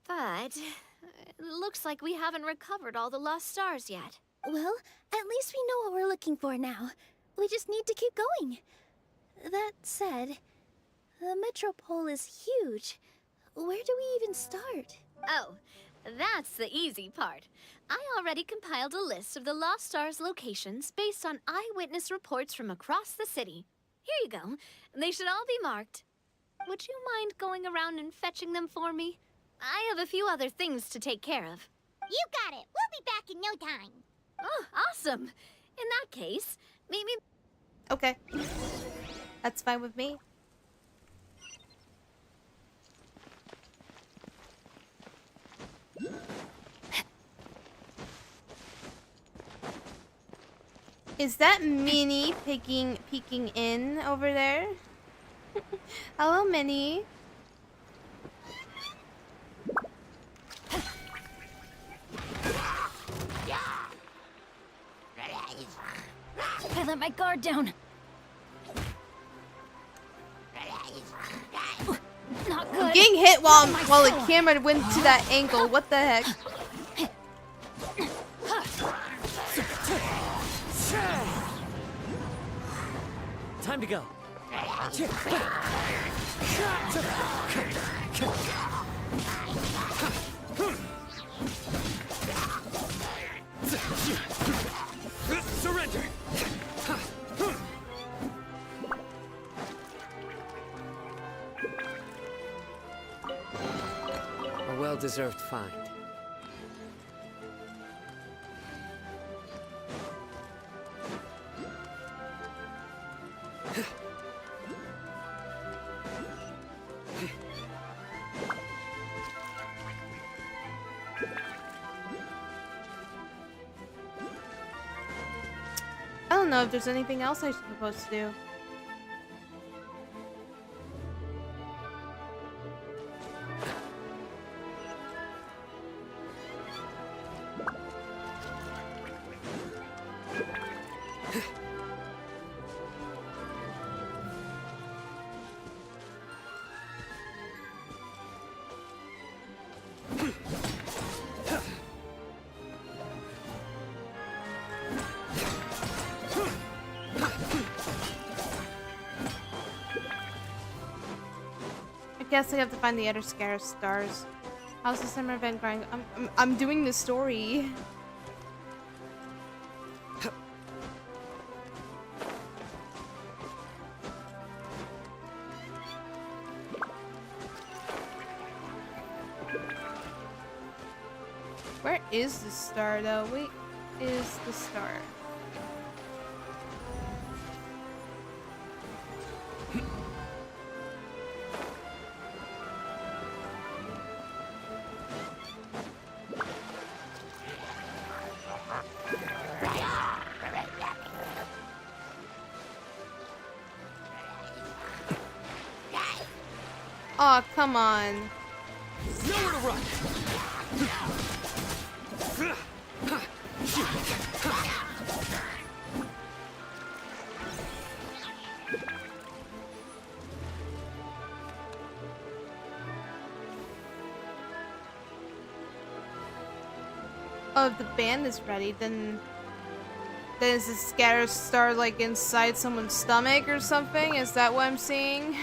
But it looks like we haven't recovered all the lost stars yet. Well, at least we know what we're looking for now. We just need to keep going. That said, the metropole is huge. Where do we even start? Oh, that's the easy part. I already compiled a list of the Lost Stars locations based on eyewitness reports from across the city. Here you go. They should all be marked. Would you mind going around and fetching them for me? I have a few other things to take care of. You got it. We'll be back in no time. Oh, awesome. In that case, meet me... Okay. That's fine with me. Is that Minnie peeking in over there? Hello, Minnie. I let my guard down. Not good. I'm getting hit while the camera went to that angle. What the heck? Time to go. Surrender. A well-deserved find. I don't know if there's anything else I'm supposed to do. I guess I have to find the other scarce stars. How's the summer event going? I'm doing the story. Where is the star though? Wait, is the star? Oh, come on. Nowhere to run. Oh, if the band is ready, then is the scatter star like inside someone's stomach or something? Is that what I'm seeing?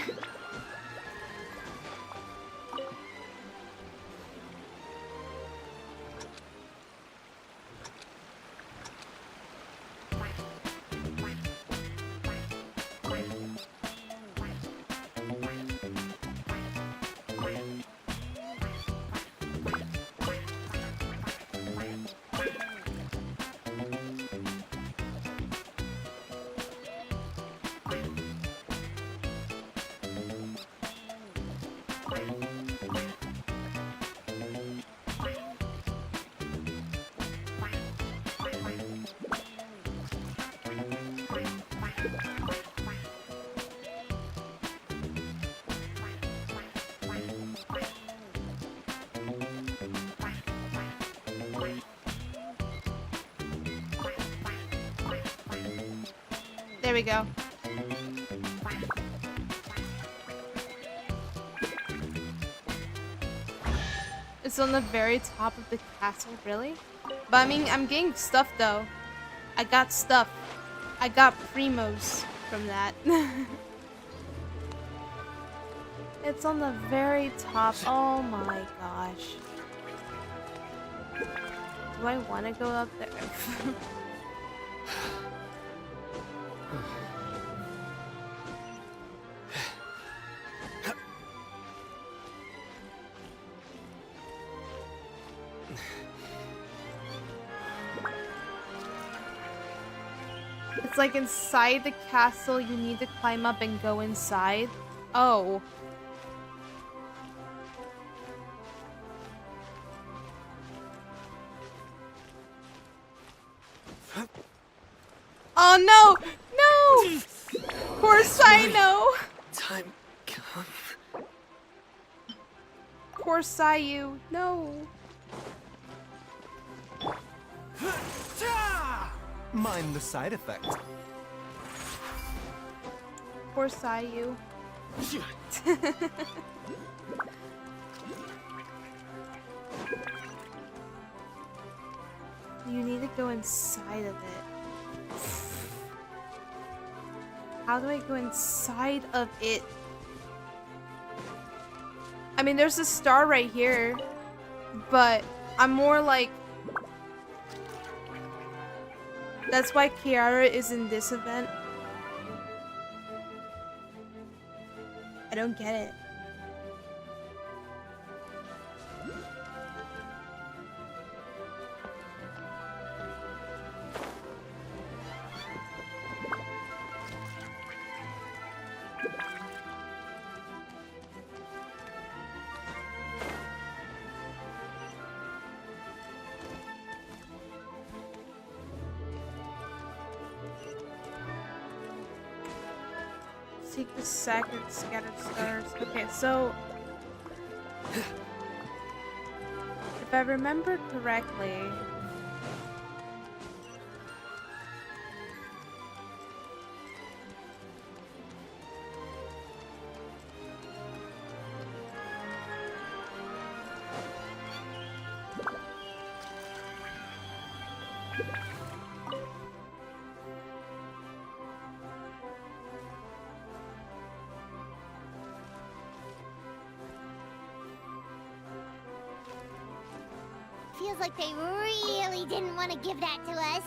There we go. It's on the very top of the castle, really? But I mean, I'm getting stuff though. I got stuff. I got primos from that. It's on the very top. Oh my gosh. Do I want to go up there? It's like inside the castle, you need to climb up and go inside. Oh. Oh no! No! Of course I know! Time come. Poor Sayu. No. Mind the side effect. Poor Sayu. You need to go inside of it. How do I go inside of it? I mean, there's a star right here, but I'm more like... That's why Kiara is in this event. I don't get it. Seek the sacred scattered stars. Okay, so if I remember correctly, Feels like they really didn't want to give that to us.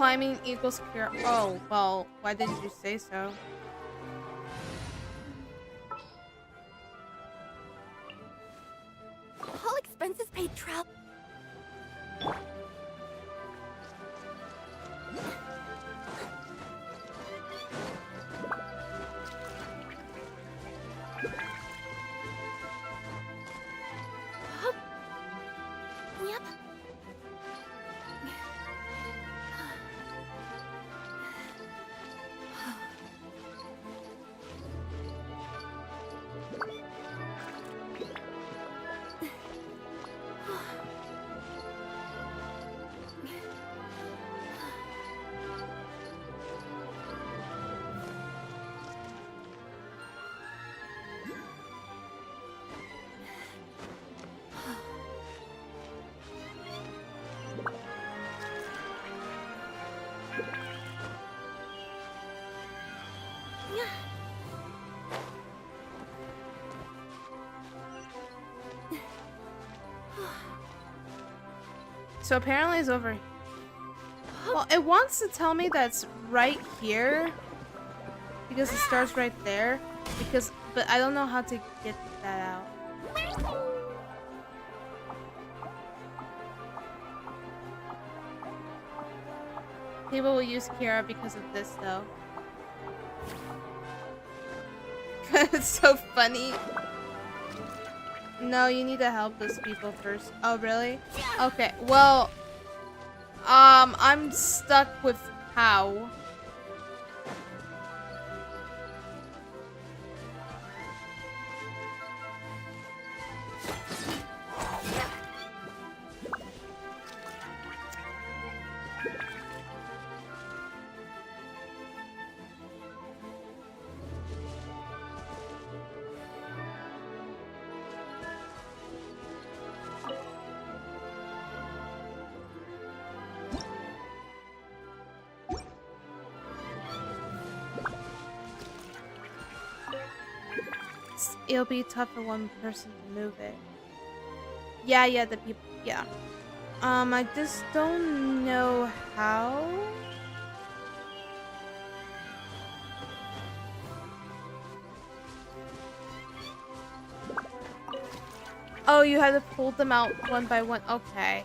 climbing equals cure. Oh, well, why didn't you say so? All expenses paid travel. Yep. So apparently it's over. Well, it wants to tell me that's right here because it starts right there. But I don't know how to get that out. People will use Kira because of this, though. It's so funny. No, you need to help those people first. Oh, really? Okay, well, I'm stuck with how. It'll be tough for one person to move it. Yeah, the people, yeah. I just don't know how. Oh, you had to pull them out one by one. Okay.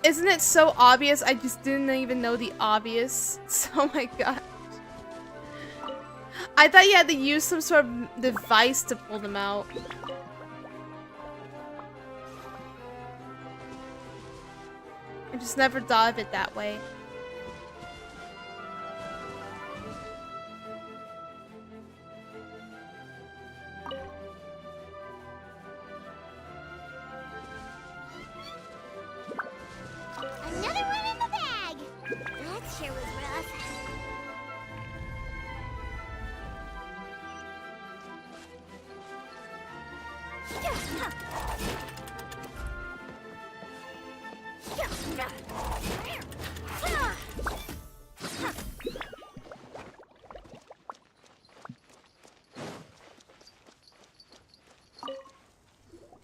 Isn't it so obvious? I just didn't even know the obvious. Oh my god. I thought you had to use some sort of device to pull them out. I just never thought of it that way. Another one in the bag. That sure was rough.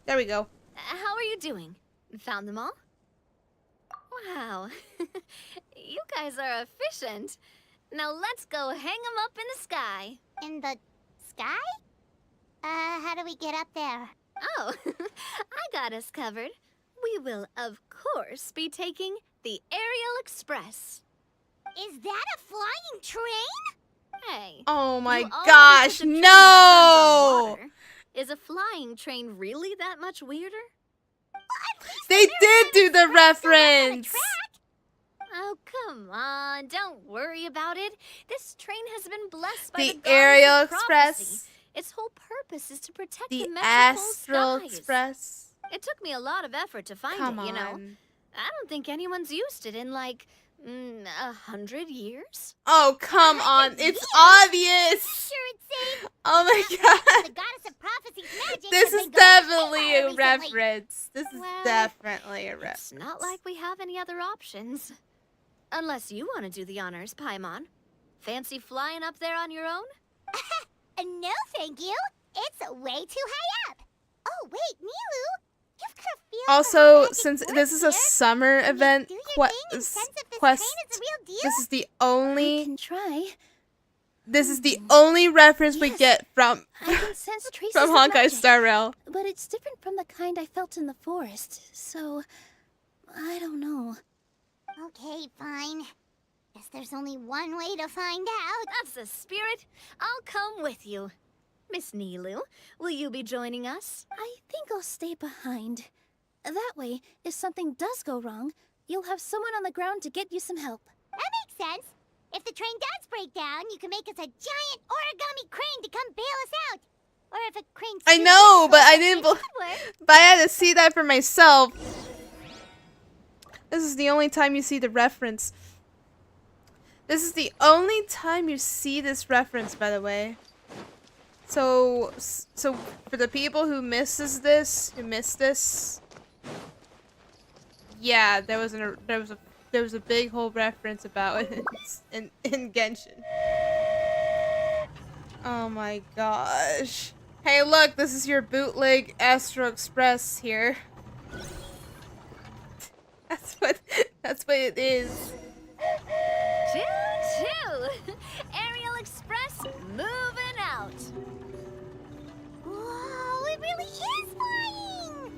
There we go. How are you doing? Found them all? Wow. You guys are efficient. Now let's go hang them up in the sky. In the sky? How do we get up there? Oh, I got us covered. We will, of course, be taking the Aerial Express. Is that a flying train? Hey. Oh my you already gosh, took a train that runs on no! water. Is a flying train really that much weirder? They did do the reference! Oh, come on. Don't worry about it. This train has been blessed by The the goddess Aerial of prophecy. Express. Its whole purpose is to protect The the metropole Astral skies. Express. It took me a lot of effort to find Come it, you know. on. I don't think anyone's used it in like 100 years. Oh, come on. It's obvious. Sure it's safe. Oh my god. The goddess of prophecy's magic This has is been going definitely haywire a recently. reference. This is Well, definitely a reference. It's not like we have any other options. Unless you want to do the honors, Paimon. Fancy flying up there on your own? No, thank you. It's way too high up. Oh, wait, Nilu. You've got a feel for how Also, magic since works this is a here. summer event do your thing and sense if this quest, train is a real deal? this is the only. I can try. This is the only reference we get from I can sense traces from of Honkai magic, Star Rail. but it's different from the kind I felt in the forest. So, I don't know. Okay, fine. Guess there's only one way to find out. That's the spirit. I'll come with you. Miss Nilu, will you be joining us? I think I'll stay behind. That way, if something does go wrong, you'll have someone on the ground to get you some help. That makes sense. If the train does break down, you can make us a giant origami crane to come bail us out. Or if a crane... I know, but I didn't. But I had to see that for myself. This is the only time you see the reference. This is the only time you see this reference, by the way. So for the people who missed this, yeah, there was a big whole reference about it in Genshin. Oh my gosh. Hey, look, this is your bootleg Astro Express here. That's what it is. Choo choo! Aerial Express moving out. Whoa, it really is flying!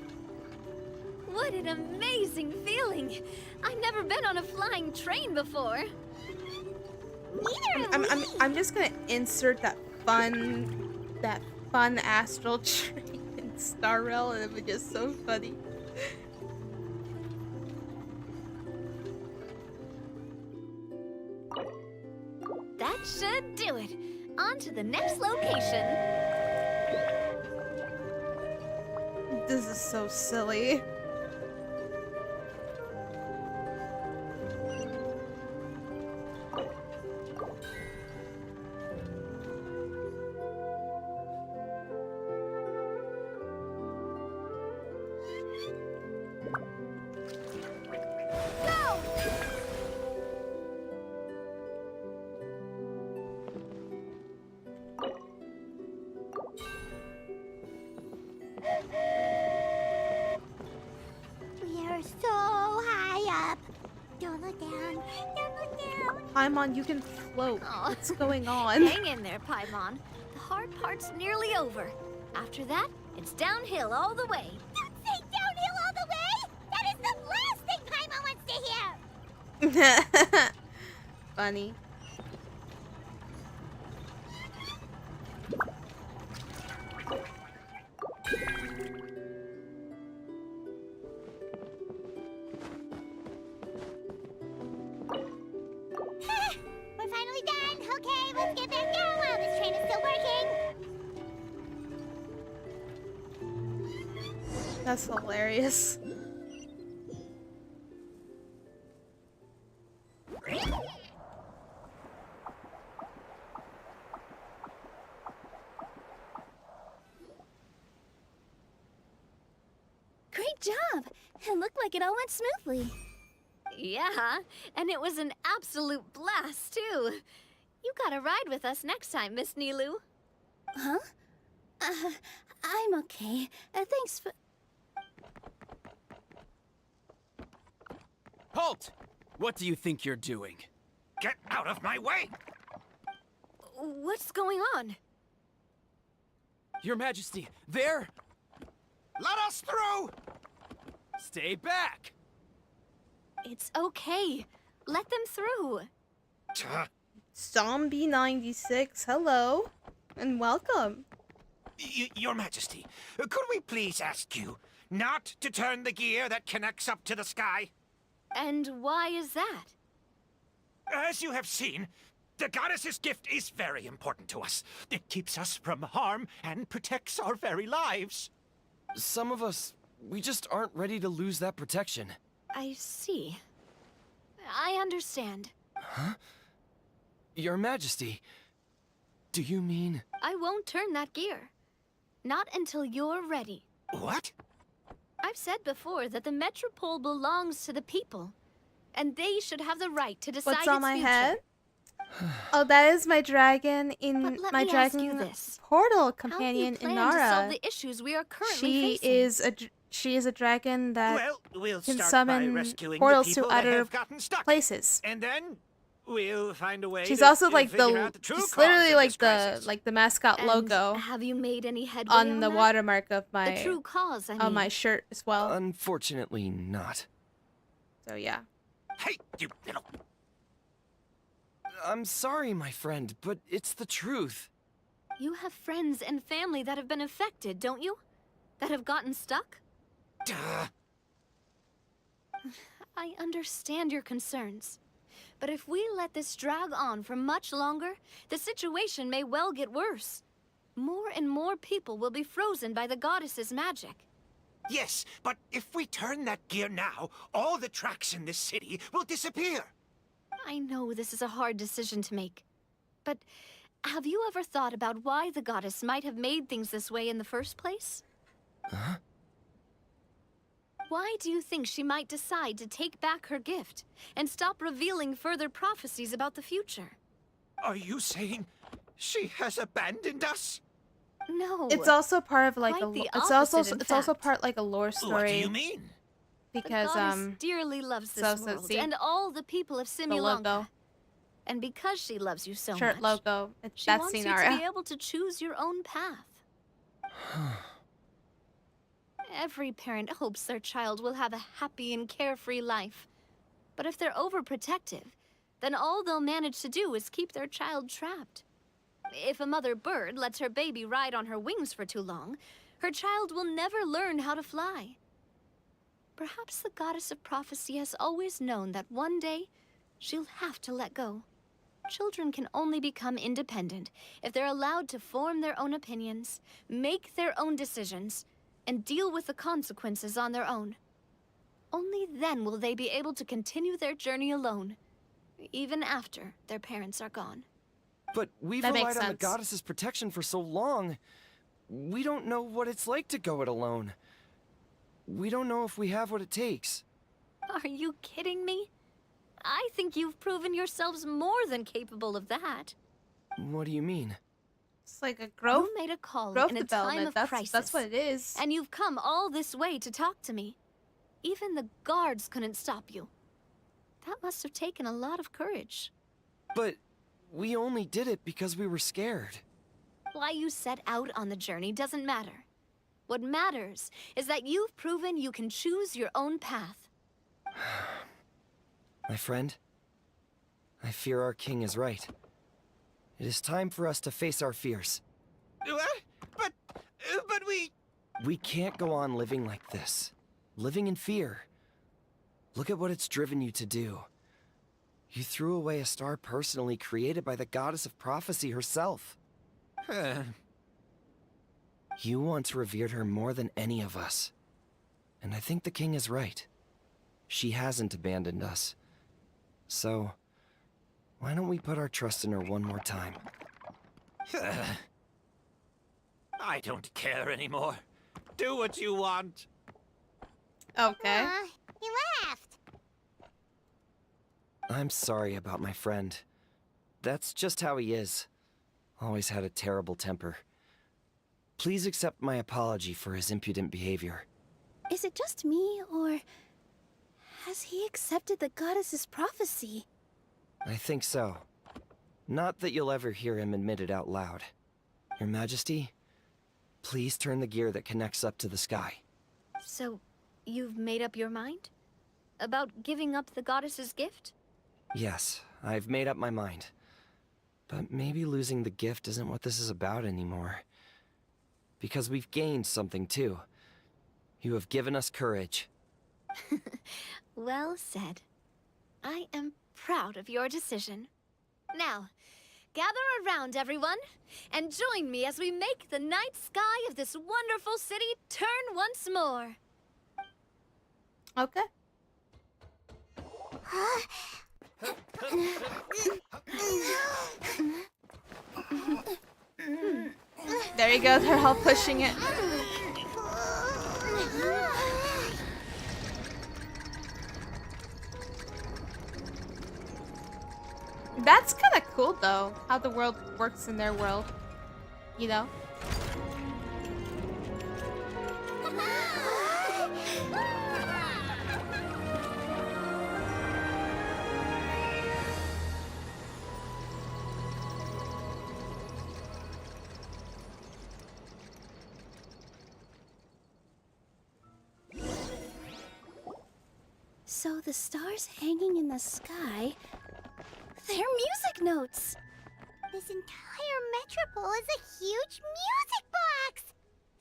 What an amazing feeling! I've never been on a flying train before. Neither have we. I'm just gonna insert that fun astral train in Star Rail, and it was just so funny. That should do it. On to the next location. This is so silly. We are so high up. Don't look down. Don't look down. Paimon, you can float. Aw. What's going on? Hang in there, Paimon. The hard part's nearly over. After that, it's downhill all the way. Don't say downhill all the way. That is the last thing Paimon wants to hear. Funny. We're finally done. Okay, let's get back down while this train is still working. That's hilarious. Great job! It looked like it all went smoothly. Yeah, and it was an absolute blast, too. You gotta ride with us next time, Miss Nilu. Huh? I'm okay. Thanks for... Halt! What do you think you're doing? Get out of my way! What's going on? Your Majesty, there! Let us through! Stay back! It's okay. Let them through. Zombie 96, hello. And welcome. Your Majesty, could we please ask you not to turn the gear that connects up to the sky? And why is that? As you have seen, the goddess's gift is very important to us. It keeps us from harm and protects our very lives. Some of us, we just aren't ready to lose that protection. I see. I understand. Huh? Your Majesty, do you mean... I won't turn that gear. Not until you're ready. What? I've said before that the Metropole belongs to the people, and they should have the right to decide What's on its my future. head? Oh, that is my dragon But let my me ask you dragon this. portal How do you companion plan to solve Inara. the issues we are currently She facing? is a dragon that Well, we'll can start by summon rescuing portals the to people that other have gotten stuck. places. And then we'll find a way She's to also like figure out the true she's cause literally of like this the crisis. mascot And logo have you made any headway on the that? watermark of my The true cause, I mean. on my shirt as well. Unfortunately not. So yeah. Hey, you little... I'm sorry, my friend, but it's the truth. You have friends and family that have been affected, don't you? That have gotten stuck? Duh. I understand your concerns. But if we let this drag on for much longer, the situation may well get worse. More and more people will be frozen by the goddess's magic. Yes, but if we turn that gear now, all the tracks in this city will disappear. I know this is a hard decision to make. But have you ever thought about why the goddess might have made things this way in the first place? Huh? Why do you think she might decide to take back her gift and stop revealing further prophecies about the future? Are you saying she has abandoned us? No. It's also part of like Quite the it's also opposite, in part like a lore story. What do you mean? Because the goddess dearly loves this so world see? and all the people of The Simulonga. logo. And because she loves you so Shirt much, logo. It's she that wants you to scenario. be able to choose your own path. Every parent hopes their child will have a happy and carefree life. But if they're overprotective, then all they'll manage to do is keep their child trapped. If a mother bird lets her baby ride on her wings for too long, her child will never learn how to fly. Perhaps the goddess of prophecy has always known that one day she'll have to let go. Children can only become independent if they're allowed to form their own opinions, make their own decisions, and deal with the consequences on their own. Only then will they be able to continue their journey alone, even after their parents are gone. But we've That makes relied on the sense. goddess's protection for so long. We don't know what it's like to go it alone. We don't know if we have what it takes. Are you kidding me? I think you've proven yourselves more than capable of that. What do you mean? It's like a growth. You made a call growth in a development. time of That's crisis. what it is. And you've come all this way to talk to me. Even the guards couldn't stop you. That must have taken a lot of courage. But we only did it because we were scared. Why you set out on the journey doesn't matter. What matters is that you've proven you can choose your own path. My friend, I fear our king is right. It is time for us to face our fears. But we... We can't go on living like this. Living in fear. Look at what it's driven you to do. You threw away a star personally created by the goddess of prophecy herself. You once revered her more than any of us. And I think the king is right. She hasn't abandoned us. So, why don't we put our trust in her one more time? I don't care anymore. Do what you want. Okay. He laughed. I'm sorry about my friend. That's just how he is. Always had a terrible temper. Please accept my apology for his impudent behavior. Is it just me, or has he accepted the goddess's prophecy? I think so. Not that you'll ever hear him admit it out loud. Your Majesty, please turn the gear that connects up to the sky. So, you've made up your mind? About giving up the goddess's gift? Yes, I've made up my mind. But maybe losing the gift isn't what this is about anymore. Because we've gained something too. You have given us courage. Well said. I am proud of your decision. Now, gather around, everyone, and join me as we make the night sky of this wonderful city turn once more. Okay. There you go. They're all pushing it. That's kind of cool, though, how the world works in their world. You know? So the stars hanging in the sky, they're music notes. This entire metropole is a huge music box.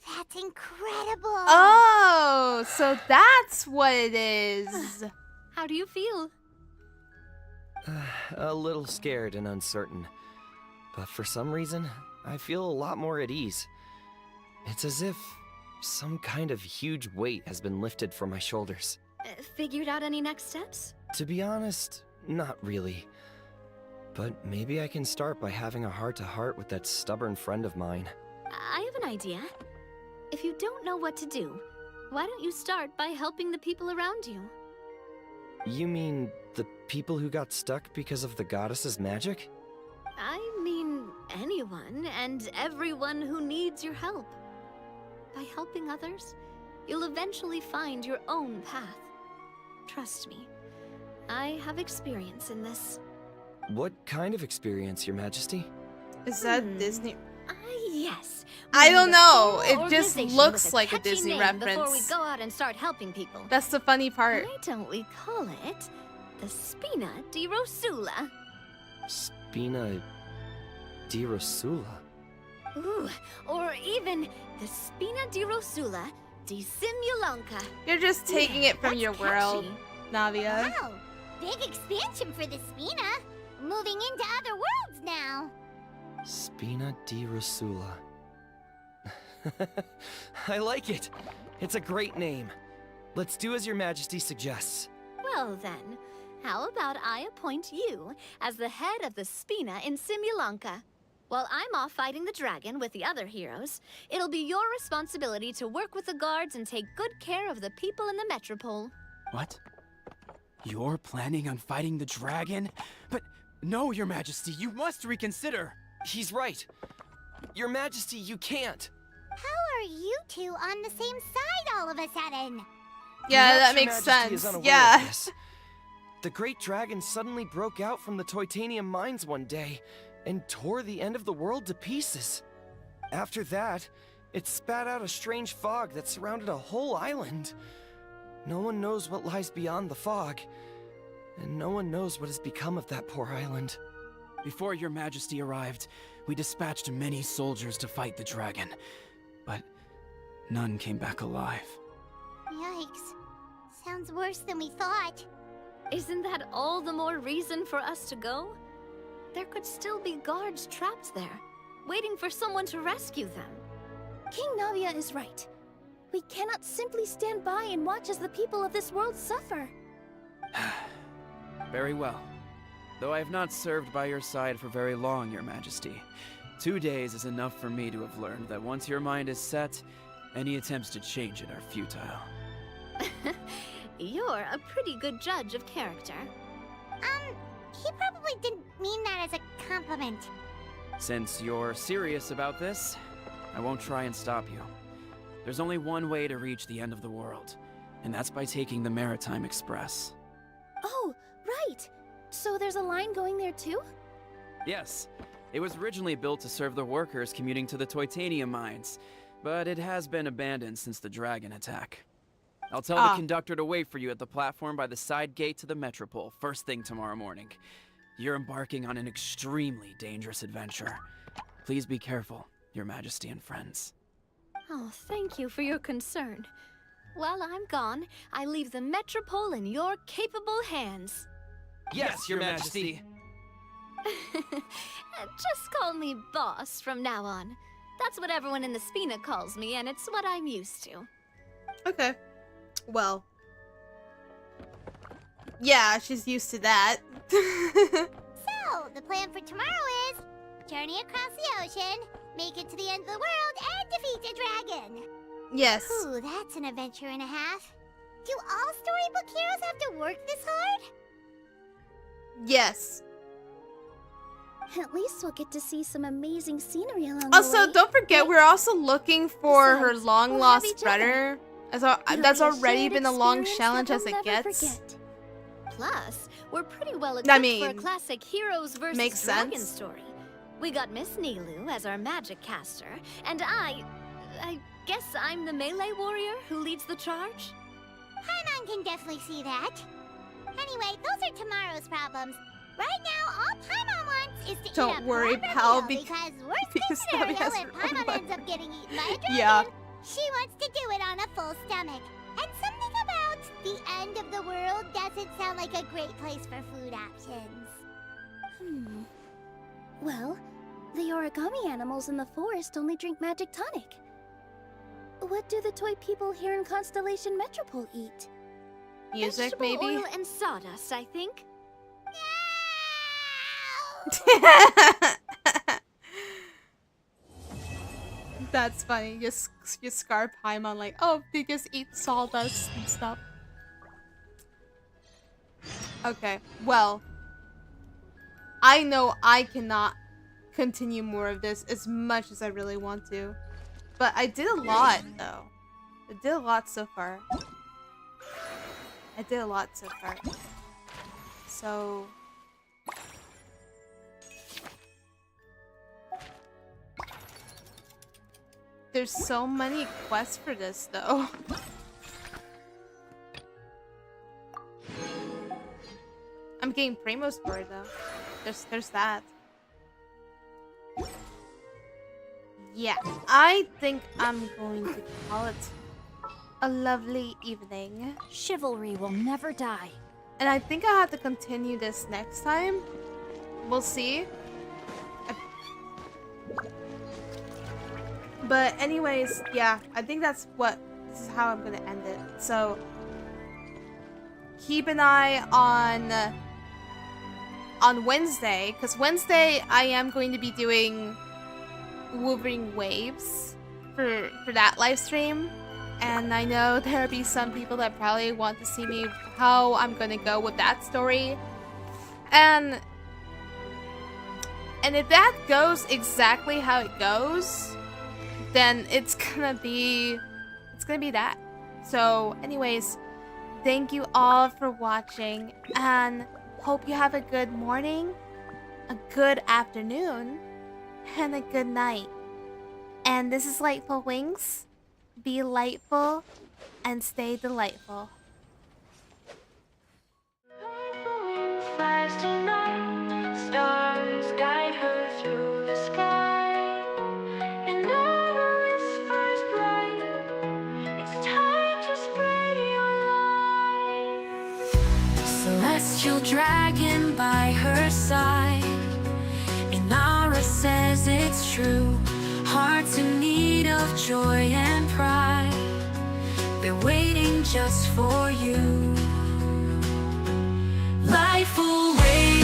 That's incredible. Oh, so that's what it is. How do you feel? A little scared and uncertain. But for some reason, I feel a lot more at ease. It's as if some kind of huge weight has been lifted from my shoulders. Figured out any next steps? To be honest, not really. But maybe I can start by having a heart-to-heart with that stubborn friend of mine. I have an idea. If you don't know what to do, why don't you start by helping the people around you? You mean the people who got stuck because of the goddess's magic? I mean, anyone and everyone who needs your help. By helping others, you'll eventually find your own path. Trust me, I have experience in this. What kind of experience, Your Majesty? Is that Disney? Yes. I don't know. Cool It just organization looks with a like a catchy Disney name reference. Before we go out and start helping people. That's the funny part. Why don't we call it the Spina di Rosula? Spina di Rosula. Ooh, or even the Spina di Rosula di Simulanka. You're just taking it from that's your world, catchy. Navia. Wow, big expansion for the Spina. Moving into other worlds now. Spina di Rosula. I like it. It's a great name. Let's do as Your Majesty suggests. Well then, how about I appoint you as the head of the Spina in Simulanka? While I'm off fighting the dragon with the other heroes, it'll be your responsibility to work with the guards and take good care of the people in the metropole. What? You're planning on fighting the dragon? But no, Your Majesty, you must reconsider. He's right. Your Majesty, you can't. How are you two on the same side all of a sudden? Yeah, that Perhaps Your makes Majesty is sense. unaware Yeah. of this. The great dragon suddenly broke out from the Titanium mines one day and tore the end of the world to pieces. After that, it spat out a strange fog that surrounded a whole island. No one knows what lies beyond the fog, and no one knows what has become of that poor island. Before Your Majesty arrived, we dispatched many soldiers to fight the dragon, but none came back alive. Yikes. Sounds worse than we thought. Isn't that all the more reason for us to go? There could still be guards trapped there, waiting for someone to rescue them. King Navia is right. We cannot simply stand by and watch as the people of this world suffer. Very well. Though I have not served by your side for very long, Your Majesty. 2 days is enough for me to have learned that once your mind is set, any attempts to change it are futile. You're a pretty good judge of character. He probably didn't mean that as a compliment. Since you're serious about this, I won't try and stop you. There's only one way to reach the end of the world, and that's by taking the Maritime Express. Oh, right. So there's a line going there too? Yes, it was originally built to serve the workers commuting to the Titanium mines, but it has been abandoned since the dragon attack. I'll tell the conductor to wait for you at the platform by the side gate to the Metropole first thing tomorrow morning. You're embarking on an extremely dangerous adventure. Please be careful, Your Majesty and friends. Oh, thank you for your concern. While I'm gone, I leave the Metropole in your capable hands. Yes, Your Majesty. Just call me boss from now on. That's what everyone in the Spina calls me, and it's what I'm used to. Okay. Well. Yeah, she's used to that. So, the plan for tomorrow is journey across the ocean, make it to the end of the world, and defeat a dragon. Yes. Ooh, that's an adventure and a half. Do all storybook heroes have to work this hard? Yes. At least we'll get to see some amazing scenery along Also, the way. don't forget, we're also looking for her Besides, long we'll lost have each brother. It'll That's be a already shared been a long experience challenge that as we'll it never gets. forget. Plus, we're pretty well I equipped for a mean, classic heroes versus makes dragon sense. story. We got Miss Nilu as our magic caster, and I guess I'm the melee warrior who leads the charge? Paimon can definitely see that. Anyway, those are tomorrow's problems. Right now, all Paimon wants is to Don't eat a worry, proper pal, meal, because worst because case scenario, Navi has if her own Paimon life. ends up getting eaten by a dragon, Yeah. she wants to do it on a full stomach. And something about the end of the world doesn't sound like a great place for food options. Well, the origami animals in the forest only drink magic tonic. What do the toy people here in Constellation Metropole eat? Music, Vegetable maybe? oil and sawdust, I think. That's funny. You scar Paimon like, oh, they just eat sawdust and stuff. Okay, well, I know I cannot continue more of this as much as I really want to. But I did a lot, though. I did a lot so far. So... there's so many quests for this, though. I'm getting Primos for it, though. There's that. Yeah, I think I'm going to call it a lovely evening. Chivalry will never die. And I think I'll have to continue this next time. We'll see. But anyways, yeah, I think this is how I'm gonna end it. So keep an eye on Wednesday, because Wednesday I am going to be doing Wolverine Waves for that live stream. And I know there'll be some people that probably want to see me how I'm gonna go with that story. And if that goes exactly how it goes, then it's gonna be that. So anyways, thank you all for watching, and hope you have a good morning, a good afternoon, and a good night. And this is Lightful Wings. Be lightful and stay delightful. Stars guide her through the sky, and all the whispers bright. It's time to spread your light. Celestial dragon by her side, Inara says it's true. Hearts in need of joy and pride, they're waiting just for you. Lightful waves.